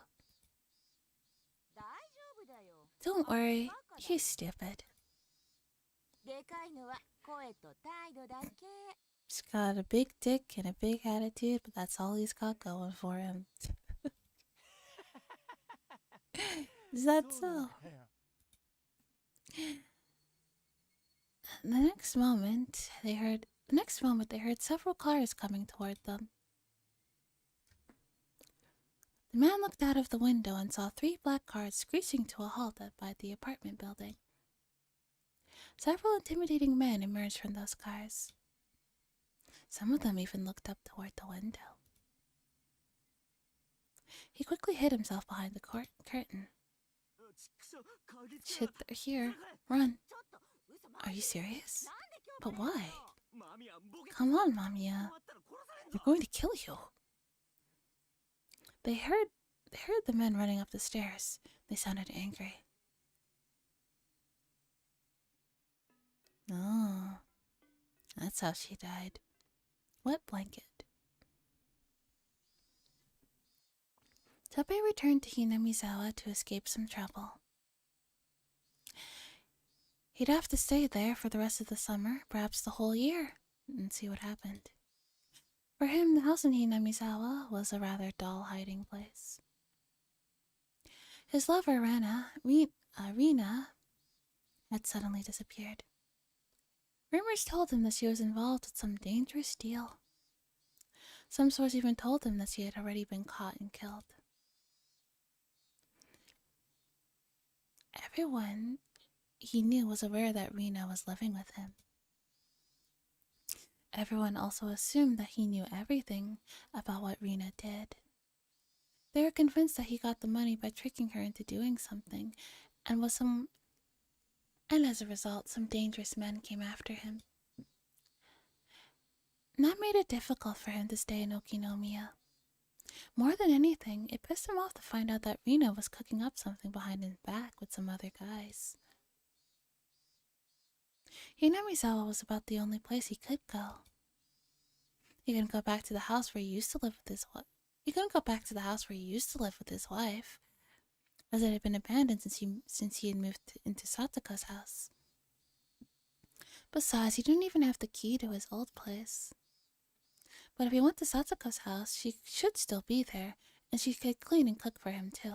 Don't worry, he's stupid. He's got a big dick and a big attitude, but that's all he's got going for him. Is that so? The next moment they heard several cars coming toward them. The man looked out of the window and saw 3 black cars screeching to a halt by the apartment building. Several intimidating men emerged from those cars. Some of them even looked up toward the window. He quickly hid himself behind the curtain. Shit, they're here. Run. Are you serious? But why? Come on, Mamiya. They're going to kill you. They heard the men running up the stairs. They sounded angry. Oh, that's how she died. Wet blanket. Tabe returned to Hinamizawa to escape some trouble. He'd have to stay there for the rest of the summer, perhaps the whole year, and see what happened. For him, the house in Hinamizawa was a rather dull hiding place. His lover, Rina, had suddenly disappeared. Rumors told him that she was involved with some dangerous deal. Some source even told him that she had already been caught and killed. Everyone he knew was aware that Rina was living with him. Everyone also assumed that he knew everything about what Rina did. They were convinced that he got the money by tricking her into doing something, and as a result, some dangerous men came after him. And that made it difficult for him to stay in Okinomiya. More than anything, it pissed him off to find out that Rina was cooking up something behind his back with some other guys. Hinamizawa was about the only place he could go. He couldn't go back to the house where he used to live with his wife. As it had been abandoned since he had moved into Satsuko's house. Besides, he didn't even have the key to his old place. But if he went to Satsuko's house, she should still be there, and she could clean and cook for him too.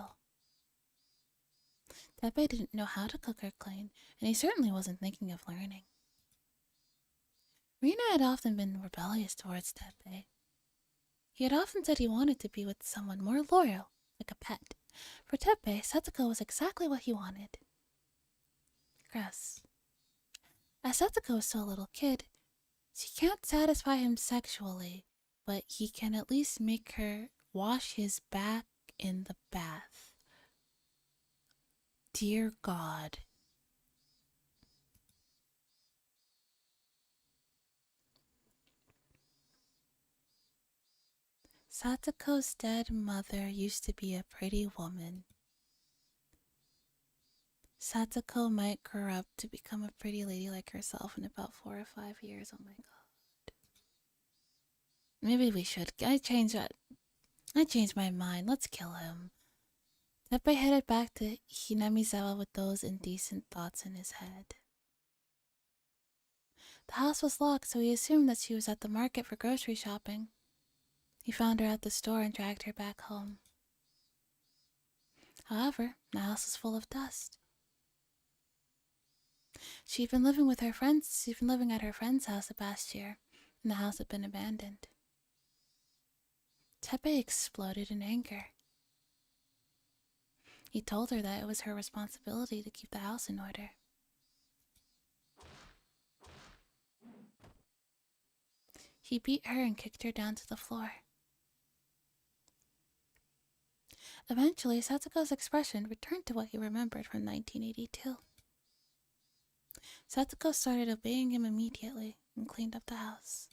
Teppei didn't know how to cook or clean, and he certainly wasn't thinking of learning. Rina had often been rebellious towards Teppei. He had often said he wanted to be with someone more loyal, like a pet. For Teppei, Satsuko was exactly what he wanted. Gross. As Satsuko is still a little kid, she can't satisfy him sexually, but he can at least make her wash his back in the bath. Dear God. Satsuko's dead mother used to be a pretty woman. Satsuko might grow up to become a pretty lady like herself in about 4 or 5 years. Oh my god. Maybe we should. I changed my mind. Let's kill him. Teppei headed back to Hinamizawa with those indecent thoughts in his head. The house was locked, so he assumed that she was at the market for grocery shopping. He found her at the store and dragged her back home. However, the house was full of dust. She'd been living at her friend's house the past year, and the house had been abandoned. Teppei exploded in anger. He told her that it was her responsibility to keep the house in order. He beat her and kicked her down to the floor. Eventually, Satsuko's expression returned to what he remembered from 1982. Satsuko started obeying him immediately and cleaned up the house.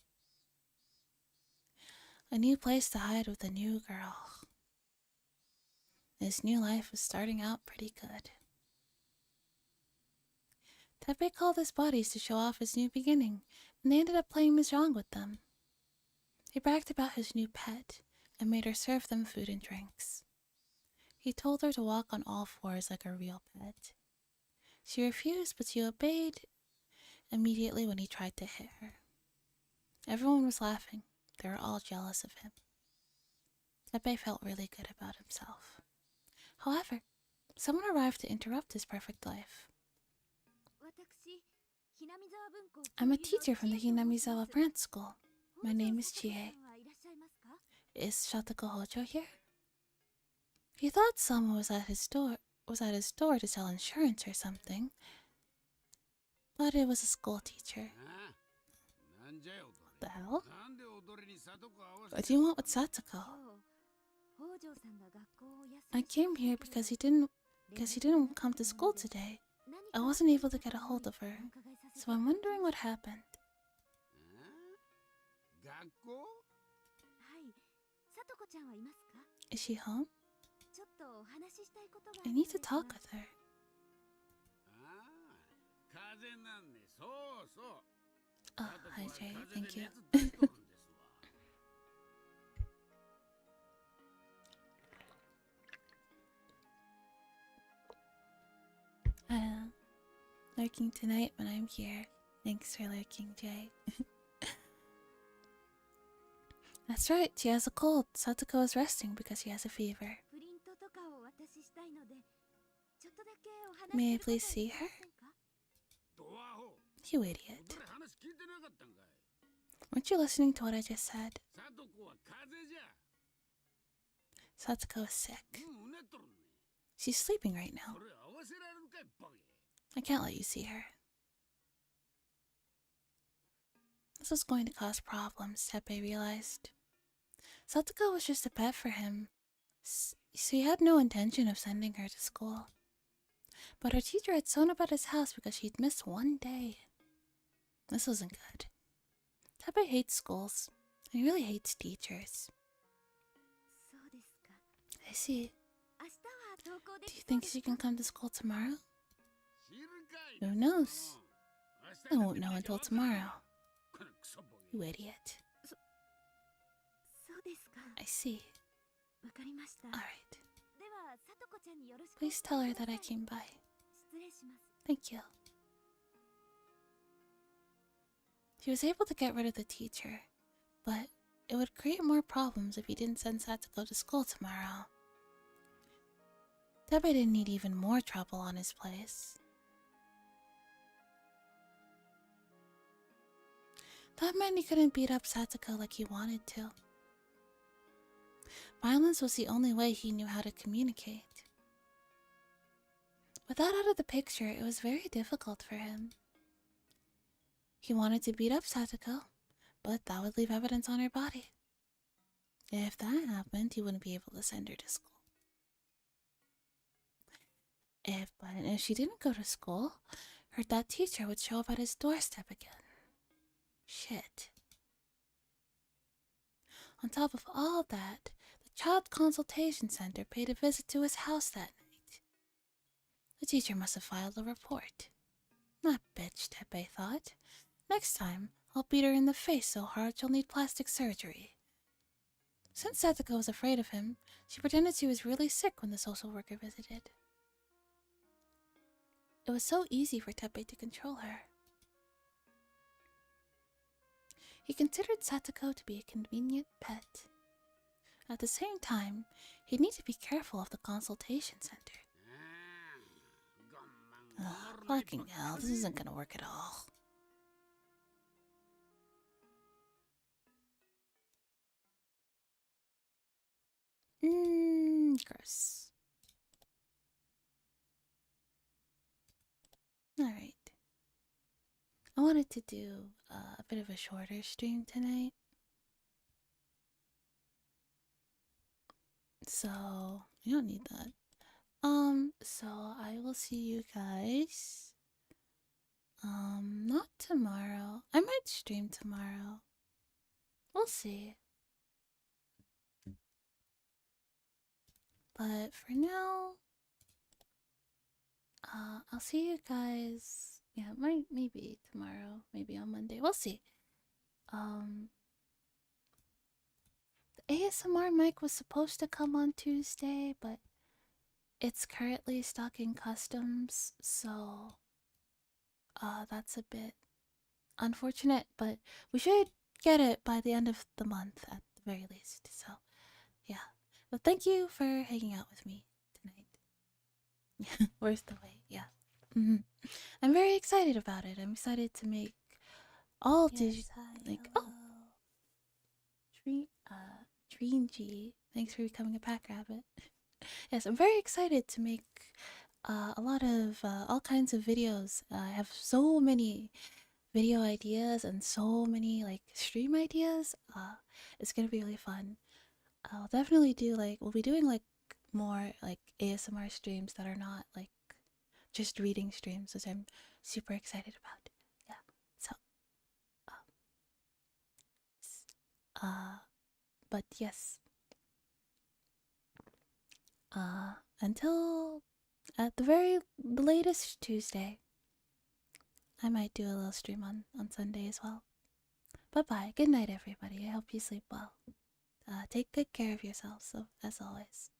A new place to hide with a new girl. His new life was starting out pretty good. Teppei called his buddies to show off his new beginning, and they ended up playing mahjong with them. He bragged about his new pet and made her serve them food and drinks. He told her to walk on all fours like a real pet. She refused, but she obeyed immediately when he tried to hit her. Everyone was laughing. They were all jealous of him. Teppei felt really good about himself. However, someone arrived to interrupt his perfect life. I'm a teacher from the Hinamizawa branch school. My name is Chie. Is Satoko Hojo here? He thought someone was at his door to sell insurance or something, but it was a school teacher. What the hell? What do you want with Satoko? I came here because he didn't come to school today. I wasn't able to get a hold of her, so I'm wondering what happened. Is she home? I need to talk with her. Oh, hi Jay, thank you. Lurking tonight when I'm here. Thanks for lurking, Jay. That's right, she has a cold. Satsuko is resting because she has a fever. May I please see her? You idiot. Weren't you listening to what I just said? Satsuko is sick. She's sleeping right now. I can't let you see her. This was going to cause problems, Teppei realized. Satsuko was just a pet for him, so he had no intention of sending her to school. But her teacher had sewn up at his house because she'd missed one day. This wasn't good. Teppei hates schools, and he really hates teachers. I see. Do you think she can come to school tomorrow? Who knows? I won't know until tomorrow. You idiot. I see. Alright. Please tell her that I came by. Thank you. He was able to get rid of the teacher, but it would create more problems if he didn't send Satsuko to school tomorrow. Teppei didn't need even more trouble on his place. That meant he couldn't beat up Satoko like he wanted to. Violence was the only way he knew how to communicate. With that out of the picture, it was very difficult for him. He wanted to beat up Satoko, but that would leave evidence on her body. If that happened, he wouldn't be able to send her to school. If she didn't go to school, that teacher would show up at his doorstep again. Shit. On top of all that, the Child Consultation Center paid a visit to his house that night. The teacher must have filed a report. That bitch, Teppei thought. Next time, I'll beat her in the face so hard she'll need plastic surgery. Since Satoko was afraid of him, she pretended she was really sick when the social worker visited. It was so easy for Teppei to control her. He considered Satoko to be a convenient pet. At the same time, he'd need to be careful of the consultation center. Ugh, fucking hell, this isn't gonna work at all. Gross. Alright. I wanted to do a bit of a shorter stream tonight. So, you don't need that. So I will see you guys. Not tomorrow. I might stream tomorrow. We'll see. But for now, I'll see you guys. Yeah, maybe tomorrow, maybe on Monday. We'll see. The ASMR mic was supposed to come on Tuesday, but it's currently stuck in customs, so that's a bit unfortunate, but we should get it by the end of the month at the very least. So, yeah. But thank you for hanging out with me tonight. Worth the wait, yeah. I'm very excited about it. I'm excited to make all Treen G. Thanks for becoming a pack rabbit. Yes, I'm very excited to make a lot of all kinds of videos. I have so many video ideas and so many like stream ideas. It's gonna be really fun. I'll definitely do we'll be doing more ASMR streams that are not just reading streams, which I'm super excited about. Yeah. So but yes. Until at the very latest Tuesday. I might do a little stream on Sunday as well. Bye-bye. Good night, everybody. I hope you sleep well. Take good care of yourselves, as always.